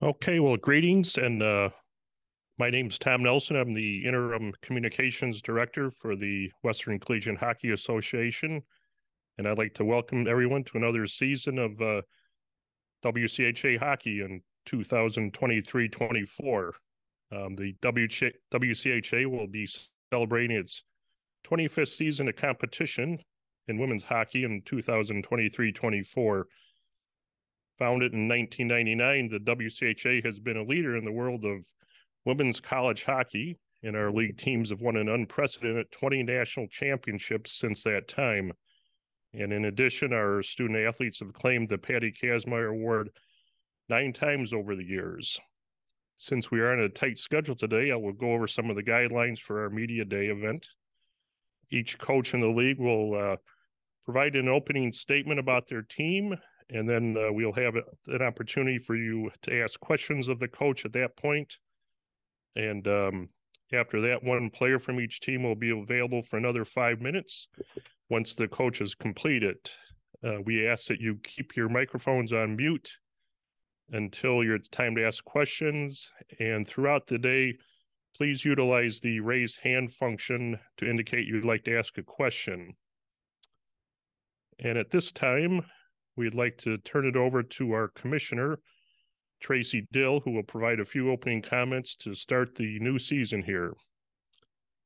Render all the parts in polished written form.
Okay, well, greetings, and my name's Tom Nelson. I'm the interim communications director for the Western Collegiate Hockey Association, and I'd like to welcome everyone to another season of WCHA hockey in 2023-24. The WCHA will be celebrating its 25th season of competition in women's hockey in 2023-24. Founded in 1999, the WCHA has been a leader in the world of women's college hockey, and our league teams have won an unprecedented 20 national championships since that time. And in addition, our student athletes have claimed the Patty Kazmaier Award 9 times over the years. Since we are on a tight schedule today, I will go over some of the guidelines for our Media Day event. Each coach in the league will provide an opening statement about their team, and then we'll have an opportunity for you to ask questions of the coach at that point. And after that, one player from each team will be available for another 5 minutes once the coach has completed. We ask that you keep your microphones on mute until it's time to ask questions. And throughout the day, please utilize the raise hand function to indicate you'd like to ask a question. And at this time, we'd like to turn it over to our commissioner, Tracy Dill, who will provide a few opening comments to start the new season here.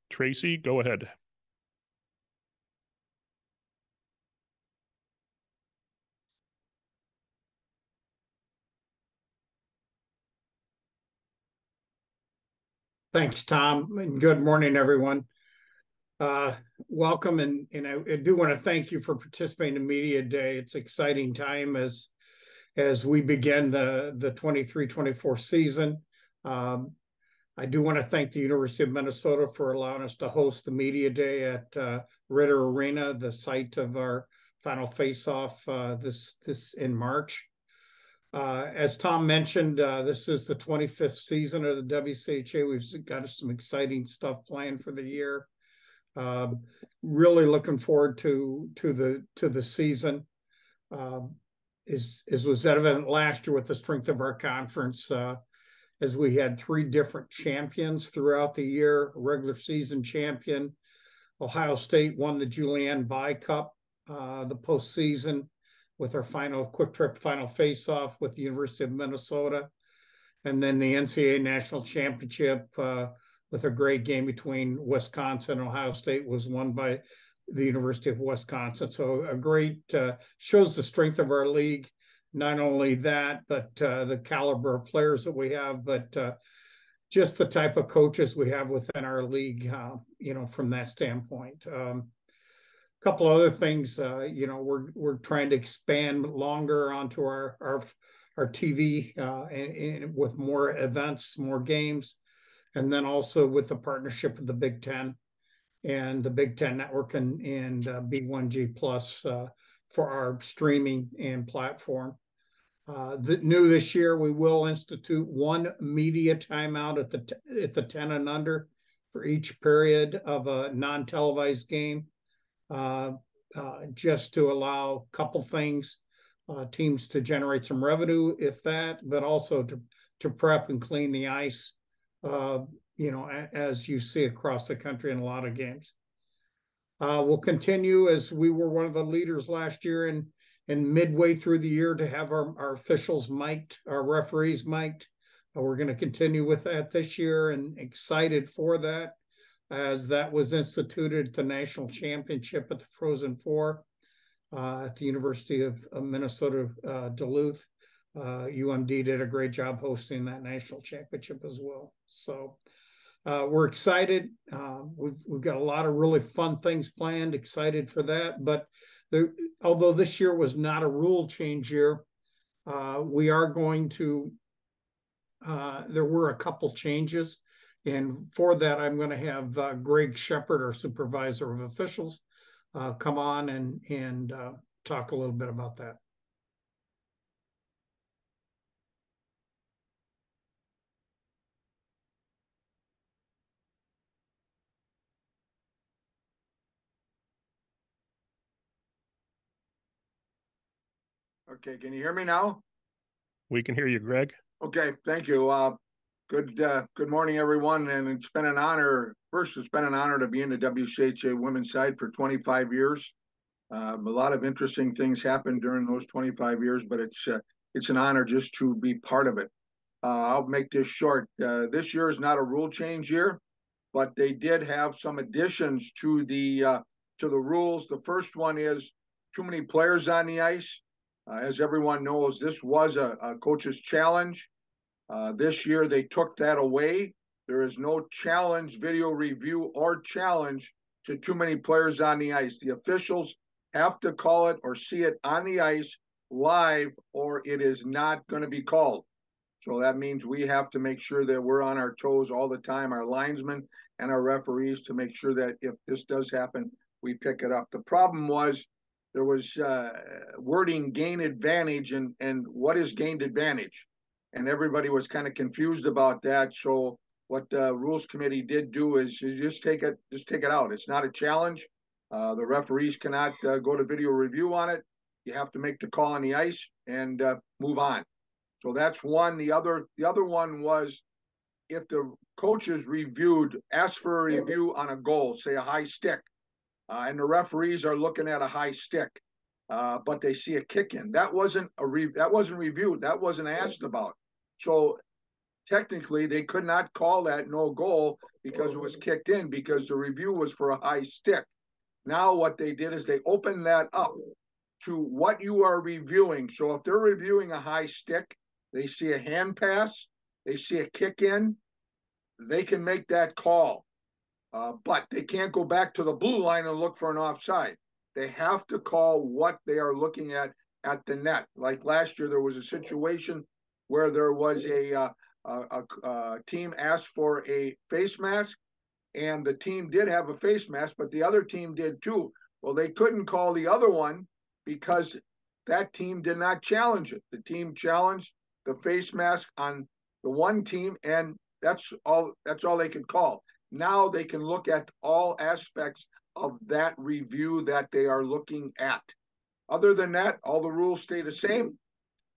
Tracy, go ahead. Thanks, Tom, and good morning, everyone. Welcome, and I do want to thank you for participating in Media Day. It's an exciting time as we begin the 23-24 season. I do want to thank the University of Minnesota for allowing us to host the Media Day at Ritter Arena, the site of our final face-off this in March. As Tom mentioned, this is the 25th season of the WCHA. We've got some exciting stuff planned for the year. Really looking forward to the season. As was evident last year with the strength of our conference, as we had 3 different champions throughout the year. Regular season champion, Ohio State won the Julianne By Cup, the postseason, with our final quick trip final face-off with the University of Minnesota. And then the NCAA National Championship with a great game between Wisconsin and Ohio State was won by the University of Wisconsin. So a great, shows the strength of our league. Not only that, but the caliber of players that we have, but just the type of coaches we have within our league, from that standpoint. Couple other things, we're trying to expand longer onto our TV and with more events, more games, and then also with the partnership with the Big Ten and the Big Ten Network and B1G Plus for our streaming and platform. New this year, we will institute 1 media timeout at the 10 and under for each period of a non-televised game. Just to allow a couple things, teams to generate some revenue, if that, but also to prep and clean the ice, as you see across the country in a lot of games. We'll continue, as we were one of the leaders last year and midway through the year, to have our officials mic'd, our referees mic'd. We're going to continue with that this year and excited for that, as that was instituted at the national championship at the Frozen Four at the University of Minnesota, Duluth. UMD did a great job hosting that national championship as well. So we're excited. We've got a lot of really fun things planned, excited for that. But although this year was not a rule change year, we are going to, there were a couple changes. And for that, I'm going to have Greg Shepard, our supervisor of officials, come on and talk a little bit about that. Okay, can you hear me now? We can hear you, Greg. Okay, thank you. Good morning, everyone. And it's been an honor. First, it's been an honor to be in the WCHA women's side for 25 years. A lot of interesting things happened during those 25 years, but it's an honor just to be part of it. I'll make this short. This year is not a rule change year, but they did have some additions to the rules. The first one is too many players on the ice. As everyone knows, this was a coach's challenge. This year they took that away. There is no challenge, video review, or challenge to too many players on the ice. The officials have to call it or see it on the ice live, or it is not going to be called. So that means we have to make sure that we're on our toes all the time, our linesmen and our referees, to make sure that if this does happen, we pick it up. The problem was there was wording gain advantage, and what is gained advantage? And everybody was kind of confused about that. So what the rules committee did do is just take it out. It's not a challenge. The referees cannot go to video review on it. You have to make the call on the ice and move on. So that's one. The other one was if the coaches asked for a review on a goal, say a high stick, and the referees are looking at a high stick, but they see a kick in. That wasn't reviewed. That wasn't asked about. So technically, they could not call that no goal because it was kicked in, because the review was for a high stick. Now what they did is they opened that up to what you are reviewing. So if they're reviewing a high stick, they see a hand pass, they see a kick in, they can make that call. But they can't go back to the blue line and look for an offside. They have to call what they are looking at the net. Like last year, there was a situation where there was a team asked for a face mask, and the team did have a face mask, but the other team did too. Well, they couldn't call the other one because that team did not challenge it. The team challenged the face mask on the one team, and that's all they could call. Now they can look at all aspects of that review that they are looking at. Other than that, all the rules stay the same.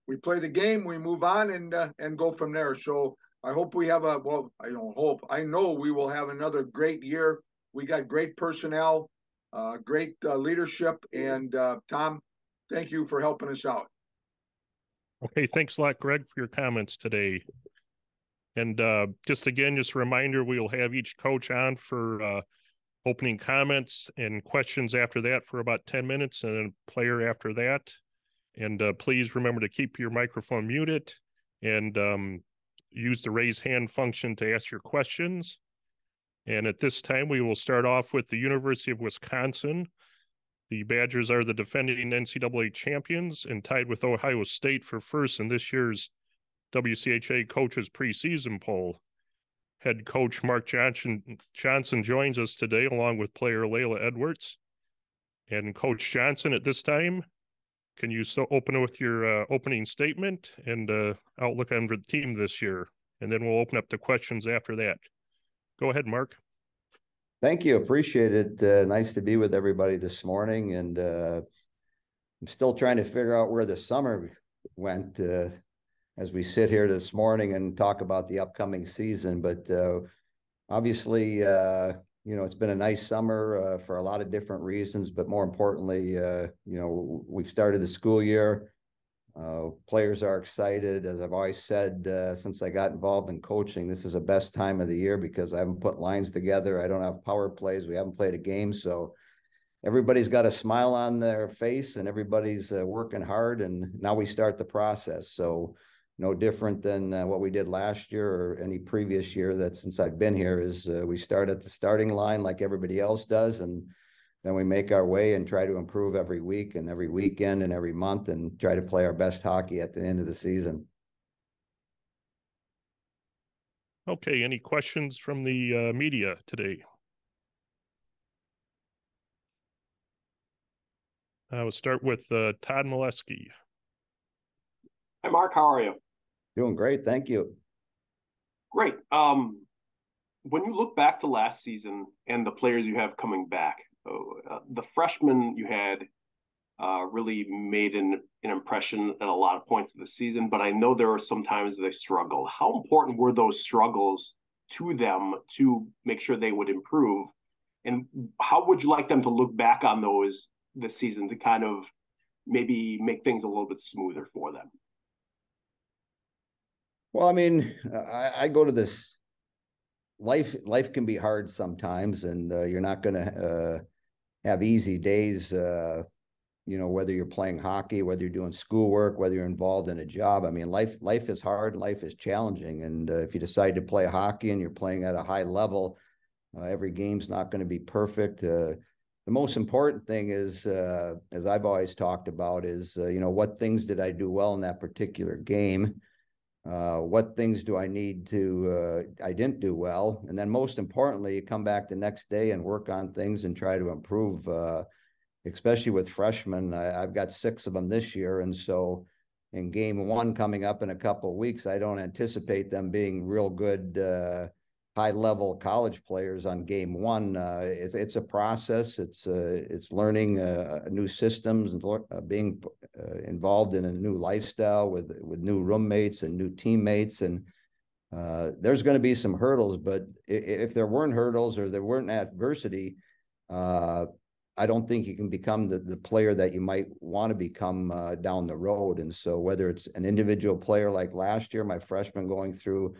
We play the game, we move on, and go from there. So I hope we have I know we will have another great year. We got great personnel, great leadership, and Tom, thank you for helping us out. Okay, thanks a lot, Greg, for your comments today. And just a reminder, we'll have each coach on for opening comments and questions after that for about 10 minutes, and then a player after that. And please remember to keep your microphone muted and use the raise hand function to ask your questions. And at this time, we will start off with the University of Wisconsin. The Badgers are the defending NCAA champions and tied with Ohio State for first in this year's WCHA Coaches Preseason Poll. Head coach Mark Johnson joins us today, along with player Layla Edwards. And Coach Johnson, at this time, can you open with your opening statement and outlook on the team this year? And then we'll open up the questions after that. Go ahead, Mark. Thank you. Appreciate it. Nice to be with everybody this morning. And I'm still trying to figure out where the summer went as we sit here this morning and talk about the upcoming season. But obviously, it's been a nice summer for a lot of different reasons. But more importantly, we've started the school year. Players are excited. As I've always said, since I got involved in coaching, this is the best time of the year because I haven't put lines together. I don't have power plays. We haven't played a game. So everybody's got a smile on their face and everybody's working hard. And now we start the process. So no different than what we did last year or any previous year that since I've been here is we start at the starting line like everybody else does. And then we make our way and try to improve every week and every weekend and every month and try to play our best hockey at the end of the season. Okay, any questions from the media today? We'll start with Todd Molesky. Hi, Mark. How are you? Doing great. Thank you. Great. When you look back to last season and the players you have coming back, the freshmen you had really made an impression at a lot of points of the season, but I know there were some times they struggled. How important were those struggles to them to make sure they would improve? And how would you like them to look back on those this season to kind of maybe make things a little bit smoother for them? Well, I mean, I go to this life can be hard sometimes, and you're not going to have easy days, whether you're playing hockey, whether you're doing schoolwork, whether you're involved in a job. I mean, life is hard, life is challenging. And if you decide to play hockey and you're playing at a high level, every game's not going to be perfect. The most important thing is, as I've always talked about, is, what things did I do well in that particular game? What things do I need to, I didn't do well? And then most importantly, you come back the next day and work on things and try to improve, especially with freshmen. I've got 6 of them this year. And so in game 1 coming up in a couple of weeks, I don't anticipate them being real good, high-level college players on game 1. It's a process. It's learning new systems and being involved in a new lifestyle with new roommates and new teammates. And there's going to be some hurdles, but if there weren't hurdles or there weren't adversity, I don't think you can become the player that you might want to become down the road. And so whether it's an individual player like last year, my freshman going through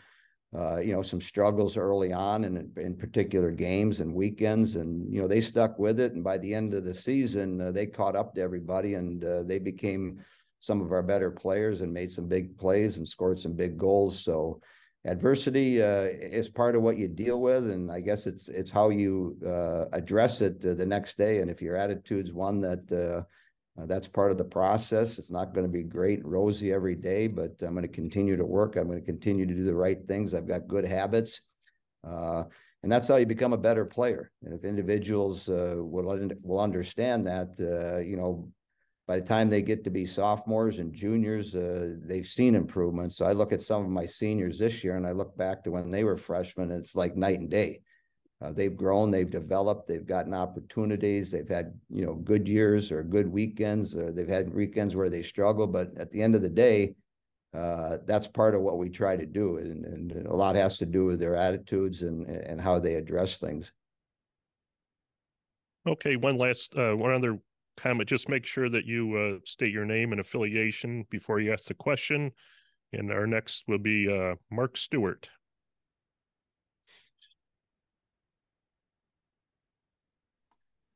some struggles early on in particular games and weekends, and they stuck with it, and by the end of the season they caught up to everybody, and they became some of our better players and made some big plays and scored some big goals. So adversity is part of what you deal with, and I guess it's how you address it the next day. And if your attitude's one that that's part of the process. It's not going to be great and rosy every day, but I'm going to continue to work. I'm going to continue to do the right things. I've got good habits. And that's how you become a better player. And if individuals will understand that, by the time they get to be sophomores and juniors, they've seen improvements. So I look at some of my seniors this year and I look back to when they were freshmen, and it's like night and day. They've grown, they've developed, they've gotten opportunities, they've had, good years or good weekends, or they've had weekends where they struggle. But at the end of the day, that's part of what we try to do. And a lot has to do with their attitudes and how they address things. Okay, one other comment. Just make sure that you state your name and affiliation before you ask the question. And our next will be Mark Stewart.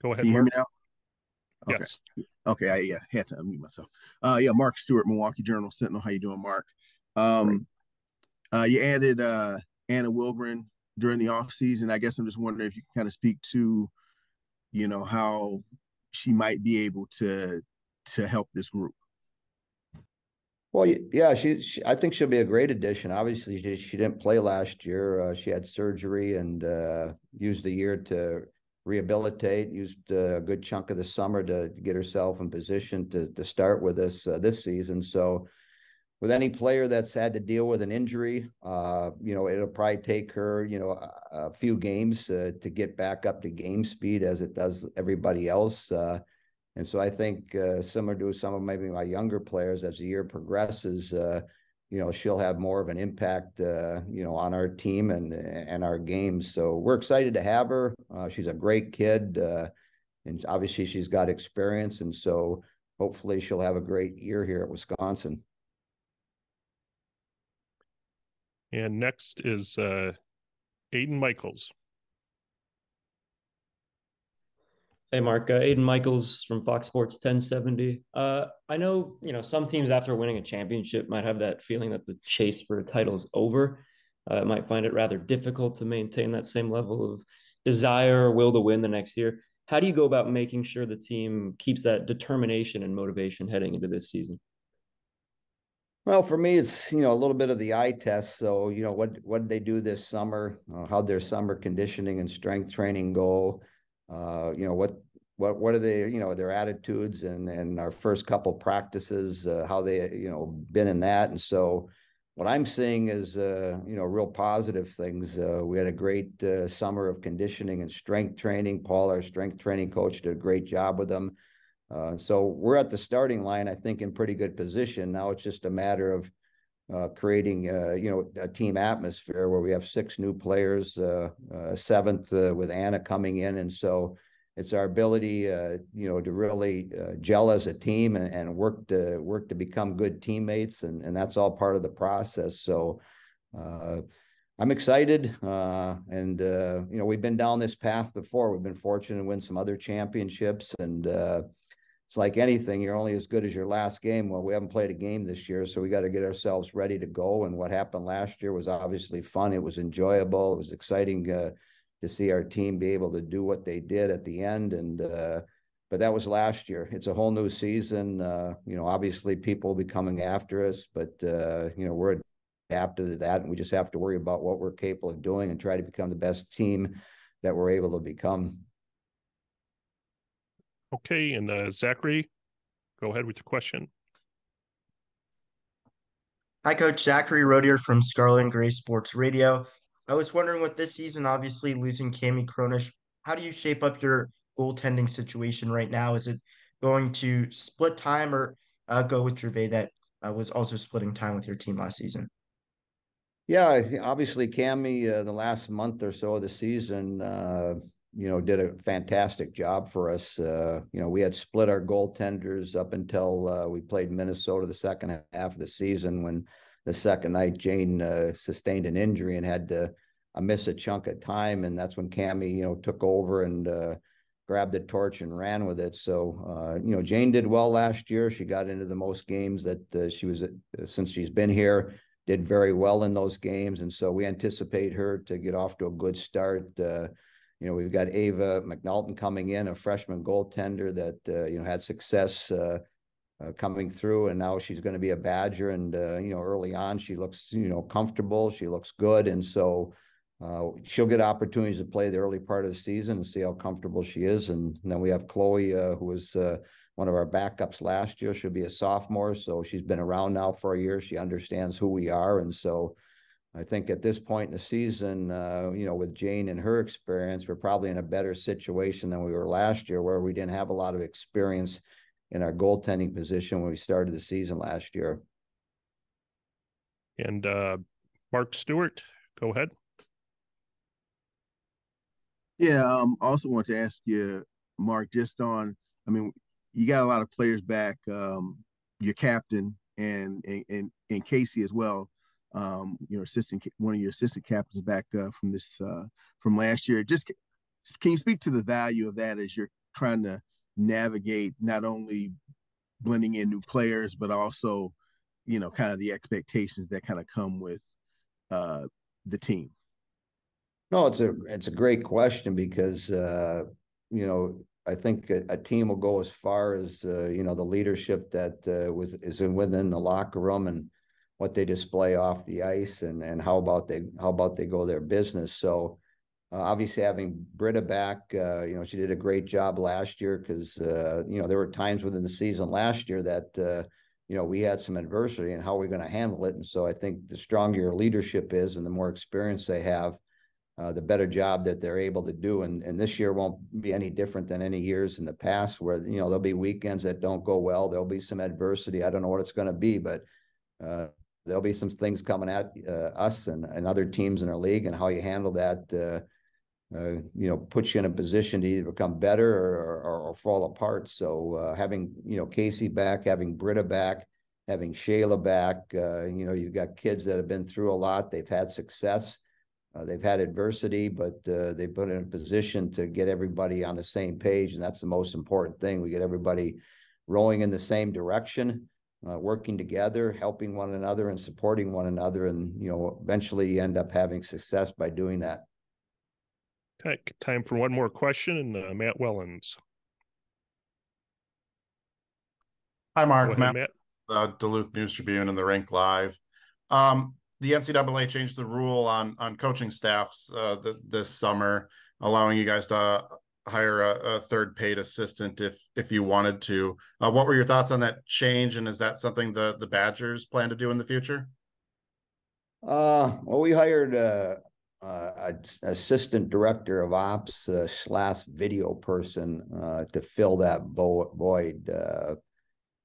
Go ahead. Can you hear me now? Okay. Yes. Okay. I had to unmute myself. Mark Stewart, Milwaukee Journal Sentinel. How you doing, Mark? You added Anna Wilgren during the off season. I guess I'm just wondering if you can kind of speak to, how she might be able to help this group. Well, yeah, I think she'll be a great addition. Obviously, she didn't play last year. She had surgery and used the year to rehabilitate, used a good chunk of the summer to get herself in position to start with us this season. So with any player that's had to deal with an injury, it'll probably take her, a few games to get back up to game speed as it does everybody else. And so I think similar to some of maybe my younger players, as the year progresses, she'll have more of an impact, on our team and our games. So we're excited to have her. She's a great kid, and obviously she's got experience. And so hopefully she'll have a great year here at Wisconsin. And next is Aiden Michaels. Hey, Mark. Aiden Michaels from Fox Sports 1070. I know, some teams after winning a championship might have that feeling that the chase for a title is over. Might find it rather difficult to maintain that same level of desire or will to win the next year. How do you go about making sure the team keeps that determination and motivation heading into this season? Well, for me, it's, a little bit of the eye test. So, what did they do this summer? How'd their summer conditioning and strength training go? What are they, their attitudes and our first couple practices, how they, been in that. And so what I'm seeing is, real positive things. We had a great summer of conditioning and strength training. Paul, our strength training coach, did a great job with them. So we're at the starting line, I think, in pretty good position. Now it's just a matter of creating, a team atmosphere where we have 6 new players, 7th with Anna coming in. And so it's our ability, to really gel as a team and work to become good teammates. And that's all part of the process. So I'm excited. We've been down this path before. We've been fortunate to win some other championships, and it's like anything, you're only as good as your last game. Well, we haven't played a game this year, so we got to get ourselves ready to go. And what happened last year was obviously fun. It was enjoyable. It was exciting to see our team be able to do what they did at the end. But that was last year. It's a whole new season. Obviously people will be coming after us, but we're adapted to that, and we just have to worry about what we're capable of doing and try to become the best team that we're able to become. Okay, and Zachary, go ahead with your question. Hi, Coach. Zachary Rodier from Scarlet and Gray Sports Radio. I was wondering, with this season, obviously losing Cami Cronish, how do you shape up your goaltending situation right now? Is it going to split time or go with Gervais that was also splitting time with your team last season? Yeah, obviously Cami, the last month or so of the season, did a fantastic job for us. We had split our goaltenders up until we played Minnesota the second half of the season, when the second night Jane sustained an injury and had to miss a chunk of time. And that's when Cami, took over and grabbed the torch and ran with it. So, Jane did well last year. She got into the most games that she was, since she's been here, did very well in those games. And so we anticipate her to get off to a good start. We've got Ava McNulton coming in, a freshman goaltender that, had success coming through, and now she's going to be a Badger. And, early on, she looks, comfortable. She looks good. And so she'll get opportunities to play the early part of the season and see how comfortable she is. And then we have Chloe, who was one of our backups last year. She'll be a sophomore, so she's been around now for a year. She understands who we are. And so I think at this point in the season, with Jane and her experience, we're probably in a better situation than we were last year, where we didn't have a lot of experience in our goaltending position when we started the season last year. And Mark Stewart, go ahead. Yeah, I also want to ask you, Mark, just on, you got a lot of players back, your captain and Casey as well. One of your assistant captains back from last year. Just can you speak to the value of that as you're trying to navigate not only blending in new players, but also, kind of the expectations that kind of come with the team? No, it's a great question, because I think a team will go as far as the leadership that is within the locker room and what they display off the ice, and how about they go their business. So obviously having Britta back, she did a great job last year, because there were times within the season last year that we had some adversity, and how we're going to handle it. And so I think the stronger your leadership is and the more experience they have, the better job that they're able to do. And this year won't be any different than any years in the past, where, there'll be weekends that don't go well. There'll be some adversity. I don't know what it's going to be, but there'll be some things coming at us and other teams in our league, and how you handle that, puts you in a position to either become better or fall apart. So having, Casey back, having Britta back, having Shayla back, you've got kids that have been through a lot. They've had success. They've had adversity, but they've been in a position to get everybody on the same page. And that's the most important thing. We get everybody rowing in the same direction, working together, helping one another and supporting one another. And, eventually you end up having success by doing that. Okay, time for one more question. And Matt Wellens. Hi, Mark. Ahead, Matt. Duluth News Tribune and the Rink Live. The NCAA changed the rule on coaching staffs this summer, allowing you guys to hire a third paid assistant if you wanted to. What were your thoughts on that change, and is that something the Badgers plan to do in the future? Well, we hired assistant director of ops / video person to fill that void.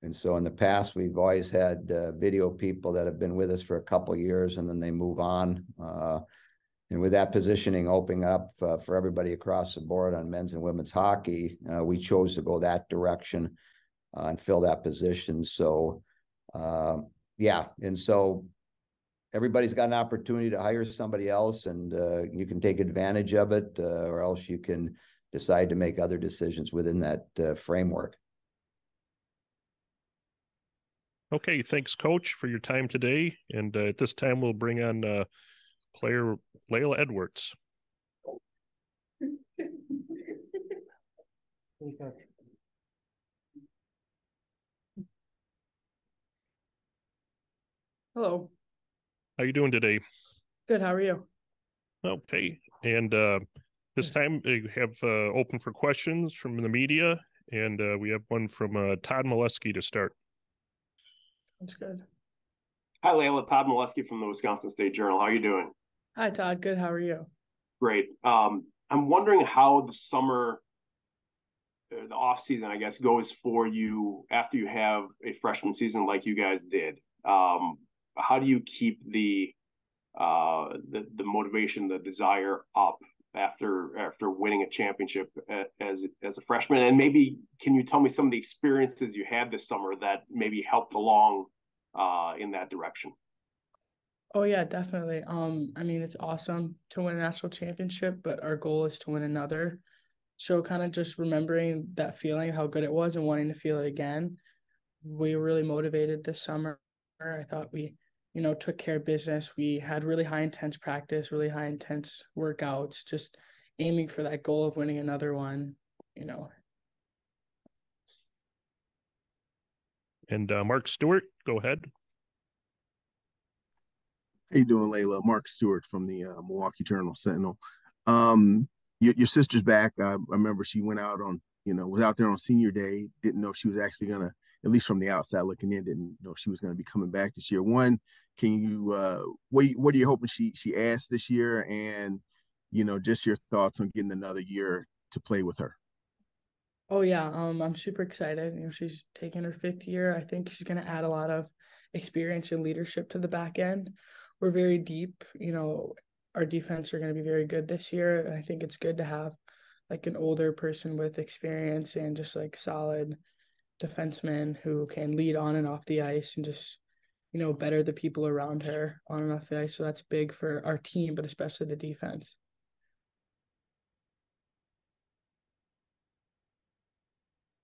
And so in the past, we've always had video people that have been with us for a couple of years and then they move on. And with that positioning opening up for everybody across the board on men's and women's hockey, we chose to go that direction and fill that position. So, yeah. And so everybody's got an opportunity to hire somebody else, and you can take advantage of it, or else you can decide to make other decisions within that framework. Okay, thanks, Coach, for your time today. And at this time, we'll bring on player Layla Edwards. Hello. How you doing today? Good. How are you? Okay, and this time we have open for questions from the media, and we have one from Todd Molesky to start. That's good. Hi, Layla. Todd Molesky from the Wisconsin State Journal. How are you doing? Hi, Todd. Good. How are you? Great. I'm wondering how the summer, the off season, I guess, goes for you after you have a freshman season like you guys did. How do you keep the motivation, the desire up after winning a championship as a freshman? And maybe can you tell me some of the experiences you had this summer that maybe helped along in that direction? Oh yeah, definitely. I mean, it's awesome to win a national championship, but our goal is to win another. So kind of just remembering that feeling, how good it was, and wanting to feel it again. We were really motivated this summer. I thought we, took care of business. We had really high intense practice, really high intense workouts, just aiming for that goal of winning another one, And Mark Stewart, go ahead. How you doing, Layla? Mark Stewart from the Milwaukee Journal-Sentinel. Your sister's back. I remember she went out on, was out there on senior day. Didn't know she was actually gonna, at least from the outside looking in, didn't know she was gonna be coming back this year. One, can you what are you hoping she asks this year, and just your thoughts on getting another year to play with her? Oh yeah, I'm super excited. She's taking her 5th year. I think she's gonna add a lot of experience and leadership to the back end. We're very deep. Our defense are gonna be very good this year, and I think it's good to have like an older person with experience and just like solid defensemen who can lead on and off the ice and just better the people around her on and off the ice. So that's big for our team, but especially the defense.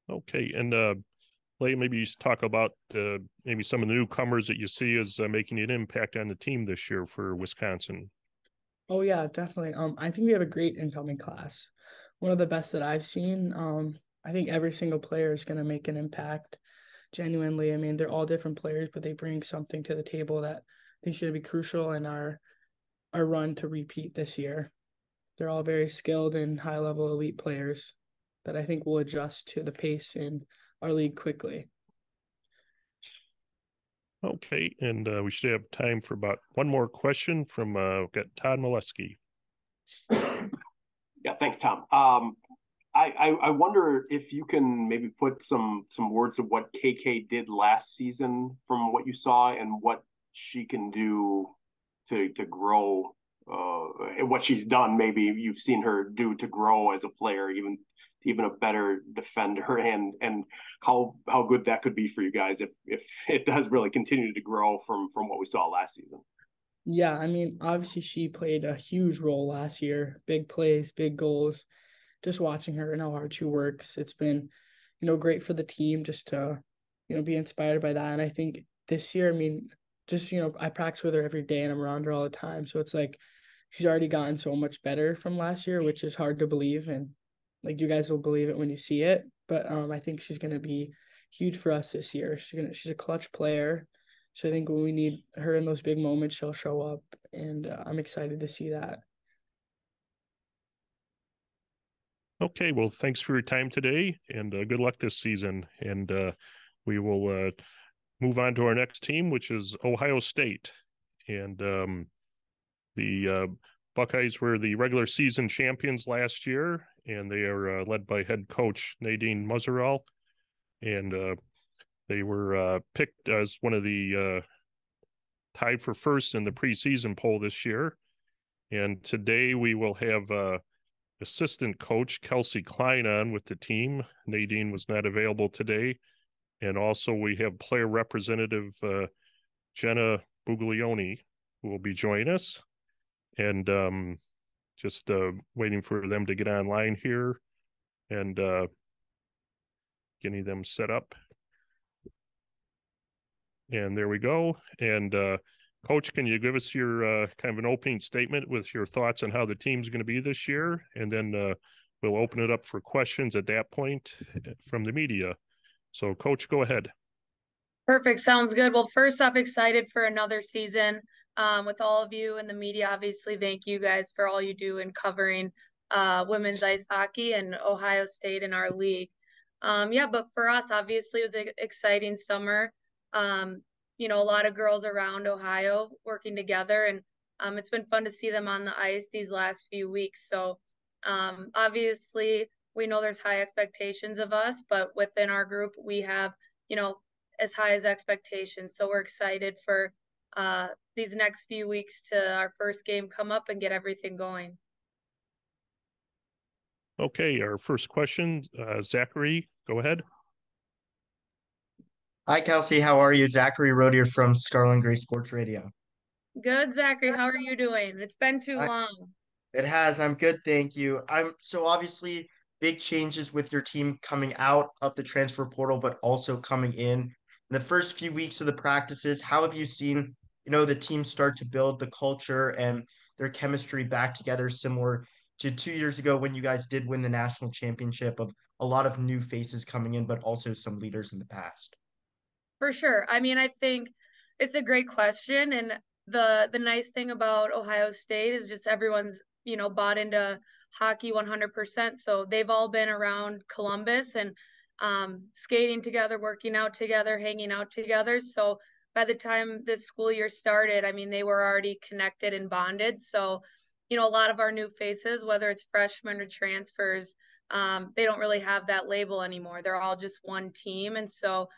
Okay, and Lay, maybe you talk about maybe some of the newcomers that you see as making an impact on the team this year for Wisconsin. Oh yeah, definitely. I think we have a great incoming class, one of the best that I've seen. I think every single player is going to make an impact. Genuinely, I mean, they're all different players, but they bring something to the table that I think is going to be crucial in our run to repeat this year. They're all very skilled and high level elite players that I think will adjust to the pace in our league quickly. Okay, and we should have time for about one more question from got Todd Molesky. Yeah, thanks, Tom. I wonder if you can maybe put some words of what KK did last season from what you saw, and what she can do to grow, and what she's done. Maybe you've seen her do to grow as a player, even a better defender, and how good that could be for you guys if it does really continue to grow from what we saw last season. Yeah, I mean, obviously she played a huge role last year. Big plays, big goals. Just watching her and how hard she works, it's been, great for the team just to, be inspired by that. And I think this year, I mean, just, I practice with her every day and I'm around her all the time. So it's like she's already gotten so much better from last year, which is hard to believe. And like you guys will believe it when you see it. But I think she's going to be huge for us this year. She's a clutch player. So I think when we need her in those big moments, she'll show up. And I'm excited to see that. Okay, well, thanks for your time today, and good luck this season. And we will move on to our next team, which is Ohio State. And the Buckeyes were the regular season champions last year, and they are led by head coach Nadine Muzzerall. And they were picked as one of the tied for first in the preseason poll this year. And today we will have assistant coach Kelsey Klein on with the team. Nadine was not available today. And also we have player representative Jenna Buglioni, who will be joining us. And just waiting for them to get online here and getting them set up. And there we go. And Coach, can you give us your kind of an opening statement with your thoughts on how the team's going to be this year? And then we'll open it up for questions at that point from the media. So, Coach, go ahead. Perfect. Sounds good. Well, first off, excited for another season with all of you in the media. Obviously, thank you guys for all you do in covering women's ice hockey and Ohio State in our league. Yeah, but for us, obviously, it was an exciting summer. You know, a lot of girls around Ohio working together, and it's been fun to see them on the ice these last few weeks. So obviously we know there's high expectations of us, but within our group, we have, you know, as high as expectations. So we're excited for these next few weeks to our first game come up and get everything going. Okay, our first question, Zachary, go ahead. Hi, Kelsey. How are you? Zachary Rodier from Scarlet and Gray Sports Radio. Good, Zachary. How are you doing? It's been too long. It has. I'm good, thank you. So obviously big changes with your team coming out of the transfer portal, but also coming in the first few weeks of the practices. How have you seen, you know, the team start to build the culture and their chemistry back together, similar to 2 years ago when you guys did win the national championship, of a lot of new faces coming in, but also some leaders in the past? For sure. I mean, I think it's a great question. And the nice thing about Ohio State is just everyone's, you know, bought into hockey 100%. So they've all been around Columbus and skating together, working out together, hanging out together. So by the time this school year started, I mean, they were already connected and bonded. So, you know, a lot of our new faces, whether it's freshmen or transfers, they don't really have that label anymore. They're all just one team. And so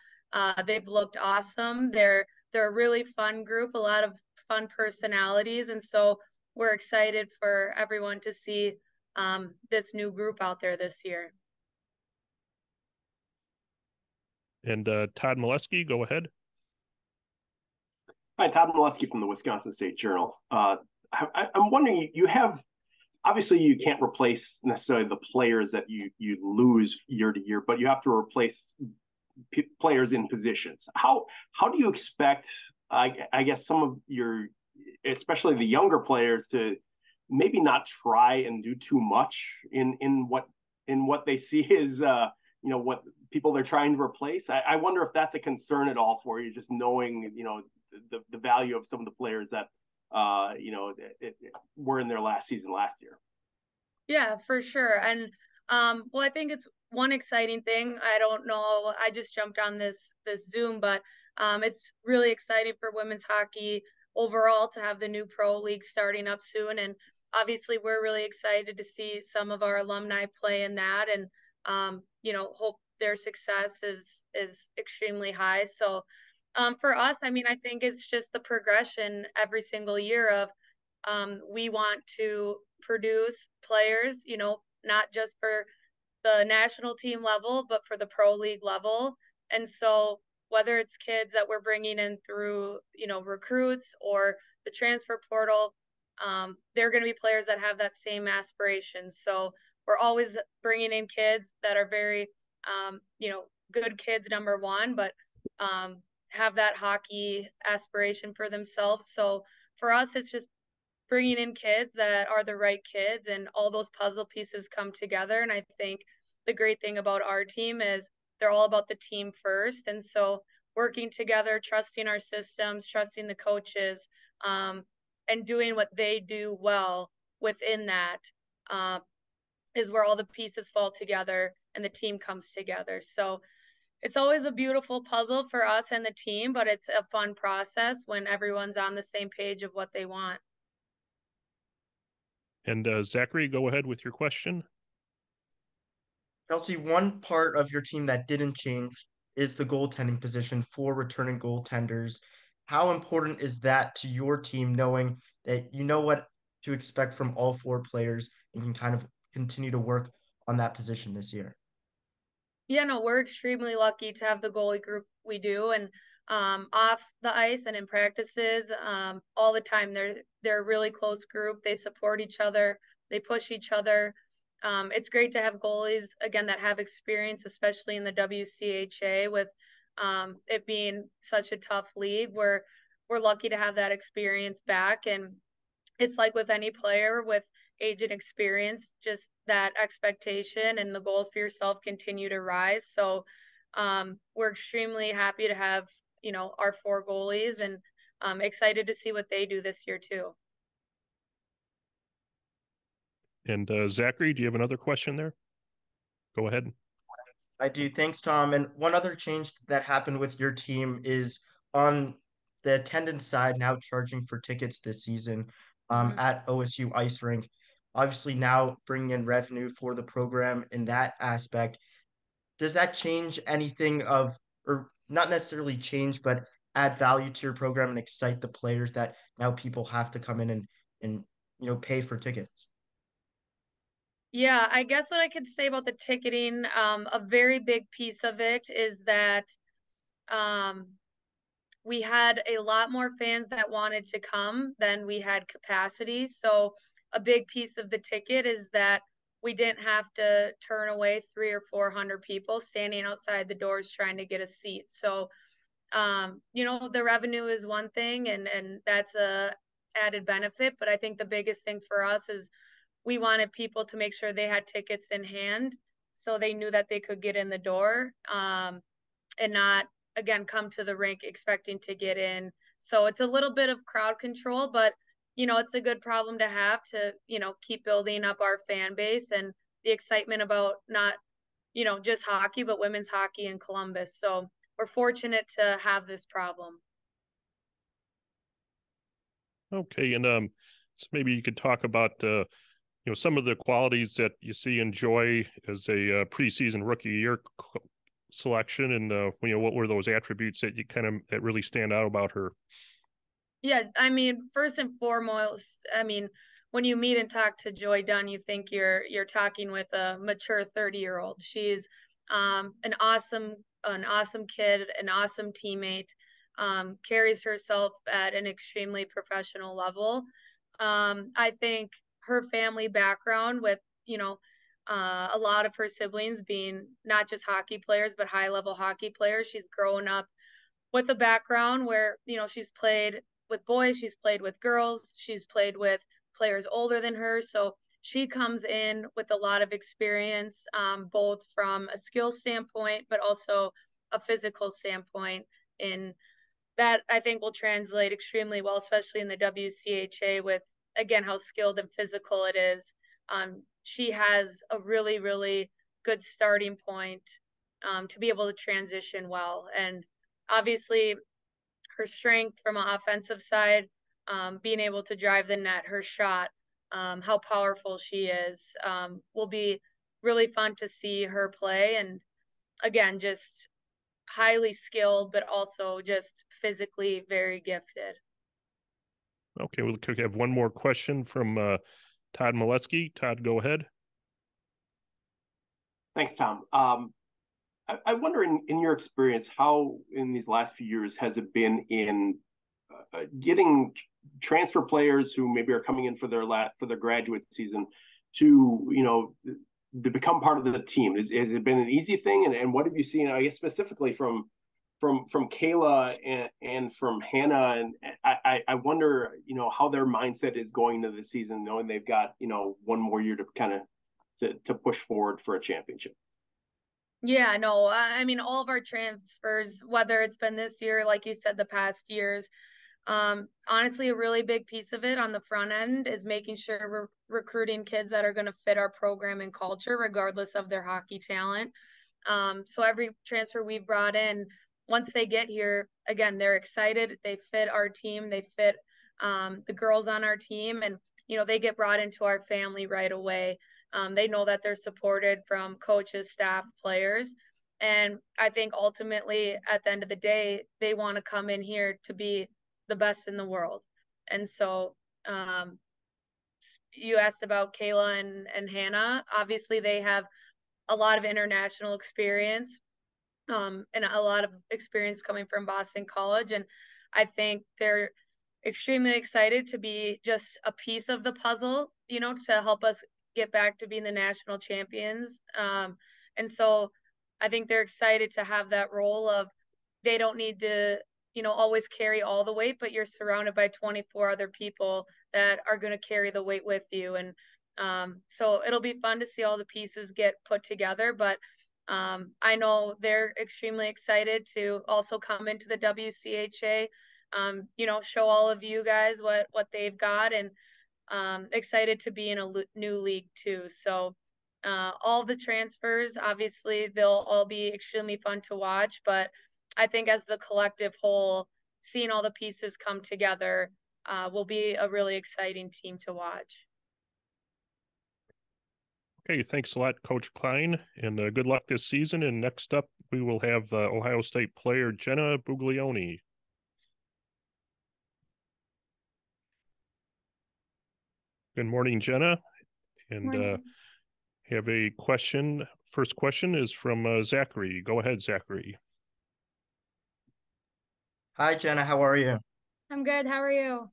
they've looked awesome. They're a really fun group, a lot of fun personalities. And so we're excited for everyone to see this new group out there this year. And Todd Molesky, go ahead. Hi, Todd Molesky from the Wisconsin State Journal. I'm wondering, you have, obviously you can't replace necessarily the players that you lose year to year, but you have to replace players in positions. How do you expect, I guess, some of your, especially the younger players, to maybe not try and do too much in what they see is you know, what people they're trying to replace? I wonder if that's a concern at all for you, just knowing, you know, the value of some of the players that you know, were in their last season last year. Yeah, for sure. And well, I think it's one exciting thing. I don't know, I just jumped on this Zoom, but it's really exciting for women's hockey overall to have the new pro league starting up soon. And obviously we're really excited to see some of our alumni play in that, and you know, hope their success is extremely high. So for us, I mean, I think it's just the progression every single year of we want to produce players, you know, not just for the national team level, but for the pro league level. And so whether it's kids that we're bringing in through, you know, recruits or the transfer portal, they're going to be players that have that same aspiration. So we're always bringing in kids that are very, you know, good kids, number one, but have that hockey aspiration for themselves. So for us, it's just bringing in kids that are the right kids, and all those puzzle pieces come together. And I think the great thing about our team is they're all about the team first. And so working together, trusting our systems, trusting the coaches, and doing what they do well within that is where all the pieces fall together and the team comes together. So it's always a beautiful puzzle for us and the team, but it's a fun process when everyone's on the same page of what they want. And Zachary, go ahead with your question. Chelsea, one part of your team that didn't change is the goaltending position for returning goaltenders. How important is that to your team, knowing that you know what to expect from all four players and can kind of continue to work on that position this year? Yeah, no, we're extremely lucky to have the goalie group we do, and off the ice and in practices, all the time. They're a really close group. They support each other. They push each other. It's great to have goalies again that have experience, especially in the WCHA, with it being such a tough league. We're lucky to have that experience back, and it's like with any player with age and experience, just that expectation and the goals for yourself continue to rise. So we're extremely happy to have, our four goalies, and excited to see what they do this year too. And Zachary, do you have another question there? Go ahead. I do. Thanks, Tom. And one other change that happened with your team is on the attendance side, now charging for tickets this season at OSU Ice Rink. Obviously, now bringing in revenue for the program in that aspect. Does that change anything or not necessarily change, but add value to your program and excite the players that now people have to come in and pay for tickets? Yeah, I guess what I could say about the ticketing, a very big piece of it is that we had a lot more fans that wanted to come than we had capacity. So a big piece of the ticket is that we didn't have to turn away 300 or 400 people standing outside the doors trying to get a seat. So, the revenue is one thing, and that's a added benefit. But I think the biggest thing for us is we wanted people to make sure they had tickets in hand so they knew that they could get in the door, and not, again, come to the rink expecting to get in. So it's a little bit of crowd control, but it's a good problem to have to, keep building up our fan base and the excitement about not, just hockey, but women's hockey in Columbus. So we're fortunate to have this problem. Okay, and so maybe you could talk about some of the qualities that you see in Joy as a preseason rookie year selection, and what were those attributes that that really stand out about her? Yeah, I mean, first and foremost, when you meet and talk to Joy Dunn, you think you're talking with a mature 30-year-old. She's an awesome kid, an awesome teammate, carries herself at an extremely professional level. I think her family background with, a lot of her siblings being not just hockey players, but high-level hockey players. She's grown up with a background where, she's played with boys, she's played with girls, she's played with players older than her. So she comes in with a lot of experience, both from a skill standpoint, but also a physical standpoint. In that, I think will translate extremely well, especially in the WCHA with, again, how skilled and physical it is. She has a really, really good starting point to be able to transition well. And obviously, her strength from an offensive side, being able to drive the net, her shot, how powerful she is, will be really fun to see her play. And again, just highly skilled, but also just physically very gifted. Okay, we'll have one more question from Todd Molesky. Todd, go ahead. Thanks, Tom. I wonder, in your experience, how in these last few years has it been in getting transfer players who maybe are coming in for their graduate season to become part of the team? Has it been an easy thing? And what have you seen, I guess, specifically from Kayla and from Hannah? And I wonder, how their mindset is going into the season, knowing they've got, one more year to kind of to push forward for a championship. Yeah, no, I mean, all of our transfers, whether it's been this year, like you said, the past years, honestly, a really big piece of it on the front end is making sure we're recruiting kids that are going to fit our program and culture, regardless of their hockey talent. So every transfer we've brought in, once they get here, again, they're excited. They fit our team. They fit the girls on our team. And they get brought into our family right away. They know that they're supported from coaches, staff, players. And I think ultimately at the end of the day, they want to come in here to be the best in the world. And so you asked about Kayla and Hannah. Obviously, they have a lot of international experience and a lot of experience coming from Boston College. And I think they're extremely excited to be just a piece of the puzzle, to help us get back to being the national champions. And so I think they're excited to have that role of they don't need to, always carry all the weight, but you're surrounded by 24 other people that are going to carry the weight with you. And so it'll be fun to see all the pieces get put together, but I know they're extremely excited to also come into the WCHA, show all of you guys what they've got, and excited to be in a new league too. So all the transfers, obviously, they'll all be extremely fun to watch, but I think as the collective whole, seeing all the pieces come together will be a really exciting team to watch. Okay, thanks a lot, Coach Klein, and good luck this season. And next up, we will have Ohio State player Jenna Buglioni. Good morning, Jenna. And Morning. have a question. First question is from Zachary. Go ahead, Zachary. Hi, Jenna. How are you? I'm good. How are you?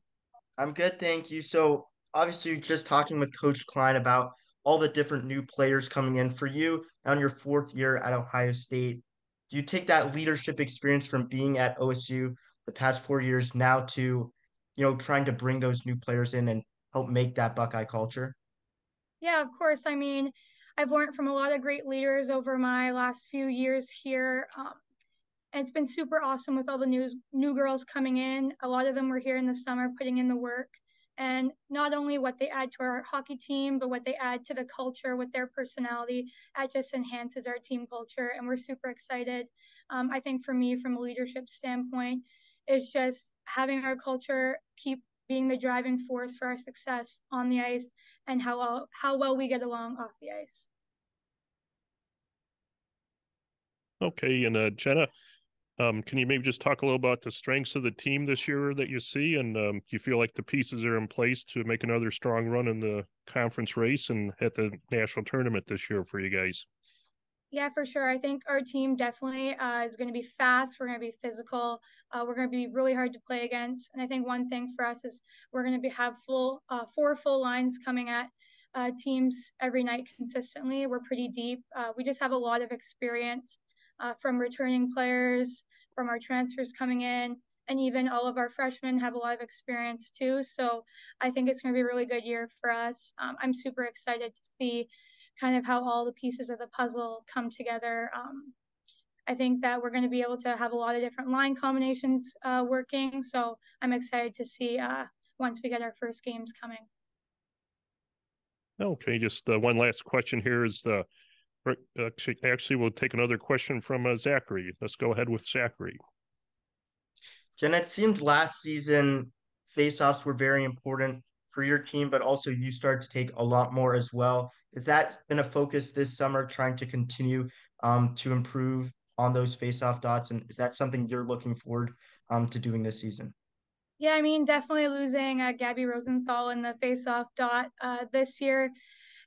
I'm good, thank you. So obviously, you're just talking with Coach Klein about all the different new players coming in for you on your 4th year at Ohio State. Do you take that leadership experience from being at OSU the past 4 years now to, trying to bring those new players in and help make that Buckeye culture? Yeah, of course. I mean, I've learned from a lot of great leaders over my last few years here. And it's been super awesome with all the new girls coming in. A lot of them were here in the summer putting in the work. And not only what they add to our hockey team, but what they add to the culture with their personality, that just enhances our team culture. And we're super excited. I think for me, from a leadership standpoint, it's just having our culture keep being the driving force for our success on the ice and how well we get along off the ice. Okay, and Jenna, can you maybe just talk a little about the strengths of the team this year that you see, and do you feel like the pieces are in place to make another strong run in the conference race and at the national tournament this year for you guys? Yeah, for sure. I think our team definitely is going to be fast. We're going to be physical. We're going to be really hard to play against. And I think one thing for us is we're going to have 4 full lines coming at teams every night consistently. We're pretty deep. We just have a lot of experience from returning players, from our transfers coming in, and even all of our freshmen have a lot of experience too. So I think it's going to be a really good year for us. I'm super excited to see kind of how all the pieces of the puzzle come together. I think that we're going to be able to have a lot of different line combinations working. So I'm excited to see once we get our first games coming. Okay, just one last question here is actually we'll take another question from Zachary. Let's go ahead with Zachary. Jen, it seemed last season faceoffs were very important for your team, but also you started to take a lot more as well. Has that been a focus this summer, trying to continue to improve on those faceoff dots? And is that something you're looking forward to doing this season? Yeah, I mean, definitely losing Gabby Rosenthal in the faceoff dot this year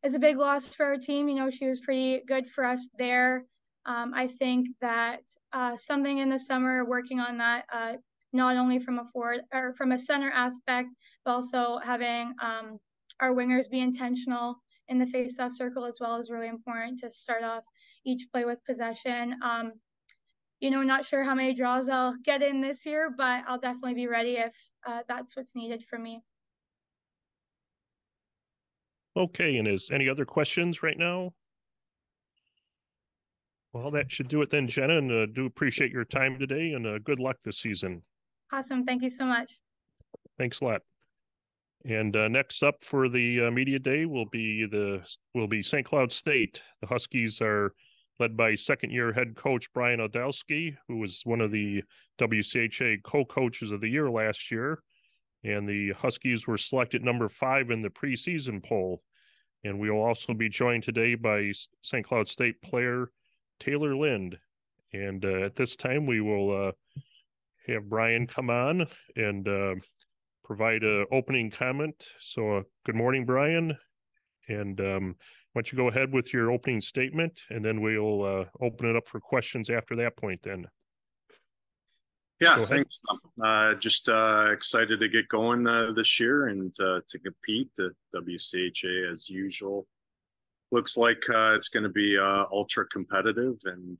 is a big loss for our team. She was pretty good for us there. I think that something in the summer working on that, not only from a forward or from a center aspect, but also having our wingers be intentional in the faceoff circle as well is really important to start off each play with possession. Not sure how many draws I'll get in this year, but I'll definitely be ready if that's what's needed for me. Okay, and is any other questions right now? Well, that should do it then, Jenna, and do appreciate your time today, and good luck this season. Awesome. Thank you so much. Thanks a lot. And next up for the media day will be St. Cloud State. The Huskies are led by second-year head coach Brian Odelsky, who was one of the WCHA co-coaches of the year last year. and the Huskies were selected number 5 in the preseason poll. And we will also be joined today by St. Cloud State player Taylor Lind. And at this time, we will have Brian come on and provide an opening comment. So good morning, Brian. And why don't you go ahead with your opening statement, and then we'll open it up for questions after that point then. Yeah, thanks. Just excited to get going this year and to compete. The WCHA, as usual, looks like it's going to be ultra competitive, and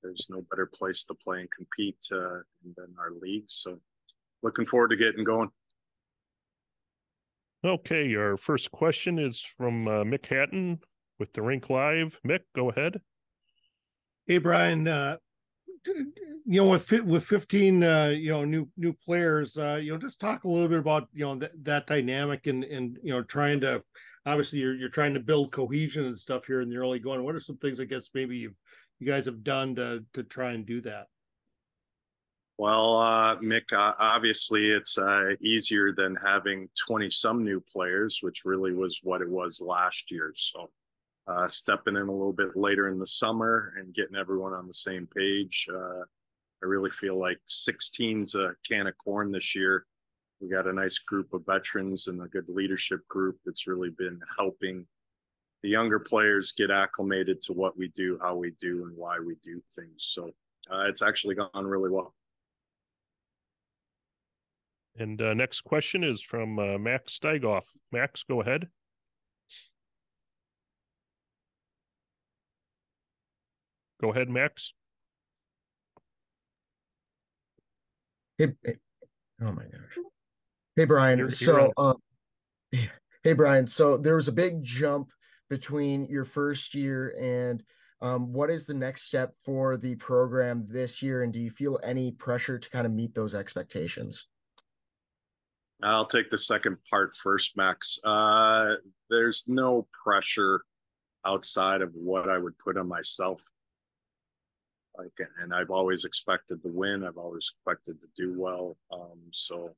there's no better place to play and compete than our league. So looking forward to getting going. Okay, our first question is from Mick Hatton with the Rink Live. Mick, go ahead. Hey, Brian. With 15, new players, just talk a little bit about, that dynamic and trying to, obviously you're trying to build cohesion and stuff here in the early going. What are some things I guess maybe you guys have done to try and do that? Well, Mick, obviously it's easier than having 20 some new players, which really was what it was last year. So stepping in a little bit later in the summer and getting everyone on the same page. I really feel like 16's a can of corn this year. We got a nice group of veterans and a good leadership group that's really been helping the younger players get acclimated to what we do, how we do, and why we do things. So it's actually gone really well. And next question is from Max Steigoff. Max, go ahead. Go ahead, Max. Hey, oh my gosh. Hey, Brian. Hey, Brian. So there was a big jump between your first year and what is the next step for the program this year? And do you feel any pressure to kind of meet those expectations? I'll take the second part first, Max. There's no pressure outside of what I would put on myself. And I've always expected to win. I've always expected to do well. So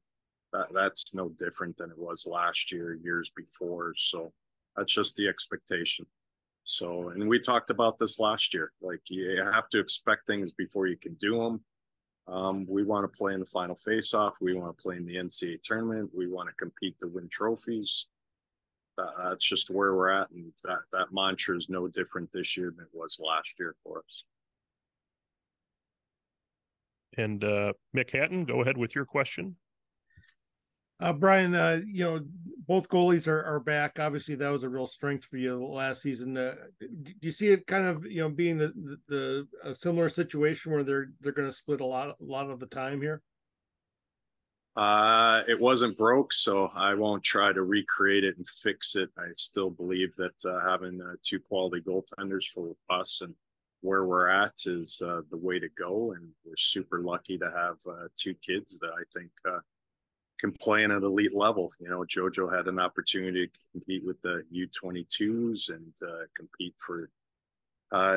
that's no different than it was last year, years before. So that's just the expectation. So, and we talked about this last year. Like, you have to expect things before you can do them. We want to play in the final face-off. We want to play in the NCAA tournament. We want to compete to win trophies. That's just where we're at, and that mantra is no different this year than it was last year for us. And Mick Hatton, go ahead with your question. Brian, both goalies are back. Obviously, that was a real strength for you last season. Do you see it kind of, being a similar situation where they're going to split a lot of the time here? It wasn't broke, so I won't try to recreate it and fix it. I still believe that having 2 quality goaltenders for us and where we're at is the way to go. And we're super lucky to have 2 kids that I think can play in an elite level. Jojo had an opportunity to compete with the U22s and compete for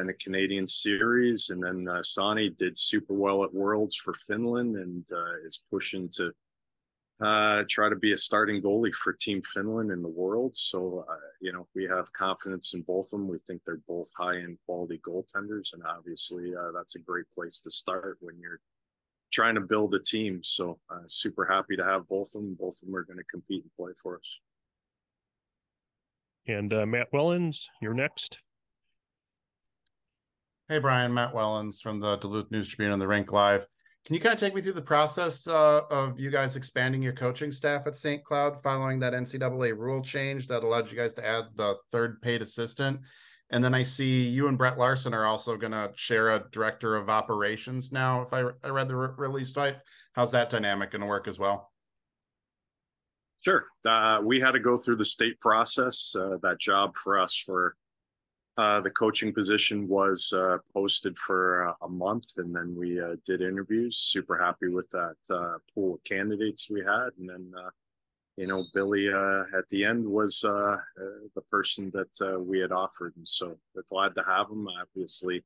in the Canadian series. And then Sani did super well at Worlds for Finland and is pushing to try to be a starting goalie for Team Finland in the world. So, we have confidence in both of them. We think they're both high-end quality goaltenders. And obviously that's a great place to start when you're trying to build a team. So super happy to have both of them. Both of them are going to compete and play for us. And Matt Wellens, you're next. Hey, Brian, Matt Wellens from the Duluth News Tribune and the Rink Live. Can you kind of take me through the process of you guys expanding your coaching staff at St. Cloud following that NCAA rule change that allowed you guys to add the 3rd paid assistant? And then I see you and Brett Larson are also going to share a director of operations now, if I read the release right. How's that dynamic going to work as well? Sure. We had to go through the state process. That job for us for the coaching position was posted for a month, and then we did interviews. Super happy with that pool of candidates we had. And then, Billy at the end was the person that we had offered. And so we're glad to have him. Obviously,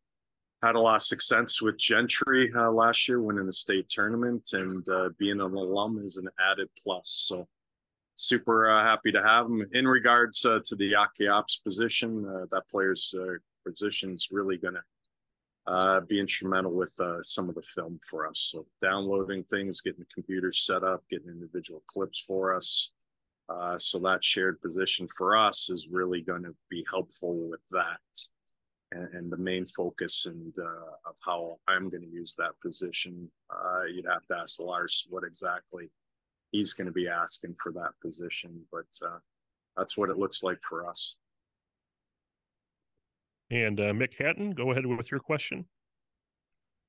had a lot of success with Gentry last year, winning the state tournament, and being an alum is an added plus. So super happy to have him. In regards to the Hockey Ops position, that player's position is really going to be instrumental with some of the film for us. So downloading things, getting the computers set up, getting individual clips for us. So that shared position for us is really going to be helpful with that. And the main focus of how I'm going to use that position, you'd have to ask Lars what exactly he's going to be asking for that position. But that's what it looks like for us. And Mick Hatton, go ahead with your question.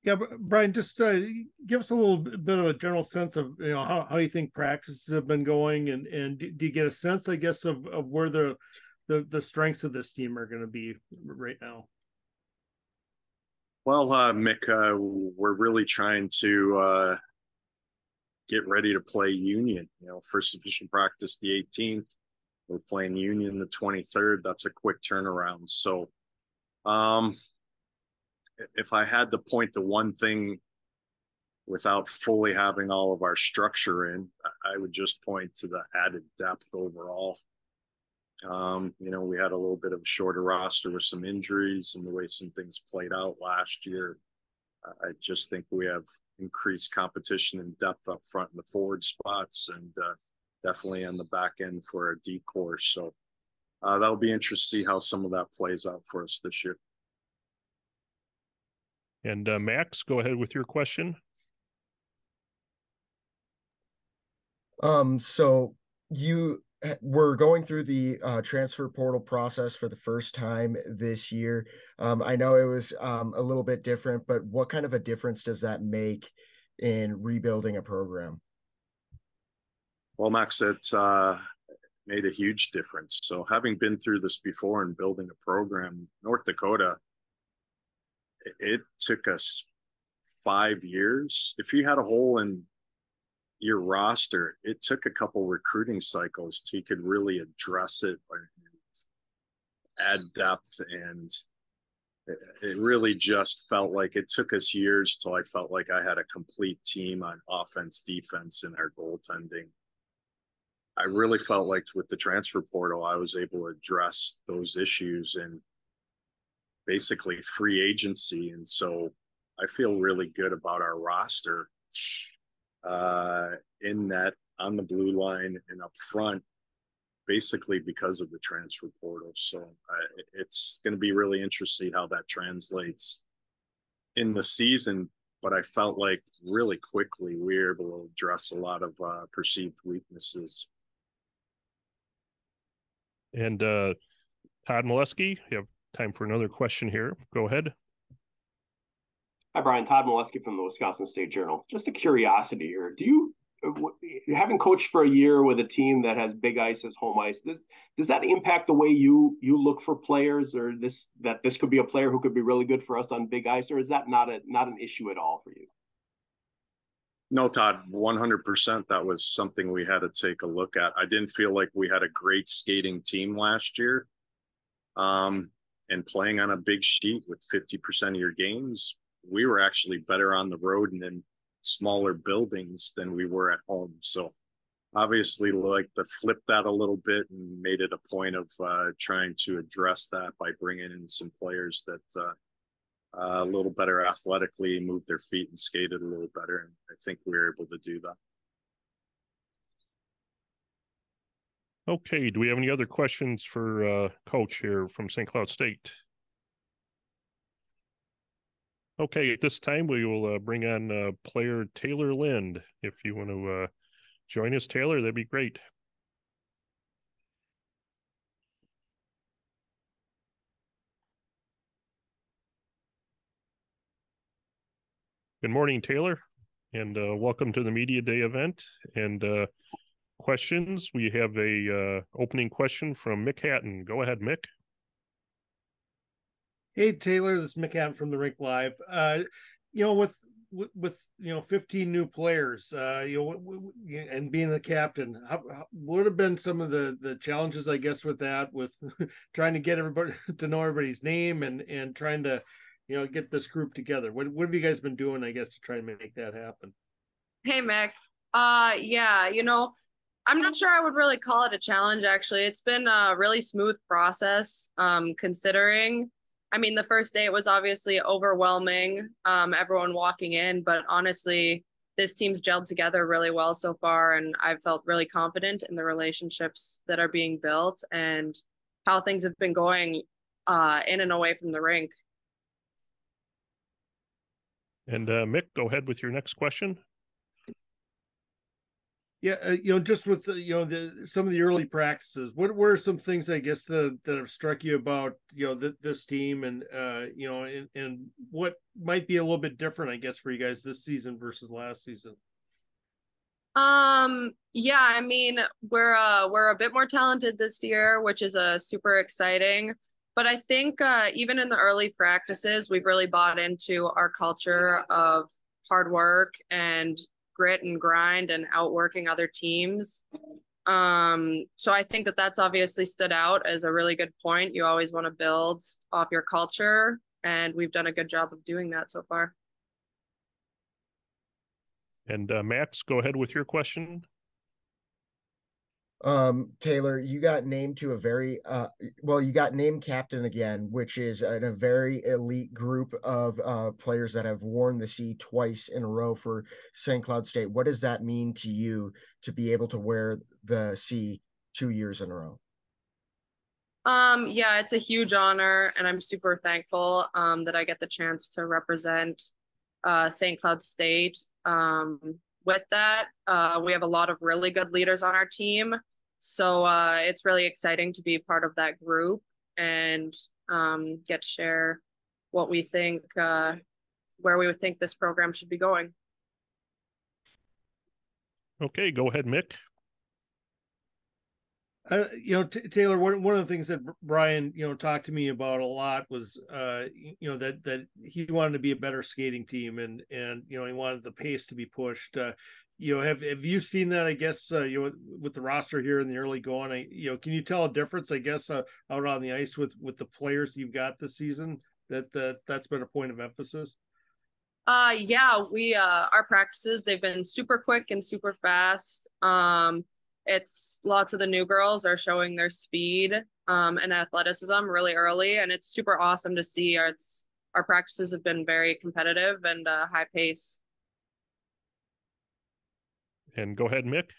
Yeah, Brian, just give us a little bit of a general sense of how you think practices have been going, and do you get a sense, I guess, of where the strengths of this team are going to be right now? Well, Mick, we're really trying to get ready to play Union. First division practice the 18th. We're playing Union the 23rd. That's a quick turnaround. So, if I had to point to one thing without fully having all of our structure in, I would just point to the added depth overall. We had a little bit of a shorter roster with some injuries and the way some things played out last year. I just think we have increased competition and depth up front in the forward spots, and definitely on the back end for our D core. So that'll be interesting to see how some of that plays out for us this year. And Max, go ahead with your question. So you were going through the transfer portal process for the first time this year. I know it was a little bit different, but what kind of a difference does that make in rebuilding a program? Well, Max, it made a huge difference. So having been through this before and building a program, North Dakota, it took us 5 years. If you had a hole in your roster, it took a couple recruiting cycles till you could really address it and add depth. And it really just felt like it took us years till I felt like I had a complete team on offense, defense, and our goaltending. I really felt like with the transfer portal, I was able to address those issues and basically free agency. And so I feel really good about our roster in net, on the blue line, and up front, basically because of the transfer portal. So it's going to be really interesting how that translates in the season. But I felt like really quickly we were able to address a lot of perceived weaknesses. And Todd Molesky, you have time for another question here. Go ahead. Hi, Brian. Todd Molesky from the Wisconsin State Journal. Just a curiosity here. Having coached for a year with a team that has big ice as home ice, does that impact the way you look for players, or this could be a player who could be really good for us on big ice, or is that not an issue at all for you? No, Todd, 100%. That was something we had to take a look at. I didn't feel like we had a great skating team last year. And playing on a big sheet with 50% of your games, we were actually better on the road and in smaller buildings than we were at home. So obviously like to flip that a little bit and made it a point of trying to address that by bringing in some players that a little better athletically, moved their feet and skated a little better. And I think we were able to do that. Okay, do we have any other questions for Coach here from St. Cloud State? Okay, at this time we will bring on player Taylor Lind. If you want to join us, Taylor, that'd be great. Good morning, Taylor, and welcome to the Media Day event. And questions, we have a opening question from Mick Hatton. Go ahead, Mick. Hey, Taylor, this is Mick Hatton from the Rink Live. With 15 new players, and being the captain, what have been some of the challenges, I guess, with that, with trying to get everybody to know everybody's name and trying to get this group together? What have you guys been doing, I guess, to try and make that happen? Hey, Mick. Yeah, I'm not sure I would really call it a challenge, actually. It's been a really smooth process, considering, I mean, the first day it was obviously overwhelming, everyone walking in, but honestly, this team's gelled together really well so far, and I've felt really confident in the relationships that are being built and how things have been going in and away from the rink. And Mick, go ahead with your next question. Yeah, just with some of the early practices, what were some things, I guess, that have struck you about this team, and and what might be a little bit different, I guess, for you guys this season versus last season? Yeah, I mean, we're a bit more talented this year, which is super exciting. But I think even in the early practices, we've really bought into our culture of hard work and grit and grind and outworking other teams. So I think that that's obviously stood out as a really good point. You always want to build off your culture, and we've done a good job of doing that so far. And Max, go ahead with your question. Taylor, you got named to a very you got named captain again, which is in a very elite group of players that have worn the C twice in a row for St. Cloud State. What does that mean to you to be able to wear the C 2 years in a row? Yeah, it's a huge honor, and I'm super thankful that I get the chance to represent St. Cloud State. With that, we have a lot of really good leaders on our team. So it's really exciting to be part of that group and get to share what we think, where we would think this program should be going. Okay, go ahead, Mick. Taylor, one of the things that Brian, talked to me about a lot was, that he wanted to be a better skating team, and he wanted the pace to be pushed. Have you seen that, I guess, with the roster here in the early going? Can you tell a difference, I guess, out on the ice with the players you've got this season, that's been a point of emphasis? Yeah, we our practices, they've been super quick and super fast. It's lots of the new girls are showing their speed and athleticism really early, and it's super awesome to see. Our practices have been very competitive and high pace. And go ahead, Mick.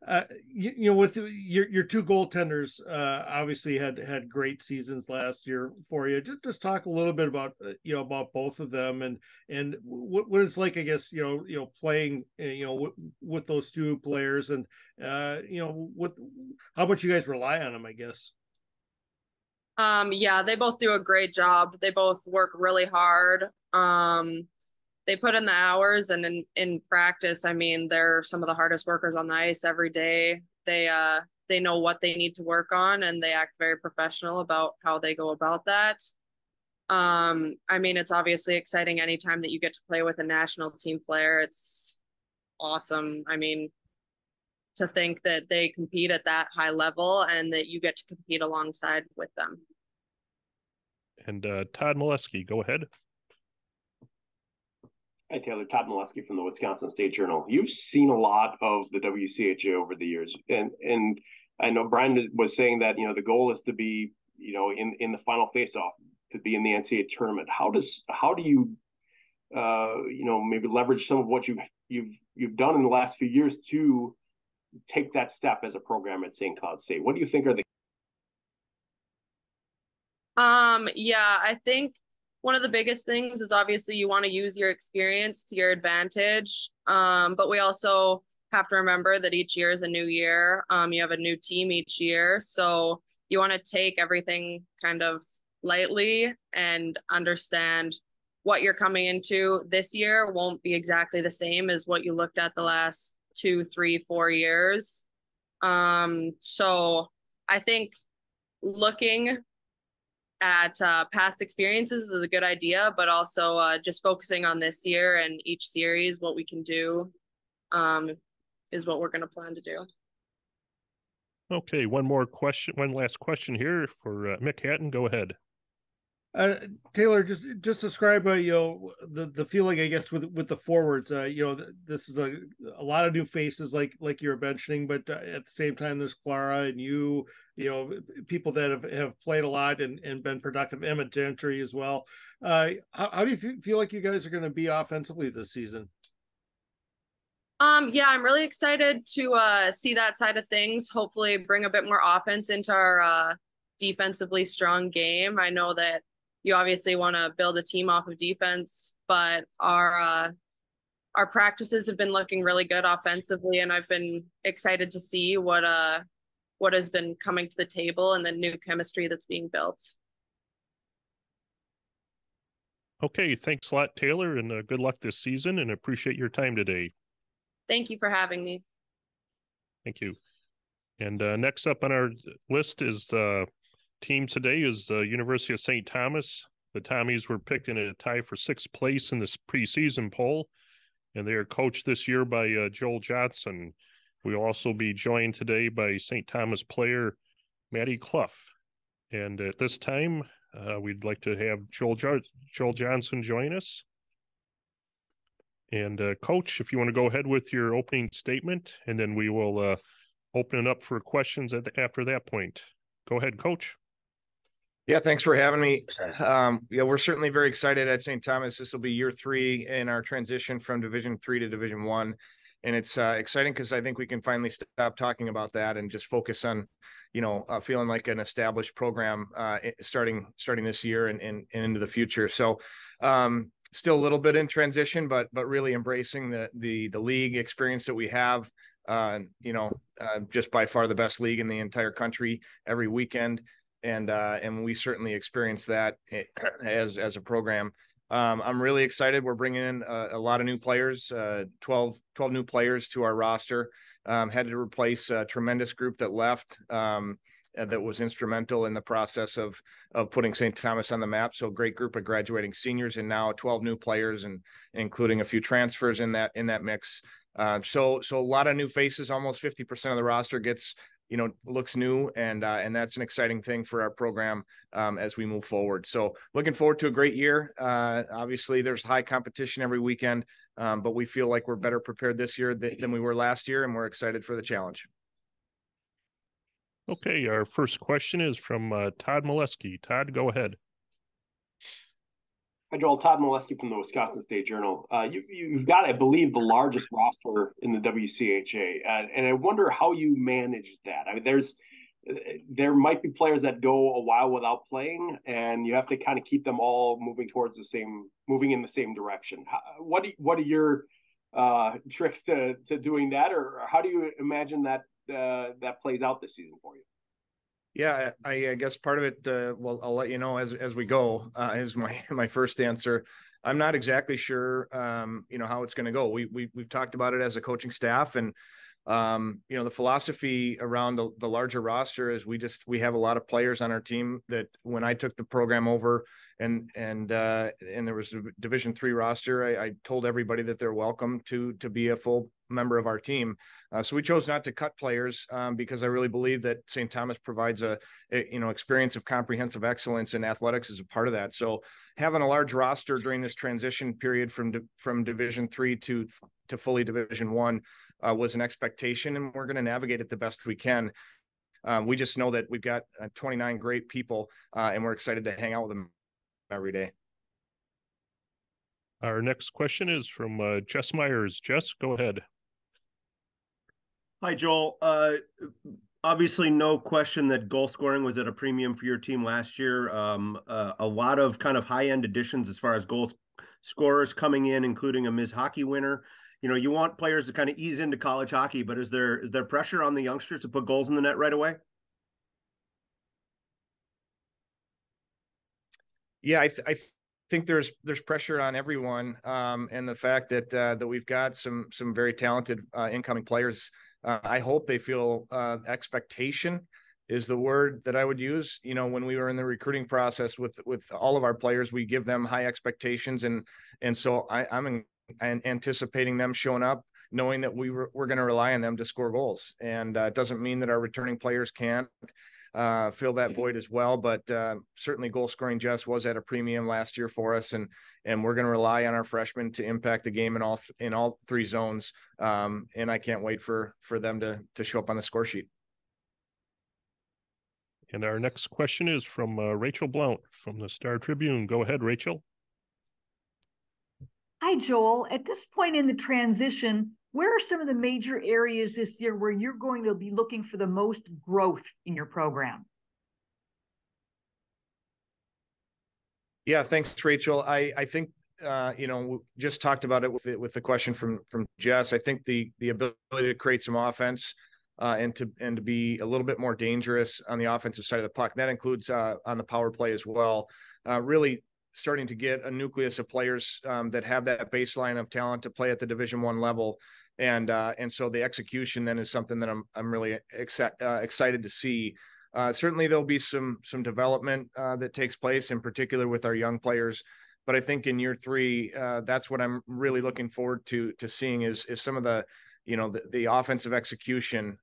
With your two goaltenders, obviously had great seasons last year for you. Just talk a little bit about about both of them, and what it's like, I guess, playing with those two players, and how much you guys rely on them, I guess. Yeah, they both do a great job. They both work really hard. They put in the hours, and in practice, I mean, they're some of the hardest workers on the ice every day. They know what they need to work on, and they act very professional about how they go about that. I mean, it's obviously exciting anytime that you get to play with a national team player. It's awesome. I mean, to think that they compete at that high level and that you get to compete alongside with them. And Todd Molesky, go ahead. Hi, Taylor. Todd Molesky from the Wisconsin State Journal. You've seen a lot of the WCHA over the years, and I know Brian was saying that the goal is to be in the final face-off, to be in the NCAA tournament. How do you maybe leverage some of what you've done in the last few years to take that step as a program at St. Cloud State? What do you think are the Yeah, I think one of the biggest things is obviously you want to use your experience to your advantage. But we also have to remember that each year is a new year. You have a new team each year. So you want to take everything kind of lightly and understand what you're coming into this year won't be exactly the same as what you looked at the last 2, 3, 4 years. So I think looking at past experiences is a good idea, but also just focusing on this year and each series, what we can do is what we're going to plan to do. Okay, one last question here for Mick Hatton. Go ahead. Taylor, just describe the feeling, I guess, with the forwards. This is a lot of new faces, like you were mentioning, but at the same time, there's Clara and people that have played a lot and been productive. Emma Gentry as well. How do you feel like you guys are going to be offensively this season? Yeah, I'm really excited to see that side of things. Hopefully, bring a bit more offense into our defensively strong game. I know that you obviously want to build a team off of defense, but our practices have been looking really good offensively, and I've been excited to see what has been coming to the table and the new chemistry that's being built. Okay, thanks a lot, Taylor, and good luck this season, and appreciate your time today. Thank you for having me. Thank you. And next up on our list is team today is University of St. Thomas. The Tommies were picked in a tie for 6th place in this preseason poll, and they are coached this year by Joel Johnson. We'll also be joined today by St. Thomas player Maddie Clough. And at this time, we'd like to have Joel Johnson join us. And Coach, if you want to go ahead with your opening statement, and then we will open it up for questions after that point. Go ahead, Coach. Yeah, thanks for having me. We're certainly very excited at St. Thomas. This will be year 3 in our transition from Division 3 to Division 1. And it's exciting because I think we can finally stop talking about that and just focus on, feeling like an established program starting this year and into the future. So still a little bit in transition, but really embracing the league experience that we have. Just by far the best league in the entire country every weekend. And we certainly experience that as a program. I'm really excited. We're bringing in a lot of new players, 12 new players to our roster. Had to replace a tremendous group that left that was instrumental in the process of putting St. Thomas on the map. So great group of graduating seniors, and now 12 new players, and including a few transfers in that mix. So a lot of new faces. Almost 50% of the roster looks new, and that's an exciting thing for our program as we move forward. So looking forward to a great year. Obviously there's high competition every weekend, but we feel like we're better prepared this year than we were last year, and we're excited for the challenge. Okay, our first question is from Todd Molesky. Todd, go ahead. Hi, Joel. Todd Molesky from the Wisconsin State Journal. You've got, I believe, the largest roster in the WCHA, and I wonder how you manage that. I mean, there might be players that go a while without playing, and you have to kind of keep them all moving in the same direction. What are your tricks to doing that, or how do you imagine that plays out this season for you? Yeah, I guess part of it, well, I'll let you know as we go, is my first answer. I'm not exactly sure, how it's going to go. We've talked about it as a coaching staff, and the philosophy around the larger roster is we have a lot of players on our team that when I took the program over and there was a Division 3 roster, I told everybody that they're welcome to be a full member of our team. So we chose not to cut players because I really believe that St. Thomas provides a experience of comprehensive excellence, and athletics is a part of that. So having a large roster during this transition period from Division 3 to fully Division 1 was an expectation, and we're going to navigate it the best we can. We just know that we've got 29 great people, and we're excited to hang out with them every day. Our next question is from Jess Myers. Jess, go ahead. Hi, Joel. Obviously, no question that goal scoring was at a premium for your team last year. A lot of kind of high-end additions as far as goal scorers coming in, including a Ms. Hockey winner. You want players to kind of ease into college hockey, but is there pressure on the youngsters to put goals in the net right away? Yeah, I think there's pressure on everyone, and the fact that we've got some very talented incoming players. I hope they feel expectation is the word that I would use. When we were in the recruiting process with all of our players, we give them high expectations, and so I'm anticipating them showing up knowing that we're going to rely on them to score goals. And it doesn't mean that our returning players can't fill that void as well. But certainly goal scoring just was at a premium last year for us. And we're going to rely on our freshmen to impact the game in all three zones. And I can't wait for them to show up on the score sheet. And our next question is from Rachel Blount from the Star Tribune. Go ahead, Rachel. Hi, Joel. At this point in the transition, where are some of the major areas this year where you're going to be looking for the most growth in your program? Yeah, thanks, Rachel. I think, just talked about it with the question from Jess. I think the ability to create some offense and to be a little bit more dangerous on the offensive side of the puck. That includes on the power play as well. Really starting to get a nucleus of players that have that baseline of talent to play at the Division I level. And so the execution then is something that I'm really excited to see. Certainly there'll be some development that takes place, in particular with our young players. But I think in year 3, that's what I'm really looking forward to seeing is some of the, the offensive execution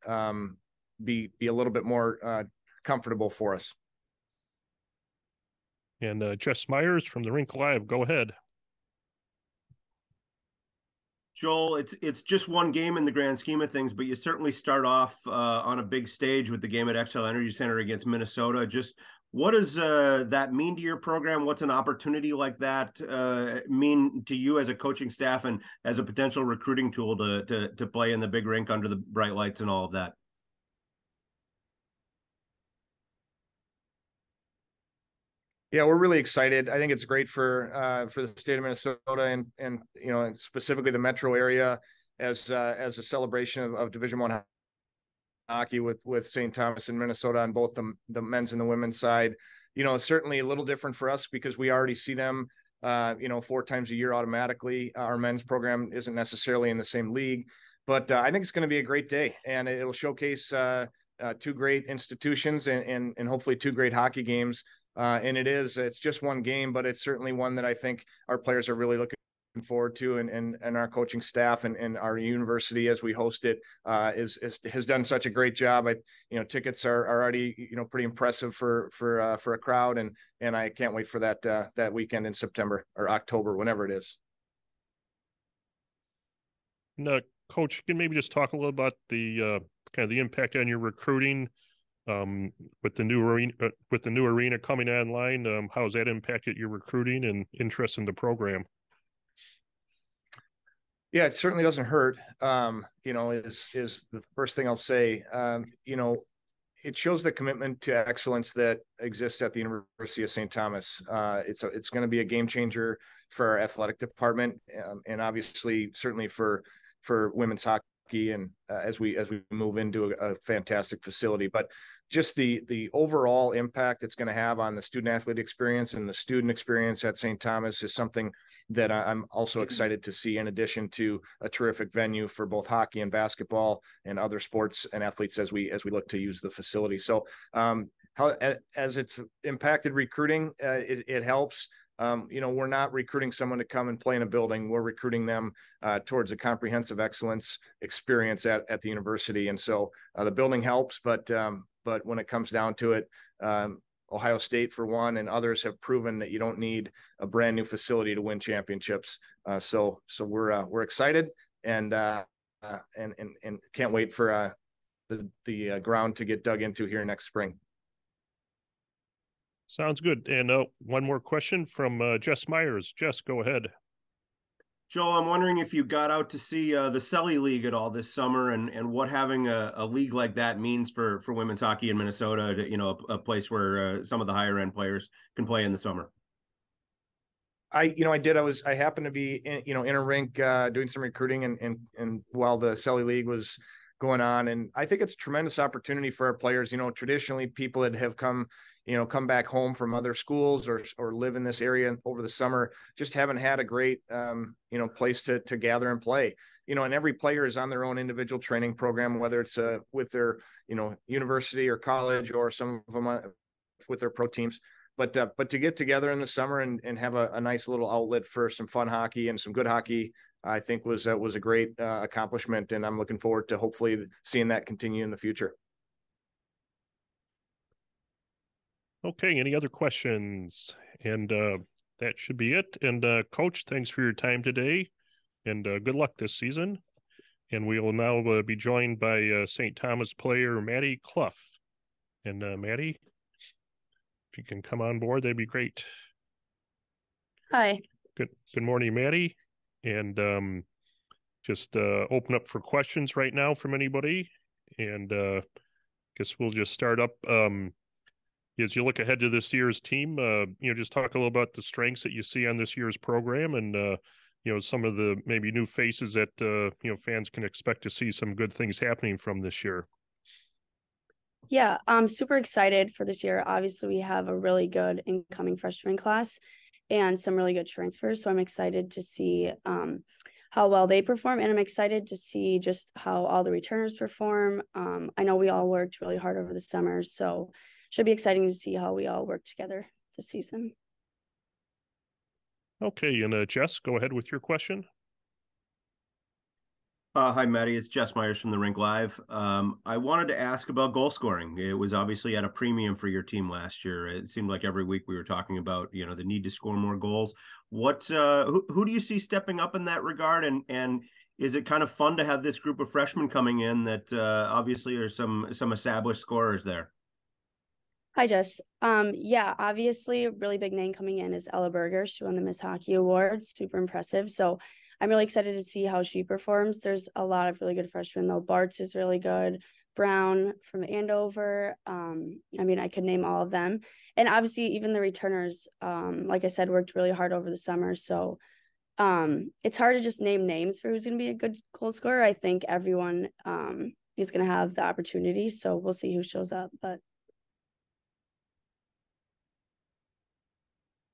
be a little bit more comfortable for us. And Jess Myers from the Rink Live, go ahead. Joel, it's just one game in the grand scheme of things, but you certainly start off on a big stage with the game at Xcel Energy Center against Minnesota. Just what does that mean to your program? What's an opportunity like that mean to you as a coaching staff and as a potential recruiting tool to play in the big rink under the bright lights and all of that? Yeah, we're really excited. I think it's great for the state of Minnesota and specifically the metro area as a celebration of Division I hockey with St. Thomas and Minnesota on both the men's and the women's side. It's certainly a little different for us because we already see them 4 times a year automatically. Our men's program isn't necessarily in the same league, but I think it's going to be a great day, and it'll showcase 2 great institutions and hopefully 2 great hockey games. And it's just one game, but it's certainly one that I think our players are really looking forward to, and our coaching staff and our university as we host it has done such a great job. Tickets are already pretty impressive for a crowd, and I can't wait for that weekend in September or October, whenever it is. And, Coach, can maybe just talk a little about the kind of the impact on your recruiting with the new arena coming online. How has that impacted your recruiting and interest in the program? Yeah, it certainly doesn't hurt. Is the first thing I'll say. It shows the commitment to excellence that exists at the University of St. Thomas. It's going to be a game changer for our athletic department, and obviously certainly for women's hockey, and as we move into a fantastic facility. But just the overall impact it's going to have on the student athlete experience and the student experience at St. Thomas is something that I'm also excited to see, in addition to a terrific venue for both hockey and basketball and other sports and athletes as we look to use the facility. So as it's impacted recruiting, it helps. We're not recruiting someone to come and play in a building. We're recruiting them towards a comprehensive excellence experience at the university. And so the building helps, but when it comes down to it, Ohio State, for one, and others have proven that you don't need a brand new facility to win championships. So we're excited and can't wait for the ground to get dug into here next spring. Sounds good. And one more question from Jess Myers. Jess, go ahead. Joel, I'm wondering if you got out to see the Selly League at all this summer, and what having a league like that means for women's hockey in Minnesota, a place where some of the higher end players can play in the summer. I did. I happened to be in a rink doing some recruiting and while the Selly League was going on, and I think it's a tremendous opportunity for our players. Traditionally people that have come back home from other schools or live in this area over the summer just haven't had a great place to gather and play. And every player is on their own individual training program, whether it's with their university or college, or some of them with their pro teams. But to get together in the summer and have a nice little outlet for some fun hockey and some good hockey I think was a great accomplishment, and I'm looking forward to hopefully seeing that continue in the future. Okay, any other questions? And that should be it. And Coach, thanks for your time today, and good luck this season. And we will now be joined by St. Thomas player Maddie Clough. And Maddie, if you can come on board, that'd be great. Hi. Good morning, Maddie. And just open up for questions right now from anybody. And guess we'll just start up. As you look ahead to this year's team, just talk a little about the strengths that you see on this year's program, and some of the maybe new faces that fans can expect to see some good things happening from this year. Yeah, I'm super excited for this year. Obviously, we have a really good incoming freshman class and some really good transfers. So I'm excited to see how well they perform. And I'm excited to see just how all the returners perform. I know we all worked really hard over the summer, so should be exciting to see how we all work together this season. Okay, and Jess, go ahead with your question. Hi, Maddie. It's Jess Myers from the Rink Live. I wanted to ask about goal scoring. It was obviously at a premium for your team last year. It seemed like every week we were talking about, the need to score more goals. Who do you see stepping up in that regard? And is it kind of fun to have this group of freshmen coming in that obviously are some established scorers there? Hi, Jess. Yeah, obviously a really big name coming in is Ella Berger. She won the Miss Hockey Award. Super impressive. So I'm really excited to see how she performs. There's a lot of really good freshmen, though. Bartz is really good. Brown from Andover. I could name all of them. And obviously even the returners, like I said, worked really hard over the summer. So it's hard to just name names for who's going to be a good goal scorer. I think everyone is going to have the opportunity. So we'll see who shows up. But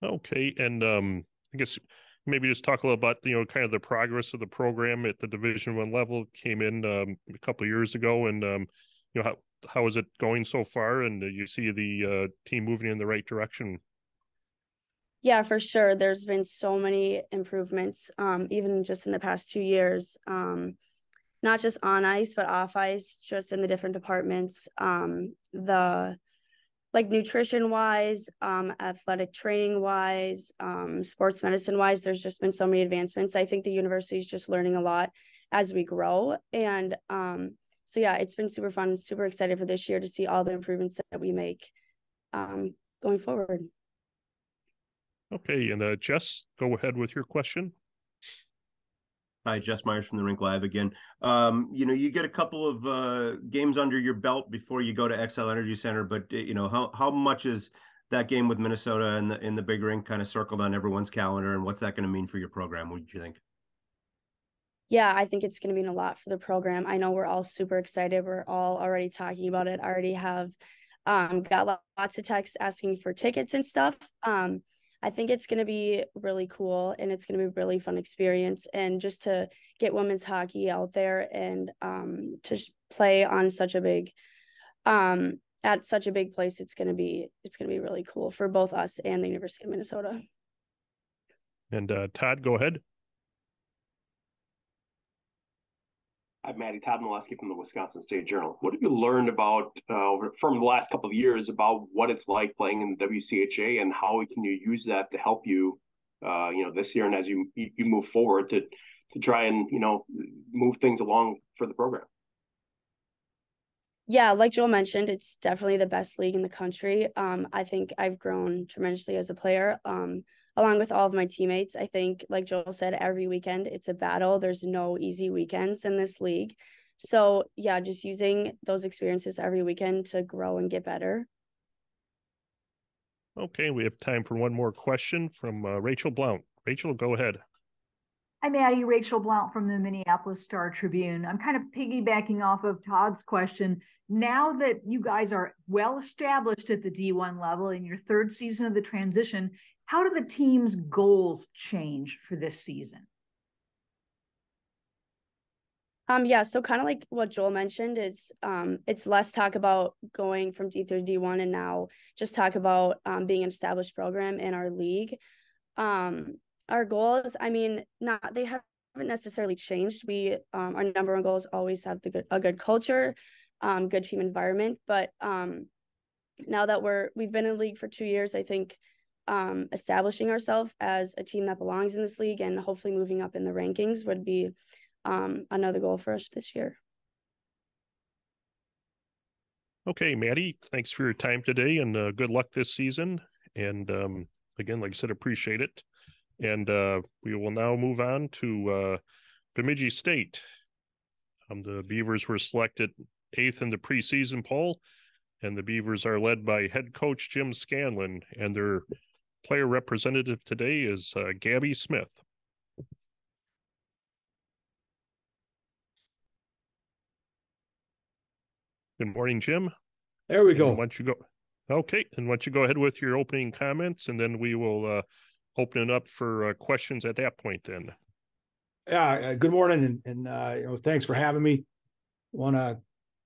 okay, and I guess maybe just talk a little about kind of the progress of the program at the Division I level. Came in a couple of years ago, and how is it going so far? And you see the team moving in the right direction? Yeah, for sure. There's been so many improvements, even just in the past 2 years. Not just on ice, but off ice, just in the different departments. Nutrition wise, athletic training wise, sports medicine wise, there's just been so many advancements. I think the university is just learning a lot as we grow. And so yeah, it's been super fun, super excited for this year to see all the improvements that we make going forward. Okay, and Jess, go ahead with your question. Hi, Jess Myers from the Rink Live again. You get a couple of games under your belt before you go to Xcel Energy Center, but how much is that game with Minnesota in the big rink kind of circled on everyone's calendar, and what's that going to mean for your program? What do you think? Yeah, I think it's going to mean a lot for the program. I know we're all super excited. We're all already talking about it. I already have got lots of texts asking for tickets and stuff. I think it's going to be really cool, and it's going to be a really fun experience. And just to get women's hockey out there and to play on such a big, at such a big place, it's going to be really cool for both us and the University of Minnesota. And Todd, go ahead. I'm Maddie, Todd Molesky from the Wisconsin State Journal. What have you learned about from the last couple of years about what it's like playing in the WCHA, and how can you use that to help you, this year and as you move forward to try and move things along for the program? Yeah, like Joel mentioned, it's definitely the best league in the country. I think I've grown tremendously as a player, along with all of my teammates. I think, like Joel said, every weekend it's a battle. There's no easy weekends in this league. So yeah, just using those experiences every weekend to grow and get better. Okay, we have time for one more question from Rachel Blount. Rachel, go ahead. Hi, Maddie. Rachel Blount from the Minneapolis Star Tribune. I'm kind of piggybacking off of Todd's question. Now that you guys are well established at the D1 level in your third season of the transition, how do the team's goals change for this season? Yeah, so kind of like what Joel mentioned is it's less talk about going from D3 to D1 and now just talk about being an established program in our league. Our goals, they have necessarily changed. We our number one goal is always have a good culture, good team environment. But now that we've been in the league for 2 years, I think establishing ourselves as a team that belongs in this league and hopefully moving up in the rankings would be another goal for us this year. Okay, Maddie, thanks for your time today, and good luck this season. And again, like I said, appreciate it. And we will now move on to Bemidji State. The Beavers were selected 8th in the preseason poll, and the Beavers are led by head coach Jim Scanlon, and their player representative today is Gabby Smith. Good morning, Jim. There we go. And why don't you go? Okay, and why don't you go ahead with your opening comments, and then we will open it up for questions at that point. Then. Yeah. Good morning, and thanks for having me. Want to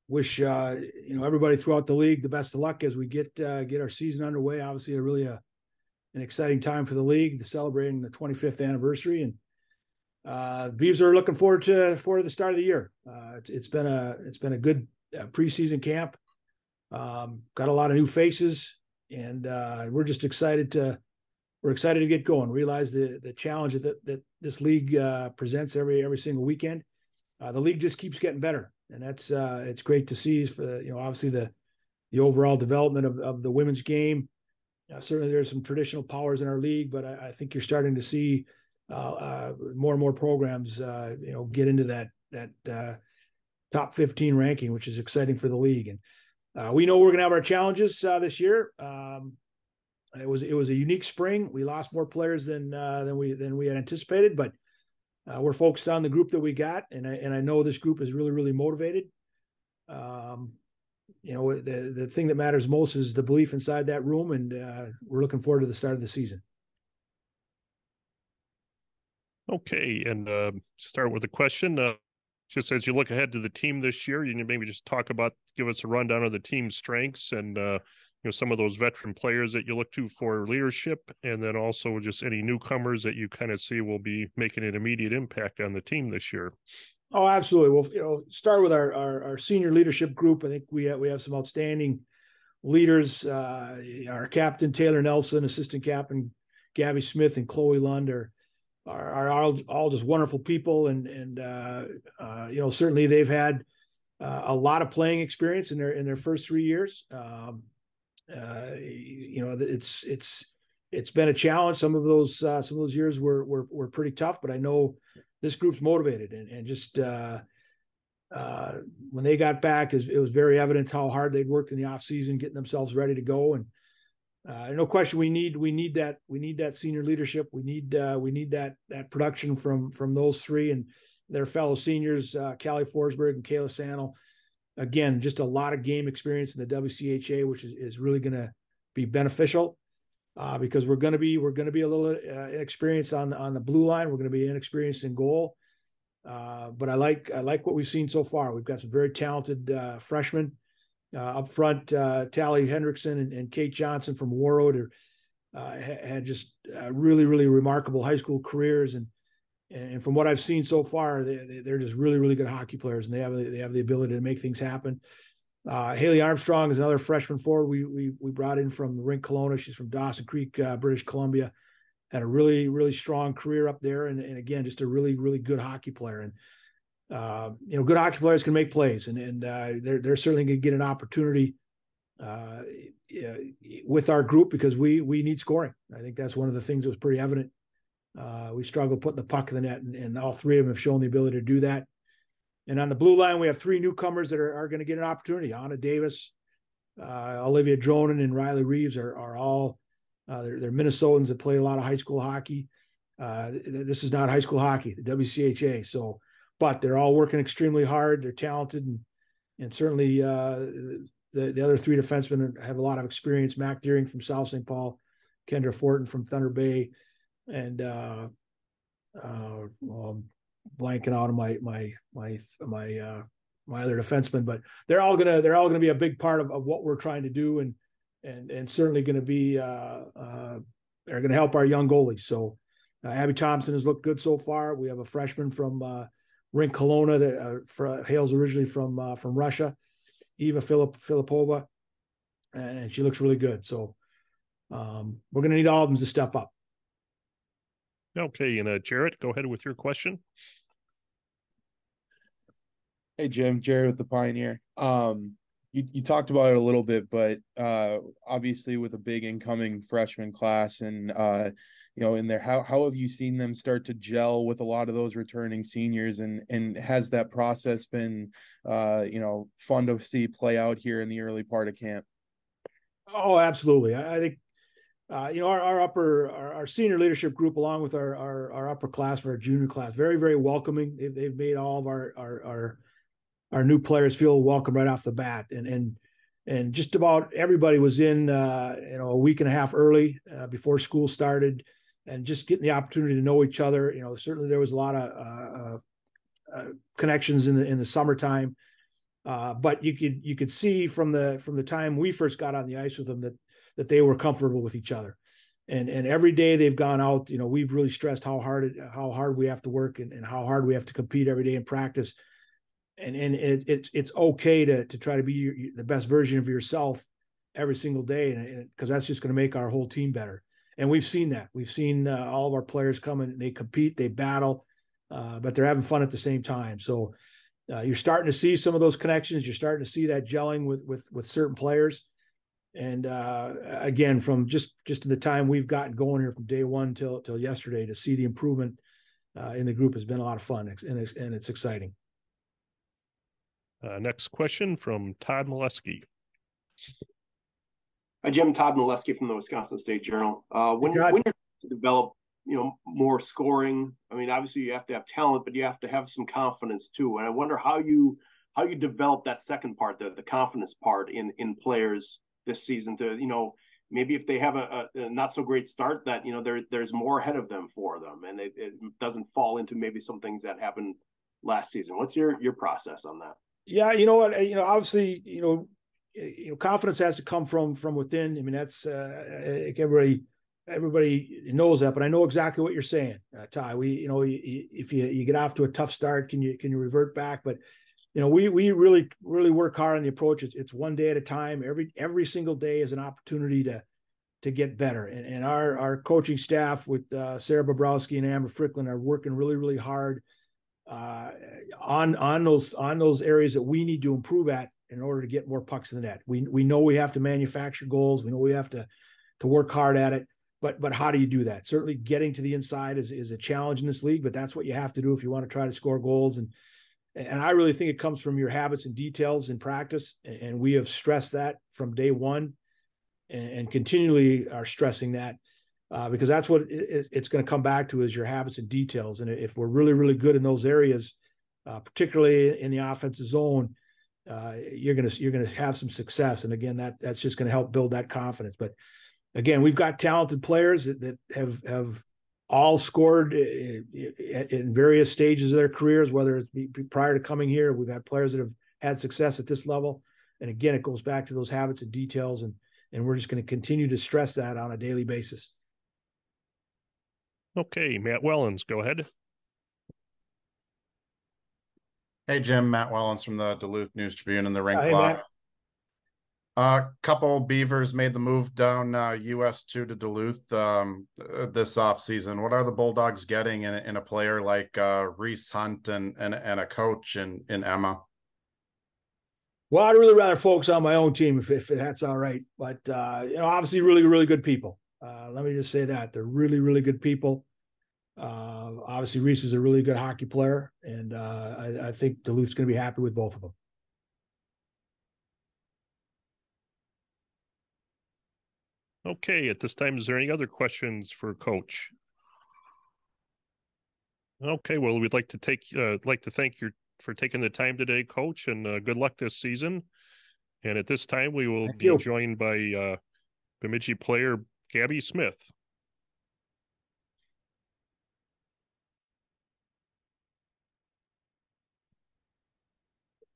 wish everybody throughout the league the best of luck as we get our season underway. Obviously, an exciting time for the league, celebrating the 25th anniversary, and the Beavs are looking forward to the start of the year. It's been a good preseason camp. Got a lot of new faces, and we're just excited to get going. Realize the challenge that this league presents every single weekend. The league just keeps getting better, and that's it's great to see. For obviously the overall development of the women's game. Certainly, there's some traditional powers in our league, but I think you're starting to see more and more programs get into that top 15 ranking, which is exciting for the league. And we know we're going to have our challenges this year. It was a unique spring. We lost more players than we had anticipated, but we're focused on the group that we got, and I know this group is really, really motivated. The thing that matters most is the belief inside that room, and we're looking forward to the start of the season. Okay, and start with a question. Just as you look ahead to the team this year, you can maybe just give us a rundown of the team's strengths and some of those veteran players that you look to for leadership, and then also just any newcomers that you kind of see will be making an immediate impact on the team this year. Oh, absolutely. Well, start with our senior leadership group. I think we have some outstanding leaders. Our captain Taylor Nelson, assistant captain Gabby Smith, and Chloe Lund are all just wonderful people, and certainly they've had a lot of playing experience in their first 3 years. It's been a challenge. Some of those years were pretty tough, but I know this group's motivated, and just when they got back, it was very evident how hard they'd worked in the off season, getting themselves ready to go. And no question, we need that senior leadership. We need that production from those three and their fellow seniors, Callie Forsberg and Kayla Sannel. Again, just a lot of game experience in the WCHA, which is really going to be beneficial because we're going to be a little inexperienced on the blue line. We're going to be inexperienced in goal, but I like what we've seen so far. We've got some very talented freshmen up front. Tally Hendrickson and Kate Johnson from Warroad had just really, really remarkable high school careers, and from what I've seen so far, they're just really, really good hockey players, and they have the ability to make things happen. Haley Armstrong is another freshman forward we brought in from Rink Kelowna. She's from Dawson Creek, British Columbia. Had a really, really strong career up there, and again, just a really, really good hockey player. And good hockey players can make plays, and they're certainly going to get an opportunity with our group because we need scoring. I think that's one of the things that was pretty evident. We struggle putting the puck in the net, and all three of them have shown the ability to do that. And on the blue line, we have three newcomers that are going to get an opportunity. Anna Davis, Olivia Dronen, and Riley Reeves are all they're Minnesotans that play a lot of high school hockey. This is not high school hockey, the WCHA. So, but they're all working extremely hard. They're talented, and certainly the other three defensemen have a lot of experience. Mac Deering from South St. Paul, Kendra Fortin from Thunder Bay, and blanking out of my other defensemen, but they're all gonna be a big part of what we're trying to do, and certainly going to be are going to help our young goalies. So Abby Thompson has looked good so far. We have a freshman from Rink Kelowna that hails originally from Russia, Eva Filipova, and she looks really good. So we're going to need all of them to step up. Okay, and Jarrett, go ahead with your question. Hey, Jim, Jared with the Pioneer. You talked about it a little bit, but obviously with a big incoming freshman class and in there, how have you seen them start to gel with a lot of those returning seniors, and has that process been fun to see play out here in the early part of camp? Oh, absolutely. I think our senior leadership group, along with our upperclassmen, our junior class, very, very welcoming. They've made all of our new players feel welcome right off the bat, and just about everybody was in a week and a half early before school started, and just getting the opportunity to know each other. Certainly there was a lot of connections in the summertime, but you could see from the time we first got on the ice with them that they were comfortable with each other, and every day they've gone out. We've really stressed how hard we have to work and how hard we have to compete every day in practice. And it's okay to try to be the best version of yourself every single day, and because that's just going to make our whole team better. And we've seen that. We've seen all of our players come and they compete, they battle, but they're having fun at the same time. So you're starting to see some of those connections. You're starting to see that gelling with certain players. And again, from just in the time we've gotten going here from day one till yesterday, to see the improvement in the group has been a lot of fun, and it's exciting. Next question from Todd Molesky. Hi, Jim. Todd Molesky from the Wisconsin State Journal. When you're to develop, more scoring, I mean, obviously you have to have talent, but you have to have some confidence too. And I wonder how you develop that second part, the confidence part in players this season to, maybe if they have a not so great start, that, there's more ahead of them for them, and it doesn't fall into maybe some things that happened last season. What's your process on that? Yeah, you know what? Obviously, confidence has to come from within. I mean, that's everybody knows that, but I know exactly what you're saying, Ty. If you get off to a tough start, can you revert back? But we really work hard on the approach. It's one day at a time. Every single day is an opportunity to get better. And our coaching staff with Sarah Bobrowski and Amber Fricklin are working really, really hard on those areas that we need to improve at in order to get more pucks in the net. We know we have to manufacture goals. We know we have to work hard at it, but how do you do that? Certainly getting to the inside is a challenge in this league, but that's what you have to do if you want to try to score goals. And I really think it comes from your habits and details in practice. And we have stressed that from day one and continually are stressing that. Because that's what it's going to come back to, is your habits and details. And if we're really, really good in those areas, particularly in the offensive zone, you're going to have some success. And again, that's just going to help build that confidence. But again, we've got talented players that have all scored in various stages of their careers, whether it's prior to coming here. We've had players that have had success at this level. And again, it goes back to those habits and details. And we're just going to continue to stress that on a daily basis. Okay, Matt Wellens, go ahead. Hey, Jim, Matt Wellens from the Duluth News Tribune and the Rink Hey, Lot. A couple Beavers made the move down US 2 to Duluth this offseason. What are the Bulldogs getting in a player like Reese Hunt and a coach in Emma? Well, I'd really rather focus on my own team if that's all right. But, obviously really, really good people. Let me just say that they're really, really good people. Obviously Reese is a really good hockey player, and I think Duluth's going to be happy with both of them. Okay, at this time, is there any other questions for Coach? Okay, well, we'd like to thank you for taking the time today, Coach, and good luck this season. And at this time, we will be joined by Bemidji player Gabby Smith.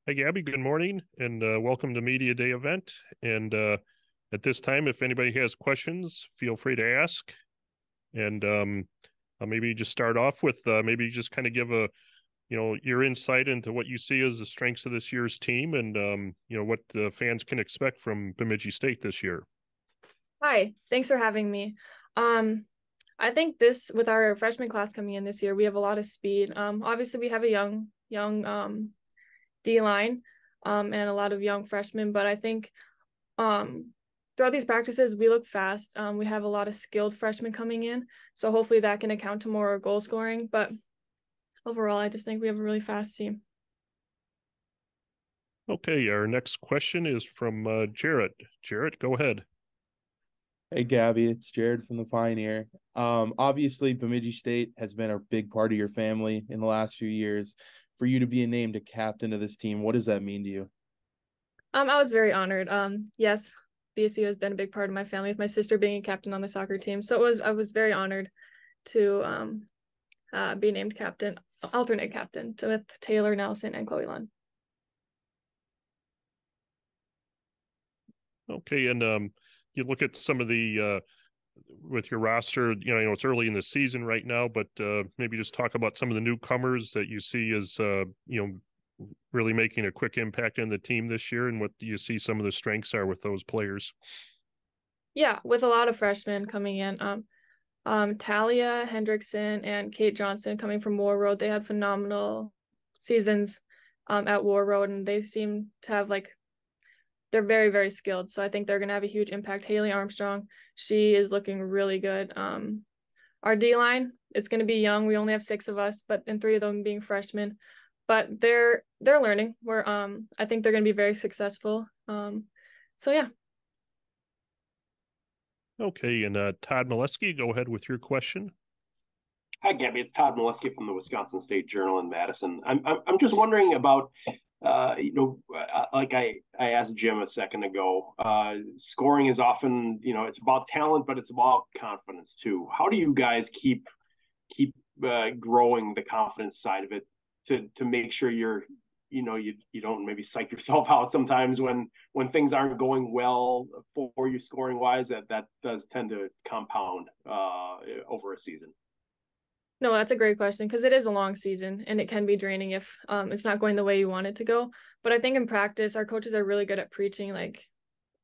Hey, Gabby, good morning, and welcome to Media Day event. And at this time, if anybody has questions, feel free to ask. And maybe just start off with maybe just kind of give a, your insight into what you see as the strengths of this year's team and, what the fans can expect from Bemidji State this year. Hi, thanks for having me. I think with our freshman class coming in this year, we have a lot of speed. Obviously we have a young D-line and a lot of young freshmen, but I think throughout these practices, we look fast. We have a lot of skilled freshmen coming in, so hopefully that can account to more goal scoring. But overall, I just think we have a really fast team. Okay, our next question is from Jarrett. Jarrett, go ahead. Hey, Gabby, it's Jared from the Pioneer. Obviously, Bemidji State has been a big part of your family in the last few years. For you to be named a captain of this team, what does that mean to you? I was very honored. Yes, BSU has been a big part of my family, with my sister being a captain on the soccer team. So I was very honored to be named captain, alternate captain, with Taylor Nelson and Chloe Lund. Okay, and you look at some of the with your roster, it's early in the season right now, but maybe just talk about some of the newcomers that you see as really making a quick impact in the team this year, and what you see some of the strengths are with those players. Yeah, with a lot of freshmen coming in, Talia Hendrickson and Kate Johnson coming from War Road, they had phenomenal seasons at War Road, and they seem to have they're very, very skilled. So I think they're going to have a huge impact. Haley Armstrong, she is looking really good. Our D-line, it's going to be young. We only have 6 of us, and 3 of them being freshmen. But they're learning. I think they're going to be very successful. So yeah. Okay, and Todd Molesky, go ahead with your question. Hi, Gabby. It's Todd Molesky from the Wisconsin State Journal in Madison. I'm just wondering about, like I asked Jim a second ago, scoring is often, it's about talent, but it's about confidence too. How do you guys keep growing the confidence side of it to make sure you don't maybe psych yourself out sometimes when things aren't going well for you scoring wise, that does tend to compound over a season? No, that's a great question, because it is a long season and it can be draining if it's not going the way you want it to go. But I think in practice, our coaches are really good at preaching,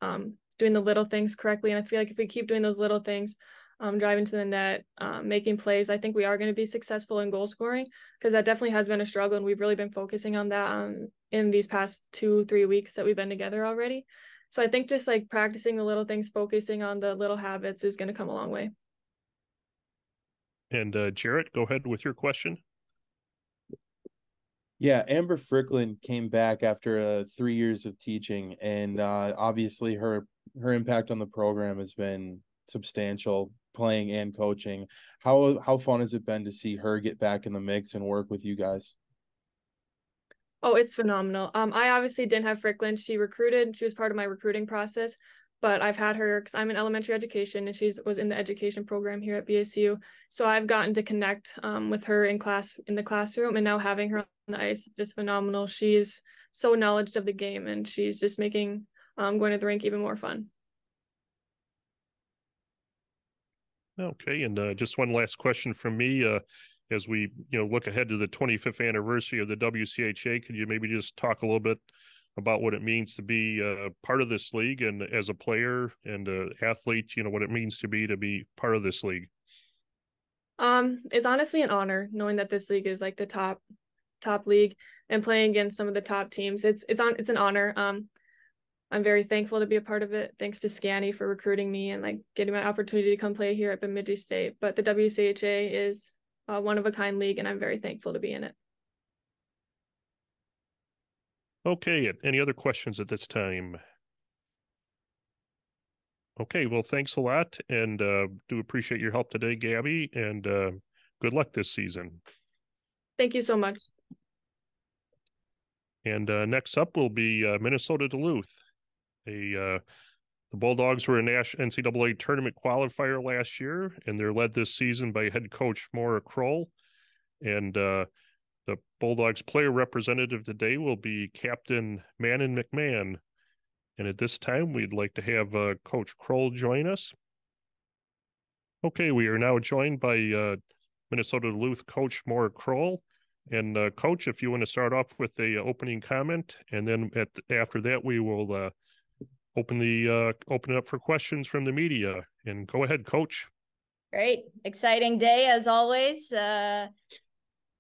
doing the little things correctly. And I feel like if we keep doing those little things, driving to the net, making plays, I think we are going to be successful in goal scoring, because that definitely has been a struggle. And we've really been focusing on that in these past 2-3 weeks that we've been together already. So I think just practicing the little things, focusing on the little habits is going to come a long way. And Jarrett, go ahead with your question. Yeah, Amber Fricklin came back after 3 years of teaching, and obviously her impact on the program has been substantial, playing and coaching. How fun has it been to see her get back in the mix and work with you guys? Oh, it's phenomenal. I obviously didn't have Fricklin. She was part of my recruiting process, but I've had her because I'm in elementary education and she was in the education program here at BSU. So I've gotten to connect with her in the classroom, and now having her on the ice is just phenomenal. She is so knowledgeable of the game, and she's just making going to the rink even more fun. Okay, and just one last question from me. As we look ahead to the 25th anniversary of the WCHA, could you maybe just talk a little bit about what it means to be part of this league, and as a player and an athlete, what it means to be part of this league? It's honestly an honor knowing that this league is the top league and playing against some of the top teams. It's an honor. I'm very thankful to be a part of it. Thanks to Scanny for recruiting me and getting my opportunity to come play here at Bemidji State. But the WCHA is a one-of-a-kind league, and I'm very thankful to be in it. Okay, any other questions at this time? Okay, well, thanks a lot, and do appreciate your help today, Gabby, and good luck this season. Thank you so much. And next up will be Minnesota Duluth. The Bulldogs were a NCAA tournament qualifier last year, and they're led this season by head coach Maura Kroll. And the Bulldogs player representative today will be Captain Manon McMahon. And at this time, we'd like to have Coach Kroll join us. Okay, we are now joined by Minnesota Duluth coach Maura Kroll. And Coach, if you want to start off with a opening comment, and then after that we will open it up for questions from the media. And go ahead, Coach. Great, exciting day as always.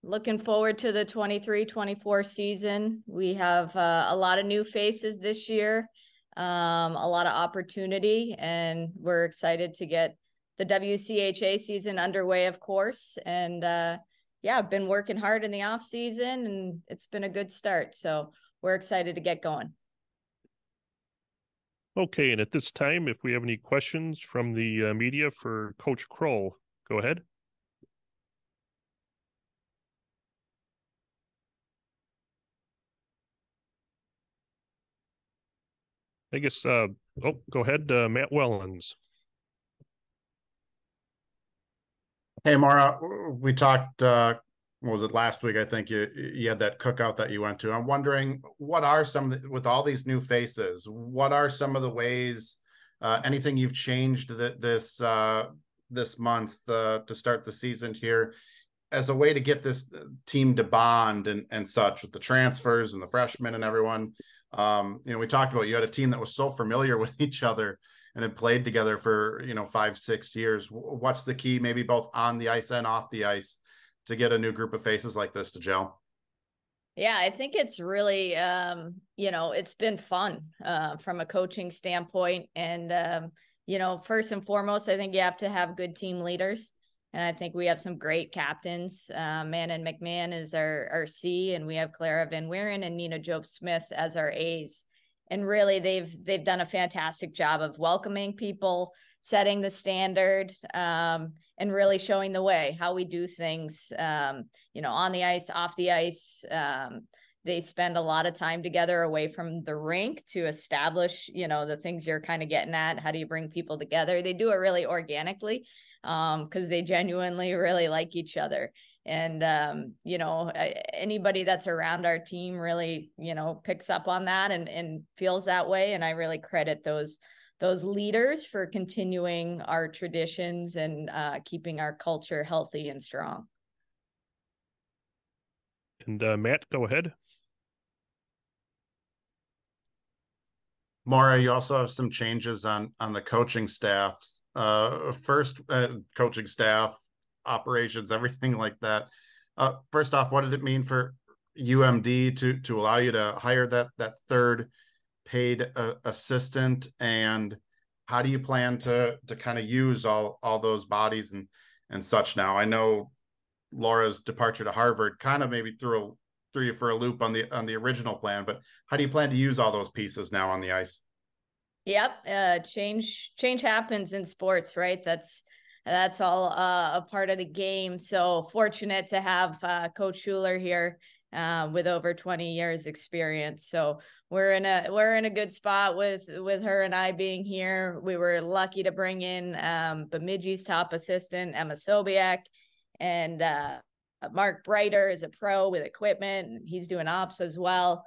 Looking forward to the 23-24 season. We have a lot of new faces this year, a lot of opportunity, and we're excited to get the WCHA season underway, of course. And yeah, I've been working hard in the off season, and it's been a good start. So we're excited to get going. Okay, and at this time, if we have any questions from the media for Coach Kroll, go ahead. I guess, go ahead, Matt Wellens. Hey, Maura, we talked, what was it, last week? I think you had that cookout that you went to. I'm wondering, what are some of the, with all these new faces, what are some of the ways, anything you've changed this month to start the season here as a way to get this team to bond and such with the transfers and the freshmen and everyone? We talked about, you had a team that was so familiar with each other and had played together for, 5-6 years. What's the key, maybe both on the ice and off the ice, to get a new group of faces like this to gel? Yeah, I think it's really, it's been fun from a coaching standpoint. And, first and foremost, I think you have to have good team leaders. And I think we have some great captains. Manon McMahon is our C, and we have Clara Van Wieren and Nina Job Smith as our A's. And really, they've done a fantastic job of welcoming people, setting the standard, and really showing the way how we do things, on the ice, off the ice. They spend a lot of time together away from the rink to establish, the things you're kind of getting at. How do you bring people together? They do it really organically, because they genuinely really like each other. And, anybody that's around our team really, picks up on that and feels that way. And I really credit those leaders for continuing our traditions and keeping our culture healthy and strong. And Matt, go ahead. Maura, you also have some changes on the coaching staffs. First, coaching staff, operations, everything like that. First off, what did it mean for UMD to allow you to hire that third paid assistant, and how do you plan to kind of use all those bodies and such now? I know Laura's departure to Harvard kind of maybe threw you for a loop on the original plan, but how do you plan to use all those pieces now on the ice? Yep. Change happens in sports, right? That's all a part of the game. So fortunate to have Coach Schuler here with over 20 years experience. So we're in a good spot with her and I being here. We were lucky to bring in Bemidji's top assistant, Emma Sobiak, and Mark Breiter is a pro with equipment, and he's doing ops as well.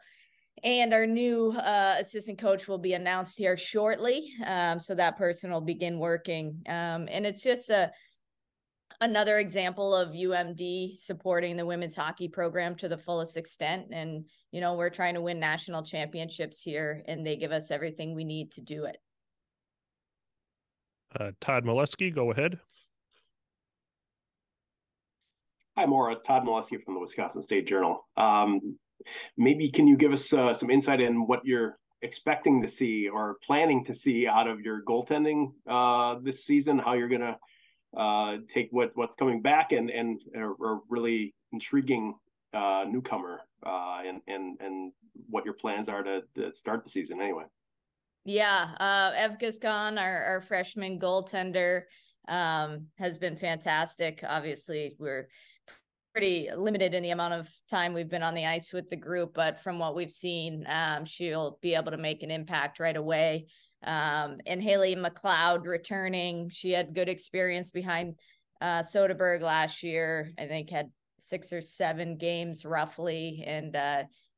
And our new assistant coach will be announced here shortly. So that person will begin working. And it's just another example of UMD supporting the women's hockey program to the fullest extent. And, we're trying to win national championships here, and they give us everything we need to do it. Todd Molesky, go ahead. Hi, Maura. Todd Molesky from the Wisconsin State Journal. Maybe can you give us some insight in what you're expecting to see or planning to see out of your goaltending this season? How you're going to take what's coming back and a really intriguing newcomer and what your plans are to start the season anyway. Yeah, Ev Gascon, our freshman goaltender, has been fantastic. Obviously, we're pretty limited in the amount of time we've been on the ice with the group, but from what we've seen, she'll be able to make an impact right away. And Haley McLeod returning, she had good experience behind Soderberg last year. I think had 6 or 7 games roughly, and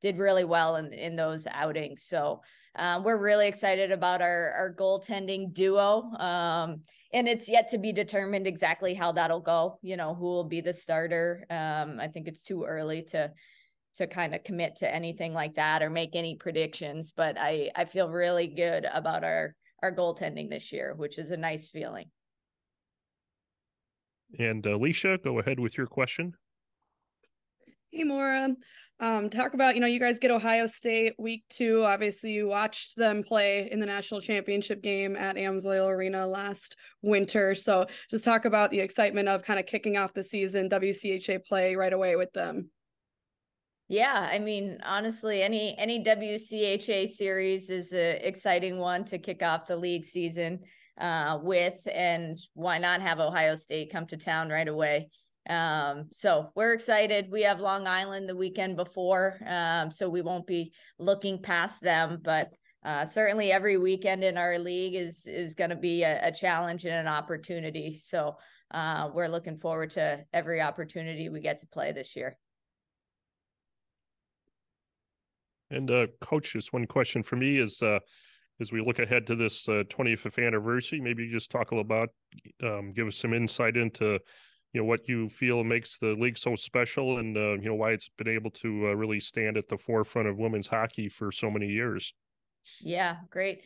did really well in those outings. So we're really excited about our goaltending duo. And it's yet to be determined exactly how that'll go, you know, who will be the starter. I think it's too early to kind of commit to anything like that or make any predictions, but I feel really good about our goaltending this year, which is a nice feeling. And Alicia, go ahead with your question. Hey, Maura. Talk about, you know, you guys get Ohio State week 2. Obviously, you watched them play in the national championship game at Amsoil Arena last winter. So just talk about the excitement of kind of kicking off the season, WCHA play right away with them. Yeah, I mean, honestly, any WCHA series is an exciting one to kick off the league season with, and why not have Ohio State come to town right away? So we're excited. We have Long Island the weekend before, so we won't be looking past them, but certainly every weekend in our league is going to be a challenge and an opportunity. So we're looking forward to every opportunity we get to play this year. And Coach, just one question for me is, as we look ahead to this 25th anniversary, maybe you just talk a little about, give us some insight into, you know, what you feel makes the league so special, and you know, why it's been able to really stand at the forefront of women's hockey for so many years. Yeah, great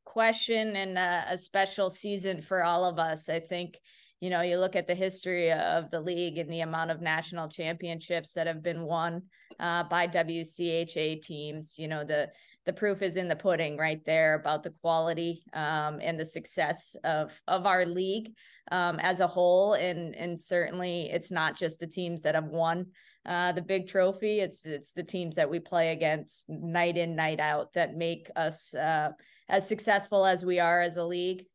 question, and a special season for all of us. I think, you know, you look at the history of the league and the amount of national championships that have been won by WCHA teams. You know, the proof is in the pudding right there about the quality and the success of our league as a whole. And certainly it's not just the teams that have won the big trophy. It's the teams that we play against night in, night out that make us as successful as we are as a league.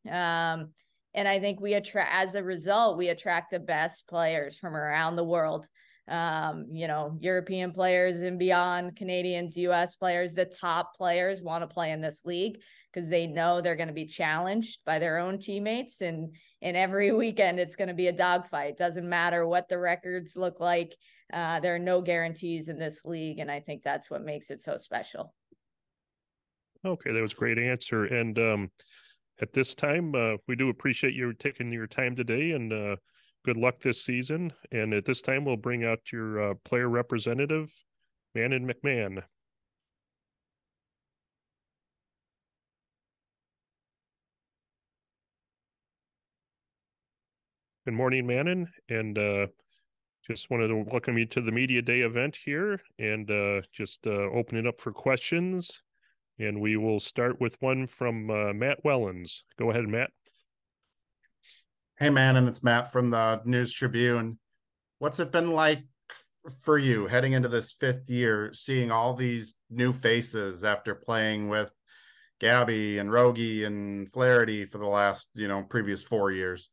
And I think as a result, we attract the best players from around the world. You know, European players and beyond, Canadians, US players. The top players want to play in this league because they know they're going to be challenged by their own teammates. And every weekend, it's going to be a dogfight. Doesn't matter what the records look like. There are no guarantees in this league. And I think that's what makes it so special. Okay, that was a great answer. And at this time, we do appreciate you taking your time today, and good luck this season. And at this time, we'll bring out your player representative, Manon McMahon. Good morning, Manon, and just wanted to welcome you to the Media Day event here, and just open it up for questions. And we will start with one from Matt Wellens. Go ahead, Matt. Hey, man, and it's Matt from the News Tribune. What's it been like for you heading into this 5th year, seeing all these new faces after playing with Gabby and Rogie and Flaherty for the last, you know, previous 4 years?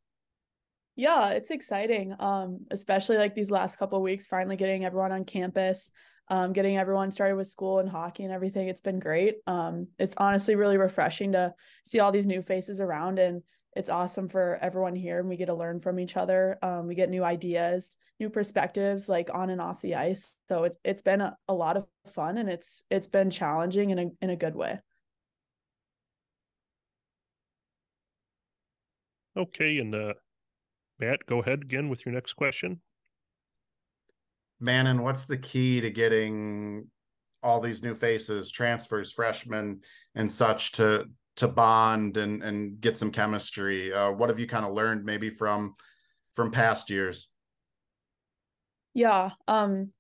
Yeah, it's exciting. Especially like these last couple of weeks, finally getting everyone on campus. Getting everyone started with school and hockey and everything. It's been great. It's honestly really refreshing to see all these new faces around, and it's awesome for everyone here, and we get to learn from each other. We get new ideas, new perspectives, like on and off the ice. So it's been a lot of fun, and it's been challenging in a good way. Okay, and Matt, go ahead again with your next question. Manon, what's the key to getting all these new faces, transfers, freshmen, and such to bond and get some chemistry? What have you kind of learned maybe from past years? Yeah,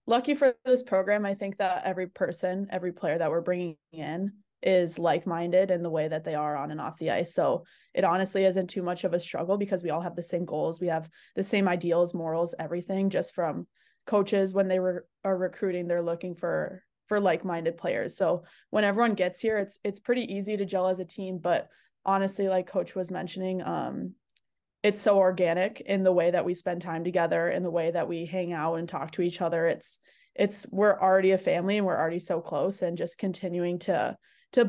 lucky for this program, I think that every player that we're bringing in is like-minded in the way that they are on and off the ice. So it honestly isn't too much of a struggle because we all have the same goals. We have the same ideals, morals, everything. Just from coaches, when they are recruiting, they're looking for like-minded players. So when everyone gets here, it's pretty easy to gel as a team. But honestly, like Coach was mentioning, it's so organic in the way that we spend time together, in the way that we hang out and talk to each other. We're already a family, and we're already so close, and just continuing to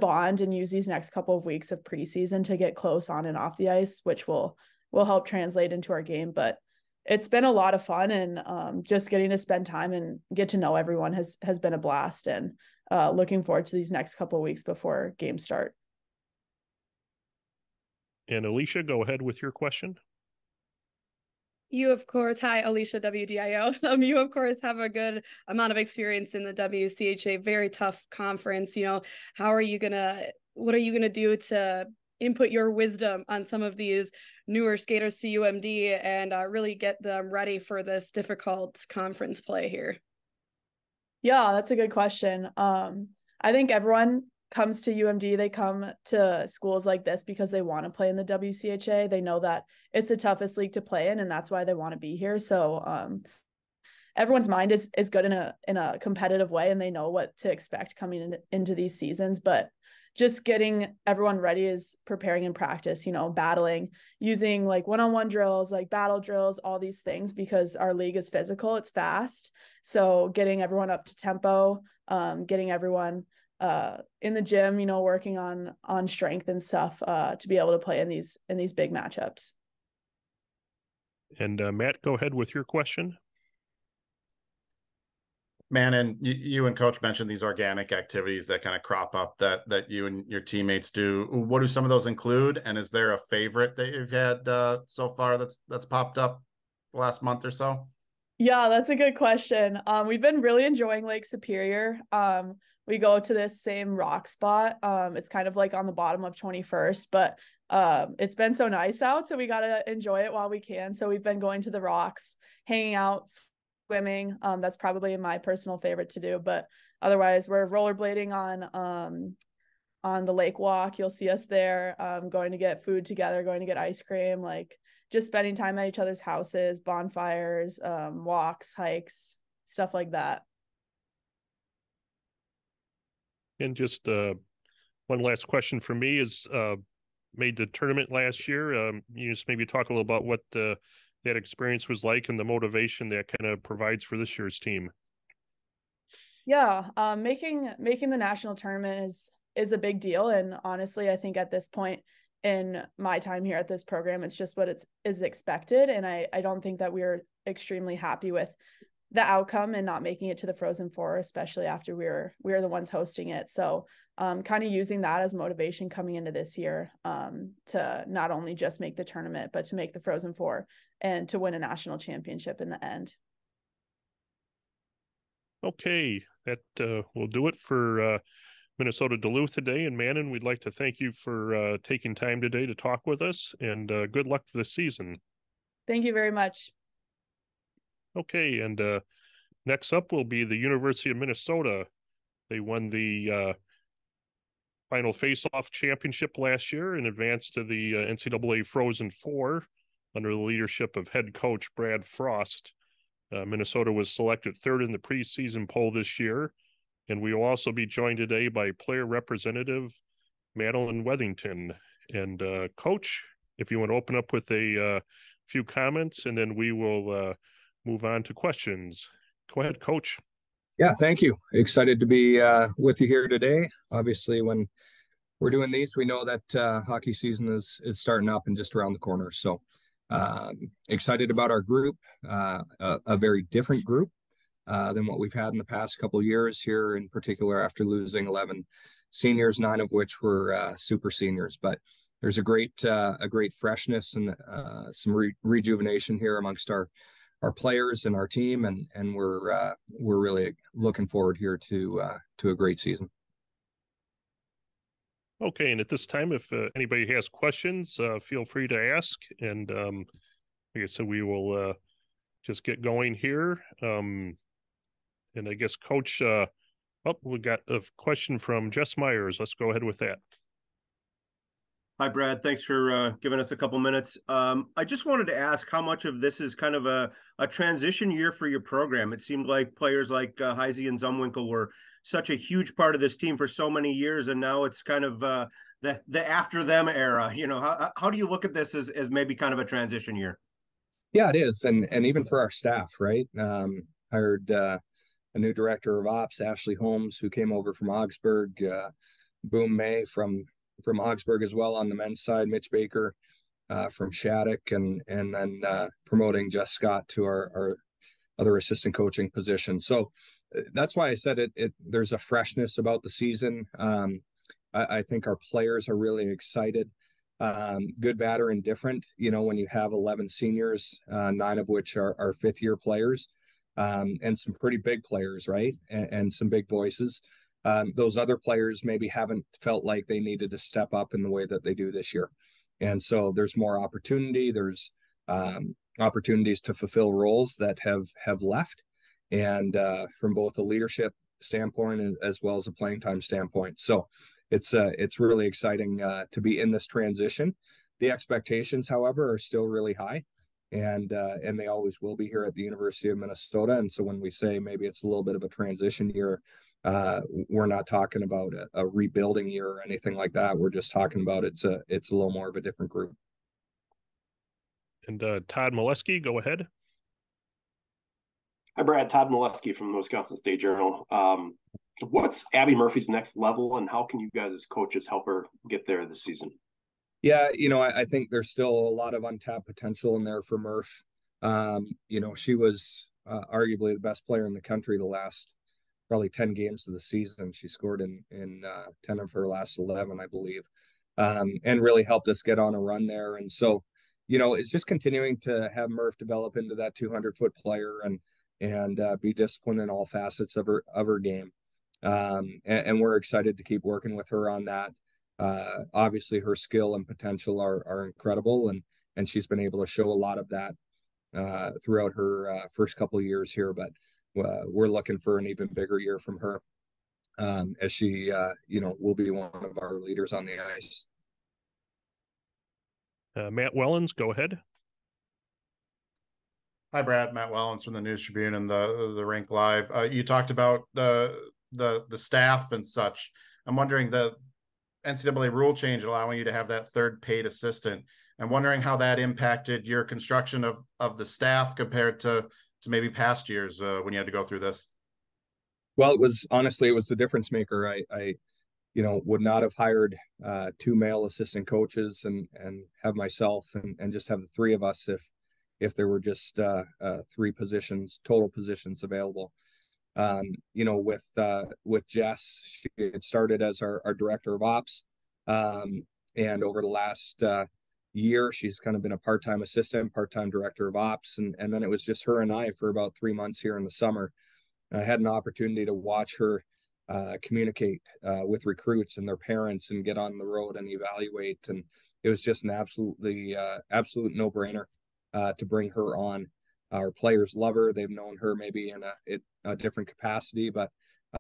bond and use these next couple of weeks of preseason to get close on and off the ice, which will help translate into our game. But it's been a lot of fun, and just getting to spend time and get to know everyone has been a blast. And looking forward to these next couple of weeks before games start. And Alicia, go ahead with your question. You, of course, hi, Alicia WDIO. You, of course, have a good amount of experience in the WCHA, very tough conference. You know, what are you gonna do to input your wisdom on some of these newer skaters to UMD and really get them ready for this difficult conference play here? Yeah, that's a good question. I think everyone comes to UMD, they come to schools like this because they want to play in the WCHA. They know that it's the toughest league to play in, and that's why they want to be here. So everyone's mind is good in a competitive way, and they know what to expect coming into these seasons. But just getting everyone ready is preparing in practice, you know, battling, using like one-on-one drills, like battle drills, all these things, because our league is physical, it's fast. So getting everyone up to tempo, getting everyone in the gym, you know, working on strength and stuff to be able to play in these big matchups. And Matt, go ahead with your question. Man, and you and Coach mentioned these organic activities that kind of crop up that you and your teammates do. What do some of those include? And is there a favorite that you've had so far that's popped up the last month or so? Yeah, that's a good question. We've been really enjoying Lake Superior. We go to this same rock spot. It's kind of like on the bottom of 21st, but it's been so nice out, so we got to enjoy it while we can. So we've been going to the rocks, hanging out, swimming. That's probably my personal favorite to do, but otherwise we're rollerblading on the lake walk. You'll see us there, going to get food together, going to get ice cream, like just spending time at each other's houses, bonfires, walks, hikes, stuff like that. And just one last question for me is made the tournament last year. You just maybe talk a little about what that experience was like and the motivation that kind of provides for this year's team. Yeah, making the national tournament is a big deal, and honestly, I think at this point in my time here at this program, it's just what is expected, and I don't think that we're extremely happy with the outcome and not making it to the Frozen Four, especially after we're the ones hosting it. So kind of using that as motivation coming into this year, to not only just make the tournament, but to make the Frozen Four and to win a national championship in the end. Okay, that will do it for Minnesota Duluth today. And Manon, we'd like to thank you for taking time today to talk with us, and good luck for the season. Thank you very much. Okay, and next up will be the University of Minnesota. They won the final face-off championship last year and advanced to the NCAA Frozen Four under the leadership of head coach Brad Frost. Minnesota was selected third in the preseason poll this year, and we will also be joined today by player representative Madeline Wethington. And Coach, if you want to open up with a few comments, and then we will move on to questions. Go ahead, Coach. Yeah, thank you. Excited to be with you here today. Obviously, when we're doing these, we know that hockey season is starting up and just around the corner. So excited about our group, a very different group than what we've had in the past couple of years here, in particular after losing 11 seniors, 9 of which were super seniors. But there's a great freshness and some rejuvenation here amongst our players and our team, and we're really looking forward here to a great season. Okay, and at this time, if anybody has questions, feel free to ask. And like I said, we will just get going here. And I guess, Coach, we got a question from Jess Myers. Let's go ahead with that. Hi, Brad. Thanks for giving us a couple minutes. I just wanted to ask how much of this is kind of a transition year for your program. It seemed like players like Heisey and Zumwinkle were such a huge part of this team for so many years, and now it's kind of the after them era. You know, how do you look at this as maybe kind of a transition year? Yeah, it is, and even for our staff, right? Hired a new director of ops, Ashley Holmes, who came over from Augsburg. Boom May from Augsburg as well on the men's side, Mitch Baker from Shattuck, and then promoting Jess Scott to our other assistant coaching position. So that's why I said there's a freshness about the season. I think our players are really excited. Good, bad, or indifferent. When you have 11 seniors, 9 of which are fifth-year players, and some pretty big players, right? And some big voices. Those other players maybe haven't felt like they needed to step up in the way that they do this year. And so there's more opportunity. There's opportunities to fulfill roles that have left, and from both the leadership standpoint as well as a playing time standpoint. So it's really exciting to be in this transition. The expectations, however, are still really high, and they always will be here at the University of Minnesota. And so when we say maybe it's a little bit of a transition year, we're not talking about a rebuilding year or anything like that. We're just talking about it's a little more of a different group. And Todd Molesky, go ahead. Hi, Brad. Todd Molesky from the Wisconsin State Journal. What's Abby Murphy's next level, and how can you guys as coaches help her get there this season? Yeah, I think there's still a lot of untapped potential in there for Murph. She was arguably the best player in the country the last probably 10 games of the season. She scored in 10 of her last 11, I believe, and really helped us get on a run there. And so, it's just continuing to have Murph develop into that 200-foot player and be disciplined in all facets of her game. And we're excited to keep working with her on that. Obviously her skill and potential are incredible, and she's been able to show a lot of that throughout her first couple of years here, but we're looking for an even bigger year from her, as she will be one of our leaders on the ice. Matt Wellens, go ahead. Hi, Brad. Matt Wellens from the News Tribune and the Rink Live. You talked about the staff and such. I'm wondering, the NCAA rule change allowing you to have that third paid assistant. I'm wondering how that impacted your construction of the staff compared to maybe past years when you had to go through this. Well, it was the difference maker. I would not have hired 2 male assistant coaches and have myself and just have the 3 of us if there were just 3 total positions available. With Jess, she had started as our director of ops. And over the last year, she's kind of been a part-time assistant, part-time director of ops. And then it was just her and I for about 3 months here in the summer. I had an opportunity to watch her communicate with recruits and their parents and get on the road and evaluate. And it was just an absolute no-brainer to bring her on. Our players love her. They've known her maybe in a different capacity, but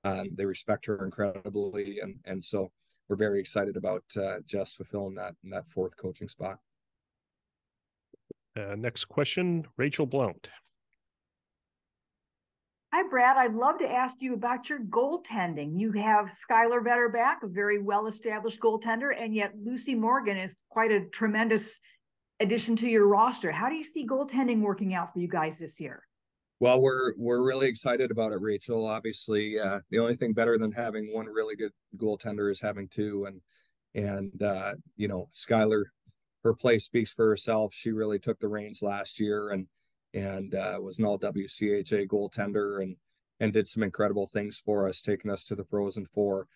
they respect her incredibly. And so we're very excited about Jess fulfilling that 4th coaching spot. Next question, Rachel Blount. Hi, Brad. I'd love to ask you about your goaltending. You have Skylar Vetter back, a very well-established goaltender, and yet Lucy Morgan is quite a tremendous addition to your roster. How do you see goaltending working out for you guys this year? Well, we're really excited about it, Rachel. Obviously, the only thing better than having one really good goaltender is having 2. And Skylar, her play speaks for herself. She really took the reins last year and was an all WCHA goaltender and did some incredible things for us, taking us to the Frozen Four.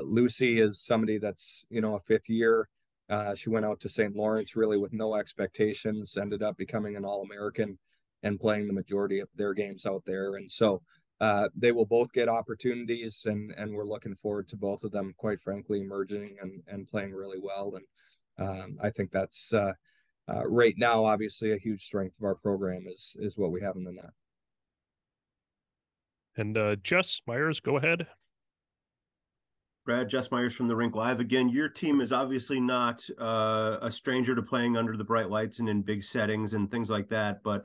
Lucy is somebody that's a 5th year. She went out to St. Lawrence really with no expectations, ended up becoming an All-American and playing the majority of their games out there. And so they will both get opportunities, and we're looking forward to both of them, quite frankly, emerging and playing really well. And I think that's right now, obviously, a huge strength of our program is what we have in the net. And Jess Myers, go ahead. Brad, Jess Myers from the Rink Live again. Your team is obviously not a stranger to playing under the bright lights and in big settings and things like that. But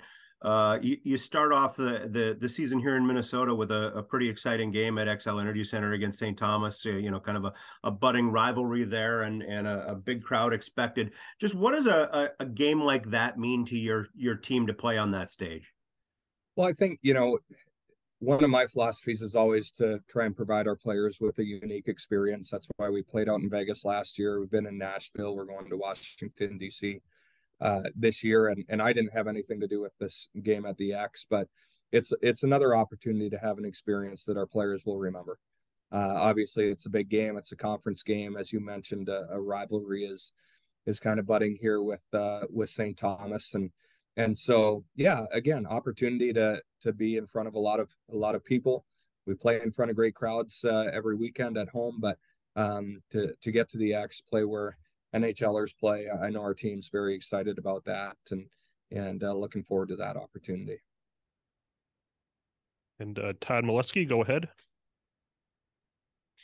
you start off the season here in Minnesota with a pretty exciting game at XL Energy Center against St. Thomas. Kind of a budding rivalry there and a big crowd expected. Just what does a game like that mean to your team to play on that stage? Well, I think one of my philosophies is always to try and provide our players with a unique experience. That's why we played out in Vegas last year. We've been in Nashville. We're going to Washington, D.C. This year. And I didn't have anything to do with this game at the X, but it's another opportunity to have an experience that our players will remember. Obviously, it's a big game. It's a conference game, as you mentioned. A rivalry is kind of budding here with St. Thomas, and so yeah, again, opportunity to be in front of a lot of people. We play in front of great crowds every weekend at home, but to get to the X, play where NHLers play, I know our team's very excited about that, and looking forward to that opportunity. And Todd Milewski, go ahead.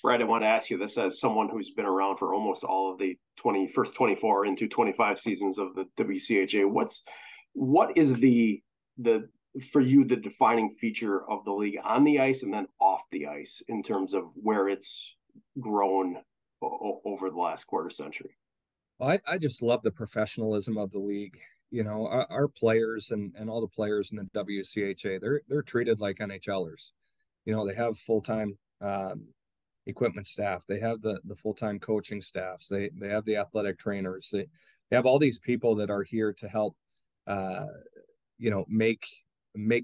Brad, I want to ask you this as someone who's been around for almost all of the first 24 into 25 seasons of the WCHA. What is the for you the defining feature of the league on the ice and then off the ice in terms of where it's grown over the last quarter century? Well, I just love the professionalism of the league. You know, our players and all the players in the WCHA, they're treated like NHLers. You know, they have full-time equipment staff. They have the full-time coaching staffs. They have the athletic trainers. They have all these people that are here to help, you know, make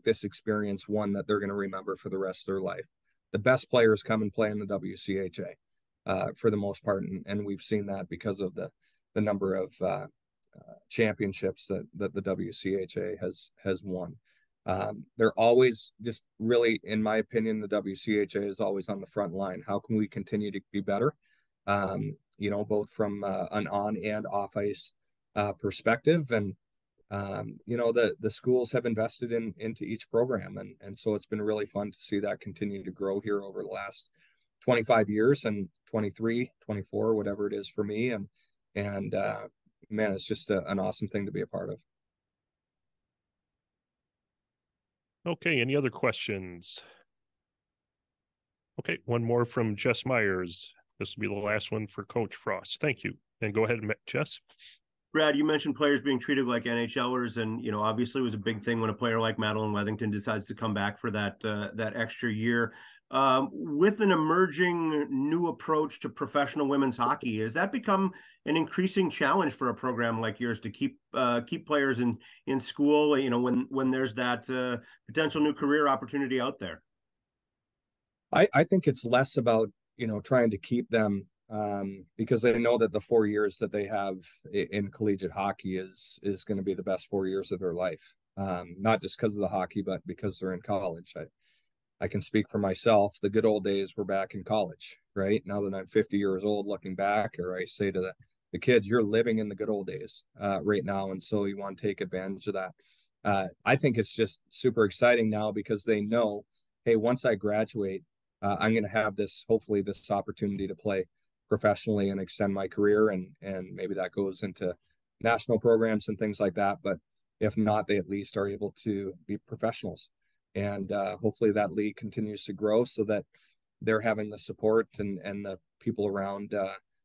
this experience one that they're going to remember for the rest of their life. The best players come and play in the WCHA for the most part, and we've seen that because of the number of championships that the WCHA has won. They're always just really, in my opinion, the WCHA is always on the front line. How can we continue to be better? You know, both from an on and off ice perspective. And, you know, the schools have invested into each program. And so it's been really fun to see that continue to grow here over the last 25 years and 23, 24, whatever it is for me. And man, it's just an awesome thing to be a part of. Okay, any other questions? Okay, one more from Jess Myers. This will be the last one for Coach Frost. Thank you. And go ahead, Jess. Brad, you mentioned players being treated like NHLers, and you know, obviously, it was a big thing when a player like Madeline Wethington decides to come back for that extra year. With an emerging new approach to professional women's hockey, has that become an increasing challenge for a program like yours to keep players in school? You know, when there's that potential new career opportunity out there. I think it's less about, you know, trying to keep them because they know that the 4 years that they have in collegiate hockey is going to be the best 4 years of their life. Not just because of the hockey, but because they're in college. I can speak for myself. The good old days were back in college, right? Now that I'm 50 years old, looking back, or I say to the kids, you're living in the good old days right now. And so you want to take advantage of that. I think it's just super exciting now because they know, hey, once I graduate, I'm going to have hopefully this opportunity to play professionally and extend my career. And maybe that goes into national programs and things like that. But if not, they at least are able to be professionals. And hopefully that league continues to grow so that they're having the support and the people around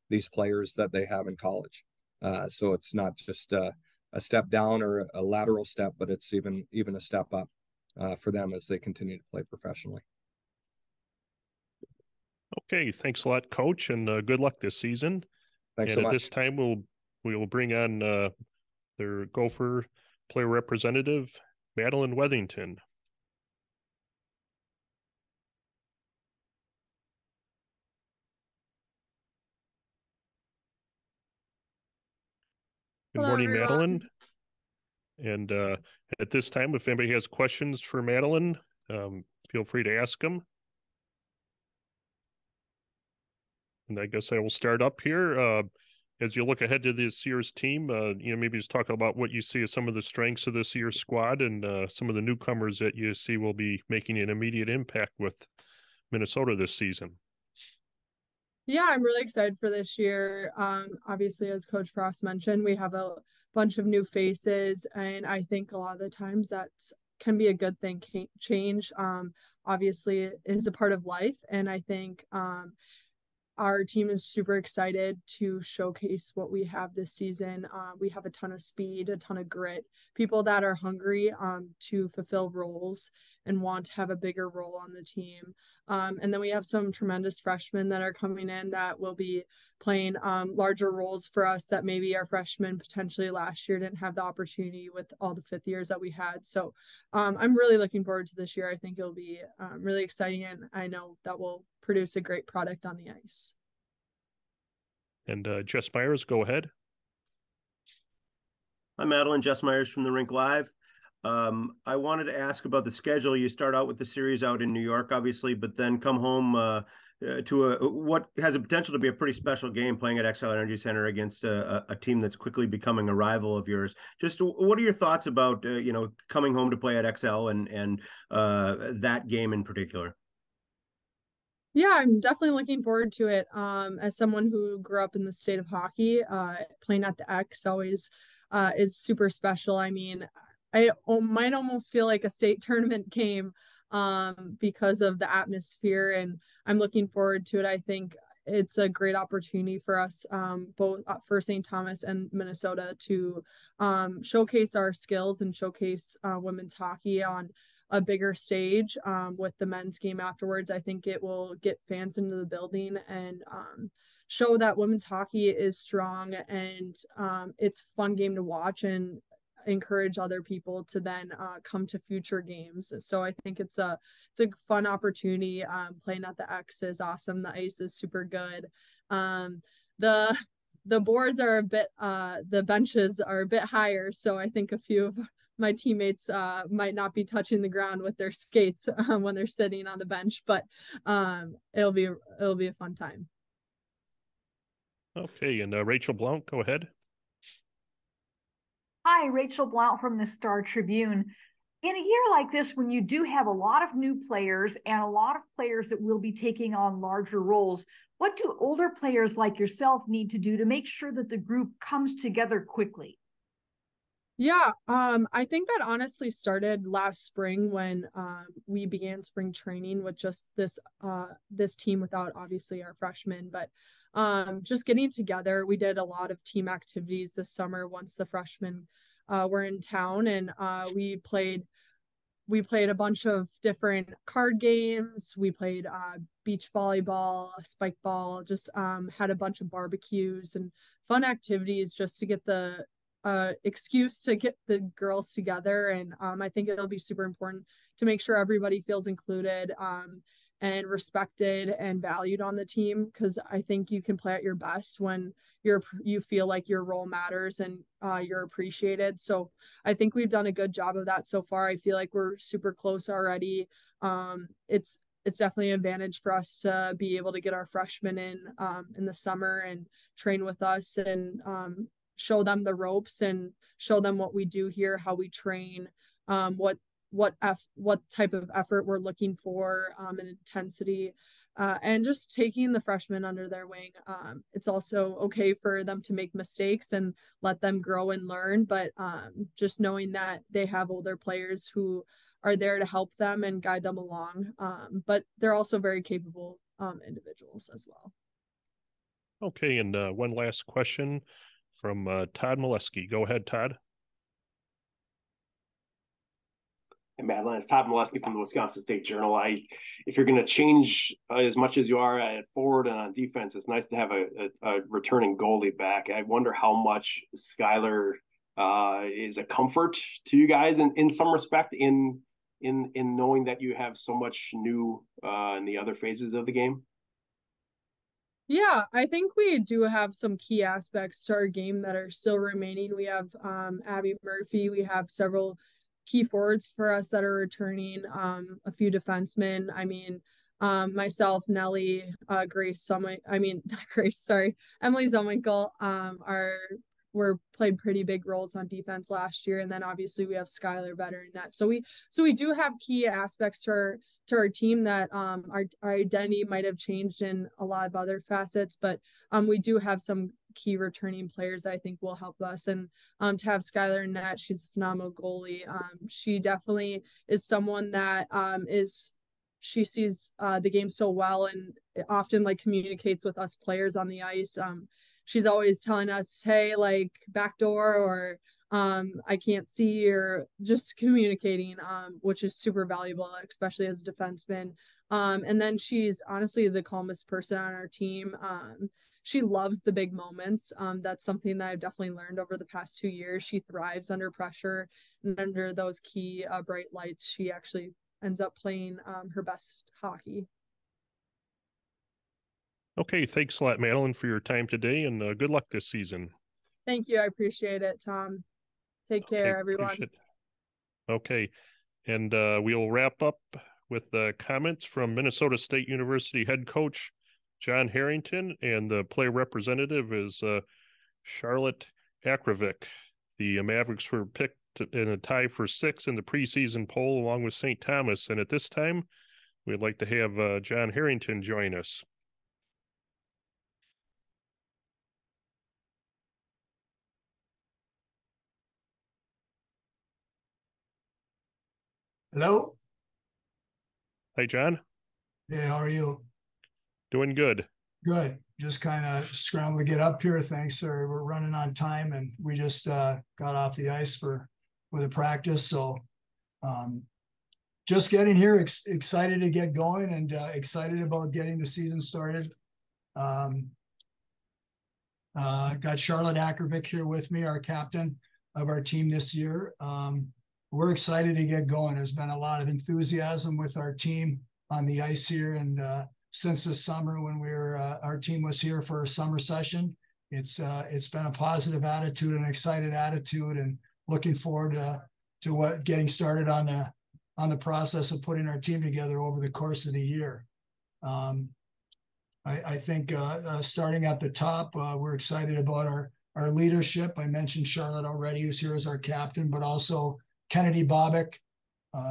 these players that they have in college. So it's not just a step down or a lateral step, but it's even a step up for them as they continue to play professionally. Okay, thanks a lot, Coach, and good luck this season. Thanks and so much. At this time, we'll bring on their Gopher player representative, Madeline Wethington. Good morning, everyone. Madeline. And at this time, if anybody has questions for Madeline, feel free to ask them. And I guess I will start up here. As you look ahead to this year's team, you know, maybe just talk about what you see as some of the strengths of this year's squad and some of the newcomers that you see will be making an immediate impact with Minnesota this season. Yeah, I'm really excited for this year. Obviously, as Coach Frost mentioned, we have a bunch of new faces, and I think a lot of the times that can be a good thing. Change, obviously, is a part of life, and I think our team is super excited to showcase what we have this season. We have a ton of speed, a ton of grit, people that are hungry to fulfill roles and want to have a bigger role on the team. And then we have some tremendous freshmen that are coming in that will be playing larger roles for us that maybe our freshmen potentially last year didn't have the opportunity with all the fifth years that we had. So I'm really looking forward to this year. I think it'll be really exciting, and I know that will produce a great product on the ice. And Jess Myers, go ahead. Hi, Madeline. Jess Myers from the Rink Live. I wanted to ask about the schedule. You start out with the series out in New York, obviously, but then come home to what has a potential to be a pretty special game, playing at Xcel Energy Center against a team that's quickly becoming a rival of yours. Just what are your thoughts about coming home to play at Xcel and that game in particular? Yeah, I'm definitely looking forward to it. As someone who grew up in the state of hockey, playing at the X always is super special. I mean, I might almost feel like a state tournament game because of the atmosphere, and I'm looking forward to it. I think it's a great opportunity for us, both for St. Thomas and Minnesota, to showcase our skills and showcase women's hockey on a bigger stage with the men's game afterwards. I think it will get fans into the building and show that women's hockey is strong, and it's a fun game to watch, and encourage other people to then come to future games. So I think it's a fun opportunity. Playing at the X is awesome. The ice is super good. The boards are a bit the benches are a bit higher, so I think a few of my teammates might not be touching the ground with their skates when they're sitting on the bench, but it'll be a fun time. Okay, and Rachel Blount, go ahead. Hi, Rachel Blount from the Star Tribune. In a year like this, when you do have a lot of new players and a lot of players that will be taking on larger roles, what do older players like yourself need to do to make sure that the group comes together quickly? Yeah, I think that honestly started last spring when we began spring training with just this team without obviously our freshmen, but just getting together. We did a lot of team activities this summer once the freshmen were in town, and we played a bunch of different card games. We played beach volleyball, spike ball, just had a bunch of barbecues and fun activities just to get the excuse to get the girls together. And I think it'll be super important to make sure everybody feels included and respected and valued on the team, because I think you can play at your best when you feel like your role matters and you're appreciated. So I think we've done a good job of that so far. I feel like we're super close already. It's definitely an advantage for us to be able to get our freshmen in the summer and train with us and show them the ropes and show them what we do here, how we train, what type of effort we're looking for, and intensity, and just taking the freshmen under their wing. It's also okay for them to make mistakes and let them grow and learn, but just knowing that they have older players who are there to help them and guide them along. But they're also very capable individuals as well. Okay, and one last question from Todd Molesky. Go ahead, Todd. Hey, Madeline, it's Todd Molesky from the Wisconsin State Journal. If you're going to change as much as you are at forward and on defense, it's nice to have a returning goalie back. I wonder how much Skylar is a comfort to you guys in some respect in knowing that you have so much new in the other phases of the game. Yeah, I think we do have some key aspects to our game that are still remaining. We have Abby Murphy. We have several key forwards for us that are returning, a few defensemen. I mean, myself, Nelly, Emily Zumwinkle were played pretty big roles on defense last year. And then obviously we have Skylar veteran net. So we do have key aspects to our team that our identity might have changed in a lot of other facets, but we do have some key returning players that I think will help us. And to have Skylar in net, she's a phenomenal goalie. She definitely is someone that is she sees the game so well and often like communicates with us players on the ice. She's always telling us, hey, like back door, or I can't see, or just communicating, which is super valuable, especially as a defenseman. And then she's honestly the calmest person on our team. She loves the big moments. That's something that I've definitely learned over the past 2 years. She thrives under pressure, and under those key bright lights, she actually ends up playing her best hockey. Okay, thanks a lot, Madeline, for your time today, and good luck this season. Thank you. I appreciate it, Tom. Take care, everyone. Okay, and we'll wrap up with the comments from Minnesota State University head coach John Harrington, and the player representative is Charlotte Akravic. The Mavericks were picked in a tie for 6th in the preseason poll along with St. Thomas, and at this time, we'd like to have John Harrington join us. Hello. Hi, John. Hey, how are you? Doing good. Good. Just kind of scrambling to get up here. Thanks, sir. We're running on time, and we just got off the ice for the practice. So just getting here, excited to get going, and excited about getting the season started. Got Charlotte Akravic here with me, our captain of our team this year. We're excited to get going. There's been a lot of enthusiasm with our team on the ice here, and since the summer when our team was here for a summer session, it's been a positive attitude, an excited attitude, and looking forward to getting started on the process of putting our team together over the course of the year. I think starting at the top, we're excited about our leadership. I mentioned Charlotte already, who's here as our captain, but also Kennedy Bobick,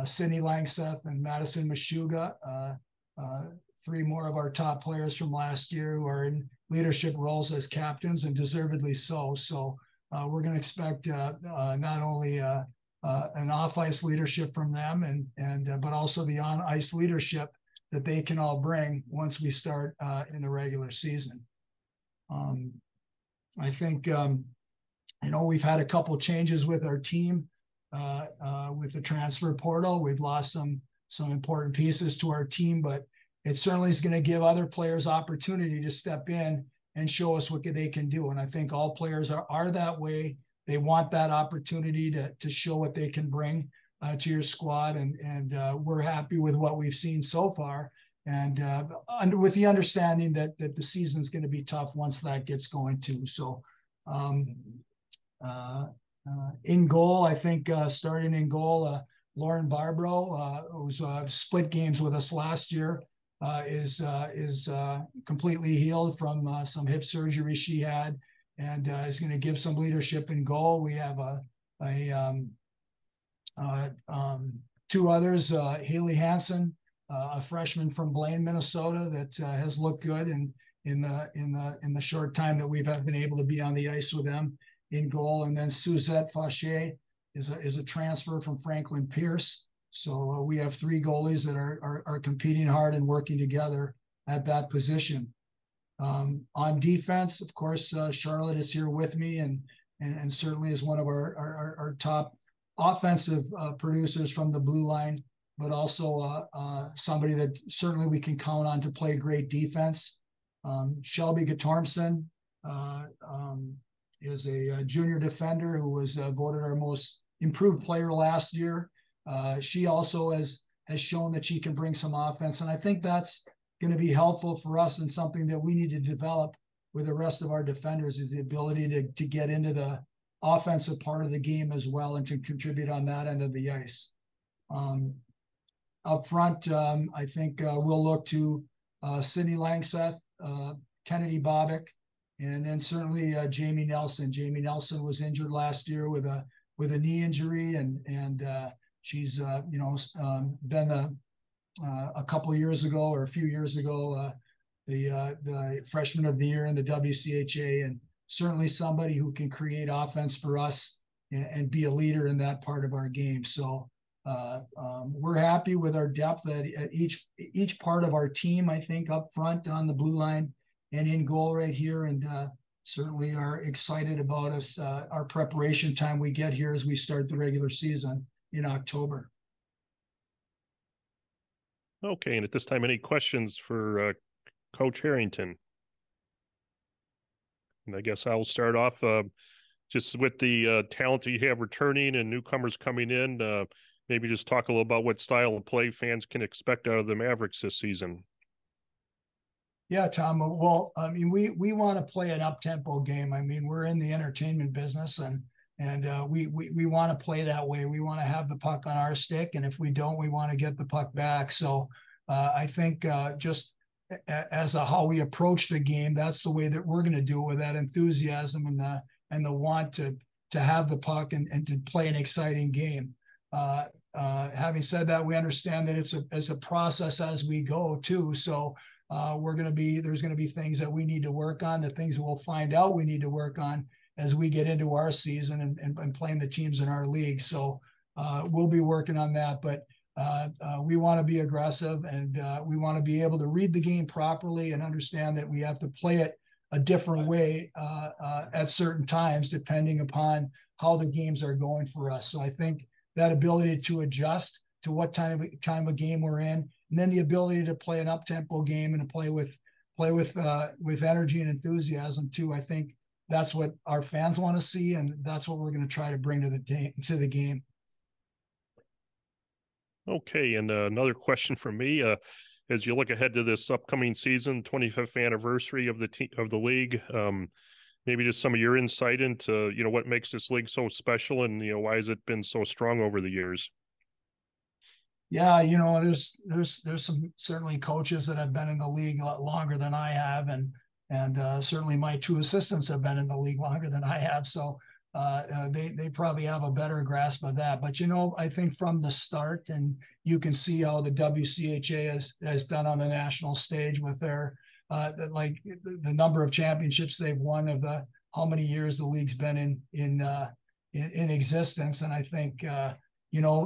Sydney Langseth, and Madison Mashuga, 3 more of our top players from last year who are in leadership roles as captains, and deservedly so. So we're going to expect not only an off-ice leadership from them, but also the on-ice leadership that they can all bring once we start in the regular season. I think we've had a couple changes with our team. With the transfer portal, we've lost some important pieces to our team, but it certainly is going to give other players opportunity to step in and show us what they can do. And I think all players are that way. They want that opportunity to show what they can bring to your squad. And we're happy with what we've seen so far. And with the understanding that the season is going to be tough once that gets going too. So in goal, I think starting in goal, Lauren Barbro, who's split games with us last year, is completely healed from some hip surgery she had, and is going to give some leadership in goal. We have two others, Haley Hansen, a freshman from Blaine, Minnesota, that has looked good in the short time that we've been able to be on the ice with them in goal. And then Suzette Fauché is a transfer from Franklin Pierce. So we have 3 goalies that are competing hard and working together at that position. On defense, of course, Charlotte is here with me and certainly is one of our top offensive producers from the blue line, but also somebody that certainly we can count on to play great defense. Shelby Gatormson is a junior defender who was voted our most improved player last year. She also has shown that she can bring some offense, and I think that's going to be helpful for us, and something that we need to develop with the rest of our defenders is the ability to get into the offensive part of the game as well and to contribute on that end of the ice. Up front, I think we'll look to Sydney Langseth, Kennedy Bobick, and then certainly Jamie Nelson. Jamie Nelson was injured last year with a knee injury, and she's been a couple of years ago or a few years ago the freshman of the year in the WCHA, and certainly somebody who can create offense for us and be a leader in that part of our game. So we're happy with our depth at each part of our team. I think up front on the blue line and in goal right here, and certainly are excited about our preparation time we get here as we start the regular season in October. Okay, and at this time, any questions for Coach Harrington? And I guess I'll start off just with the talent that you have returning and newcomers coming in. Maybe just talk a little about what style of play fans can expect out of the Mavericks this season. Yeah, Tom. Well, I mean, we want to play an up-tempo game. I mean, we're in the entertainment business, and we want to play that way. We want to have the puck on our stick, and if we don't, we want to get the puck back. So I think just as how we approach the game, that's the way that we're going to do it, with that enthusiasm and the want to have the puck and to play an exciting game. Having said that, we understand that it's a process as we go too. So there's going to be things that we need to work on, the things that we'll find out we need to work on as we get into our season and playing the teams in our league. So we'll be working on that, but we want to be aggressive, and we want to be able to read the game properly and understand that we have to play it a different way at certain times, depending upon how the games are going for us. So I think that ability to adjust to what time of game we're in, and then the ability to play an up-tempo game and to play with energy and enthusiasm too. I think that's what our fans want to see, and that's what we're going to try to bring to the game. Okay, and another question from me. As you look ahead to this upcoming season, 25th anniversary of the league, maybe just some of your insight into what makes this league so special, and why has it been so strong over the years? Yeah, there's some certainly coaches that have been in the league a lot longer than I have, and certainly my two assistants have been in the league longer than I have. So they probably have a better grasp of that. But I think from the start, and you can see how the WCHA has done on the national stage with their the number of championships they've won, of how many years the league's been in existence. And I think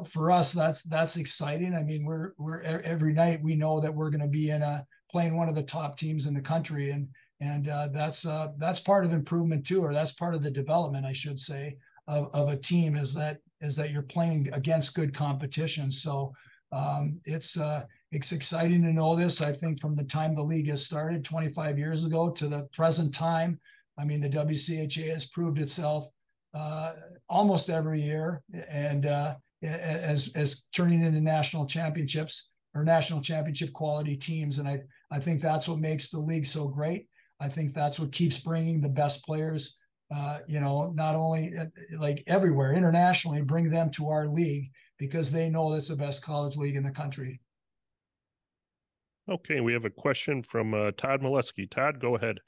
for us, that's exciting. I mean, we're every night we know that we're going to be playing one of the top teams in the country, and that's part of improvement too, or that's part of the development, I should say, of a team, is that you're playing against good competition. So it's exciting to know this. I think from the time the league has started 25 years ago to the present time, I mean, the WCHA has proved itself almost every year, and as turning into national championships or national championship quality teams. And I think that's what makes the league so great. I think that's what keeps bringing the best players, not only like everywhere internationally, bring them to our league because they know that's the best college league in the country. Okay, we have a question from Todd Molesky. Todd, go ahead.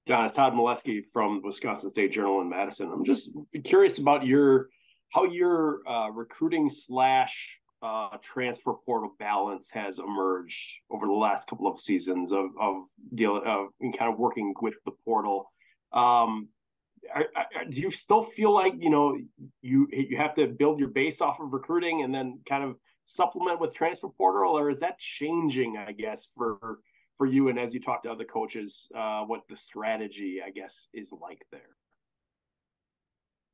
John, it's Todd Molesky from Wisconsin State Journal in Madison. I'm just curious about how your recruiting / transfer portal balance has emerged over the last couple of seasons of kind of working with the portal. Do you still feel like you have to build your base off of recruiting and then kind of supplement with transfer portal, or is that changing, I guess, for you, and as you talk to other coaches, what the strategy, I guess, is like there?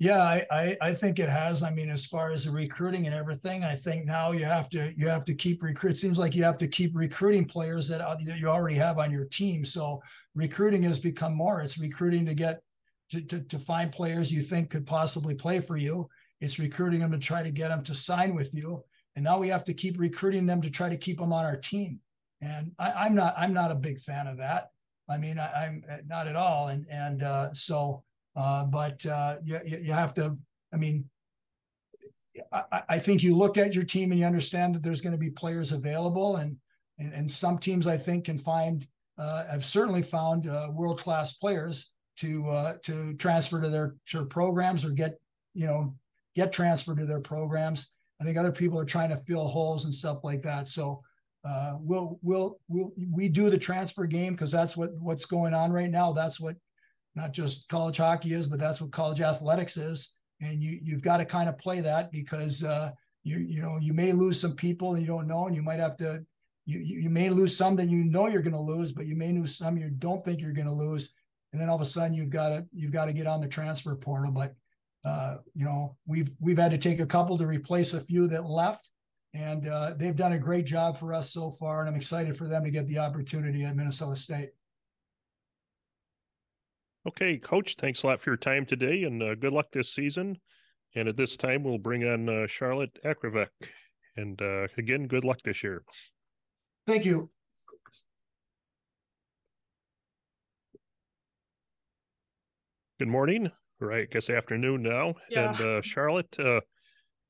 Yeah, I think it has. I mean, as far as the recruiting and everything, I think now you have to keep recruit. It seems like you have to keep recruiting players that you already have on your team. So recruiting has become more. It's recruiting to get to find players you think could possibly play for you. It's recruiting them to try to get them to sign with you. And now we have to keep recruiting them to try to keep them on our team. And I'm not a big fan of that. I mean, I'm not at all. But you have to, I mean, I think you look at your team and you understand that there's going to be players available, and some teams I think can find, I've certainly found world-class players to transfer to their programs or get transferred to their programs. I think other people are trying to fill holes and stuff like that. So we do the transfer game because that's what's going on right now. That's what not just college hockey is, but that's what college athletics is. and you've got to kind of play that because you may lose some people and you don't know, and you might have to you may lose some that you know you're going to lose, but you may lose some you don't think you're going to lose, and then all of a sudden you've got to get on the transfer portal. But we've had to take a couple to replace a few that left, and they've done a great job for us so far, and I'm excited for them to get the opportunity at Minnesota State. Okay, Coach, thanks a lot for your time today, and good luck this season. And at this time, we'll bring on Charlotte Akrivec. And again, good luck this year. Thank you. Good morning, or I guess afternoon now. Yeah. And Charlotte,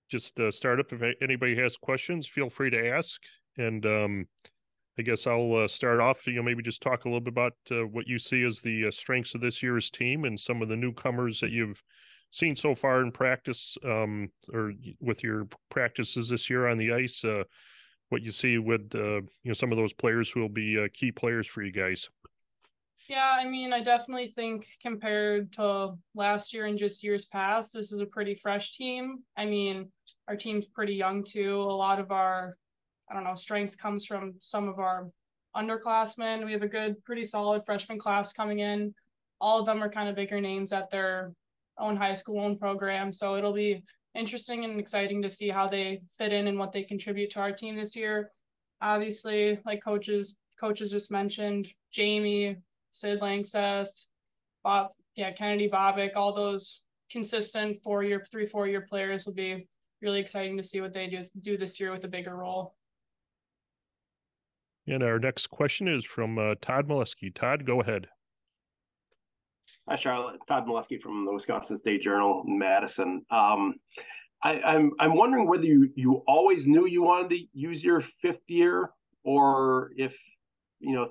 just start up. If anybody has questions, feel free to ask. And I guess I'll start off, maybe just talk a little bit about what you see as the strengths of this year's team and some of the newcomers that you've seen so far in practice, or with your practices this year on the ice, what you see with, some of those players who will be key players for you guys. Yeah, I mean, I definitely think compared to last year and just years past, this is a pretty fresh team. I mean, our team's pretty young too. A lot of our, strength comes from some of our underclassmen. We have a good, pretty solid freshman class coming in. All of them are kind of bigger names at their own high school, own program. So it'll be interesting and exciting to see how they fit in and what they contribute to our team this year. Obviously, like coaches just mentioned, Jamie, Sid Langseth, Kennedy Bobick, all those consistent 3-4 year players will be really exciting to see what they do this year with a bigger role. And our next question is from Todd Molesky. Todd, go ahead. Hi, Charlotte. It's Todd Molesky from the Wisconsin State Journal in Madison. I'm wondering whether you always knew you wanted to use your fifth year, or if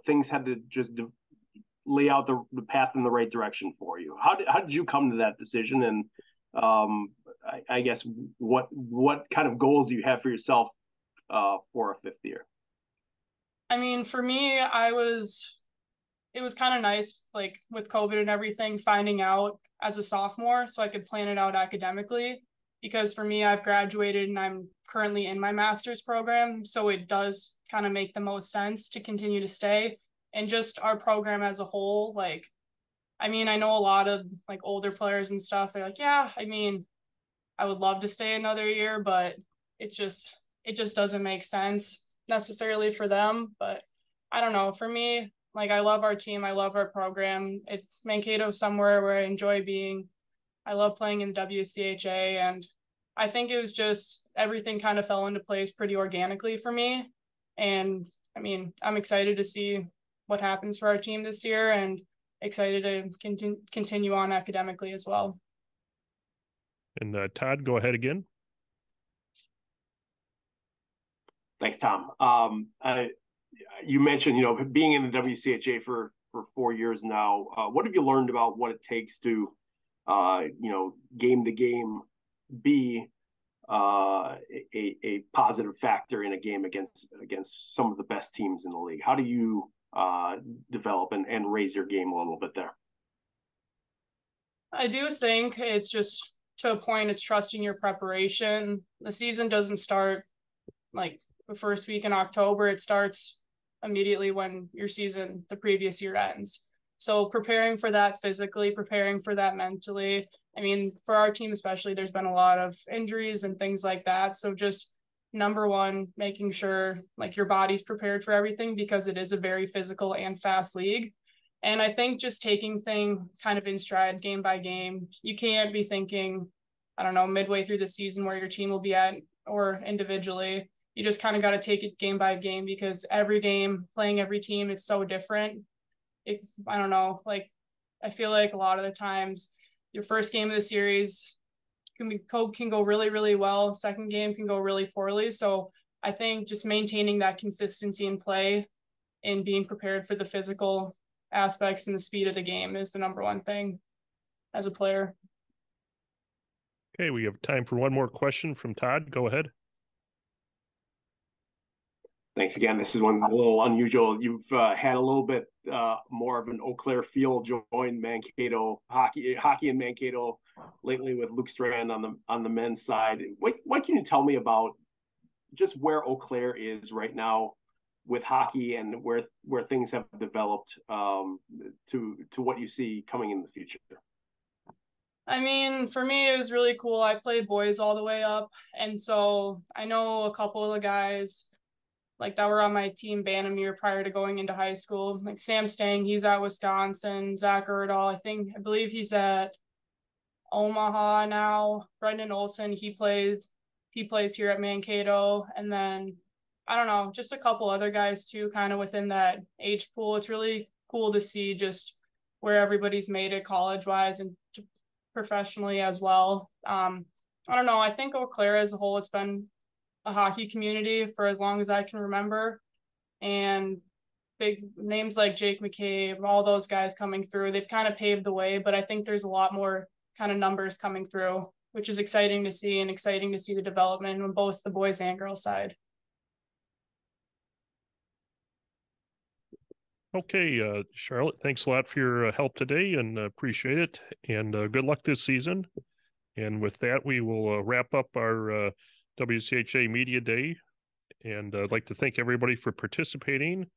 things had to just lay out the path in the right direction for you. How did you come to that decision? And I guess what kind of goals do you have for yourself for a fifth year? I mean, for me, it was kind of nice, like with COVID and everything, finding out as a sophomore so I could plan it out academically. Because for me, I've graduated and I'm currently in my master's program. So it does kind of make the most sense to continue to stay. And just our program as a whole, I know a lot of older players and stuff. They're like, yeah, I would love to stay another year, but it just doesn't make sense necessarily for them. But I don't know. For me, I love our team. I love our program. Mankato's somewhere where I enjoy being. I love playing in the WCHA, and I think it was just everything kind of fell into place pretty organically for me. And I'm excited to see what happens for our team this year, and excited to continue on academically as well. And Todd, go ahead again. Thanks, Tom. You mentioned, being in the WCHA for 4 years now. What have you learned about what it takes to, game to game, be a positive factor in a game against some of the best teams in the league? How do you develop and raise your game a little bit there? I do think it's just, to a point, it's trusting your preparation. The season doesn't start the first week in October. It starts immediately when the previous year ends. So preparing for that physically, preparing for that mentally. For our team especially, there's been a lot of injuries and things like that. So just number one, making sure your body's prepared for everything, because it is a very physical and fast league. And I think just taking things kind of in stride, game by game. You can't be thinking, midway through the season where your team will be at, or individually. You just kind of got to take it game by game, because every game, playing every team, it's so different. I feel like a lot of the times your first game of the series can go really, really well. Second game can go really poorly. So I think just maintaining that consistency in play and being prepared for the physical aspects and the speed of the game is the number one thing as a player. Okay, we have time for one more question from Todd. Go ahead. Thanks again. This is one a little unusual. You've had a little bit more of an Eau Claire feel joined Mankato hockey in Mankato lately with Luke Strand on the men's side. What can you tell me about just where Eau Claire is right now with hockey and where things have developed to what you see coming in the future? I mean, for me, it was really cool. I played boys all the way up, and so I know a couple of the guys like that were on my team Banamere prior to going into high school. Like Sam Stang, he's at Wisconsin. Zach Erdahl, I believe he's at Omaha now. Brendan Olson, he plays here at Mankato, and then I don't know, just a couple other guys too, kind of within that age pool. It's really cool to see just where everybody's made it college wise and professionally as well. I don't know. I think Eau Claire as a whole, it's been a hockey community for as long as I can remember, and big names like Jake McCabe, all those guys coming through, they've kind of paved the way, but I think there's a lot more kind of numbers coming through, which is exciting to see, and exciting to see the development on both the boys and girls side. Okay, Charlotte, thanks a lot for your help today, and appreciate it. And good luck this season. And with that, we will wrap up our WCHA Media Day. And I'd like to thank everybody for participating.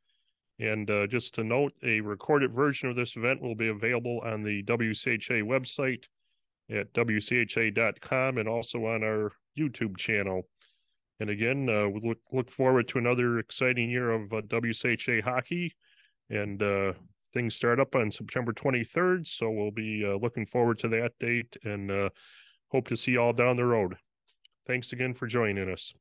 And just to note, a recorded version of this event will be available on the WCHA website at wcha.com and also on our YouTube channel. And again, we look forward to another exciting year of WCHA hockey. And things start up on September 23rd, so we'll be looking forward to that date and hope to see you all down the road. Thanks again for joining us.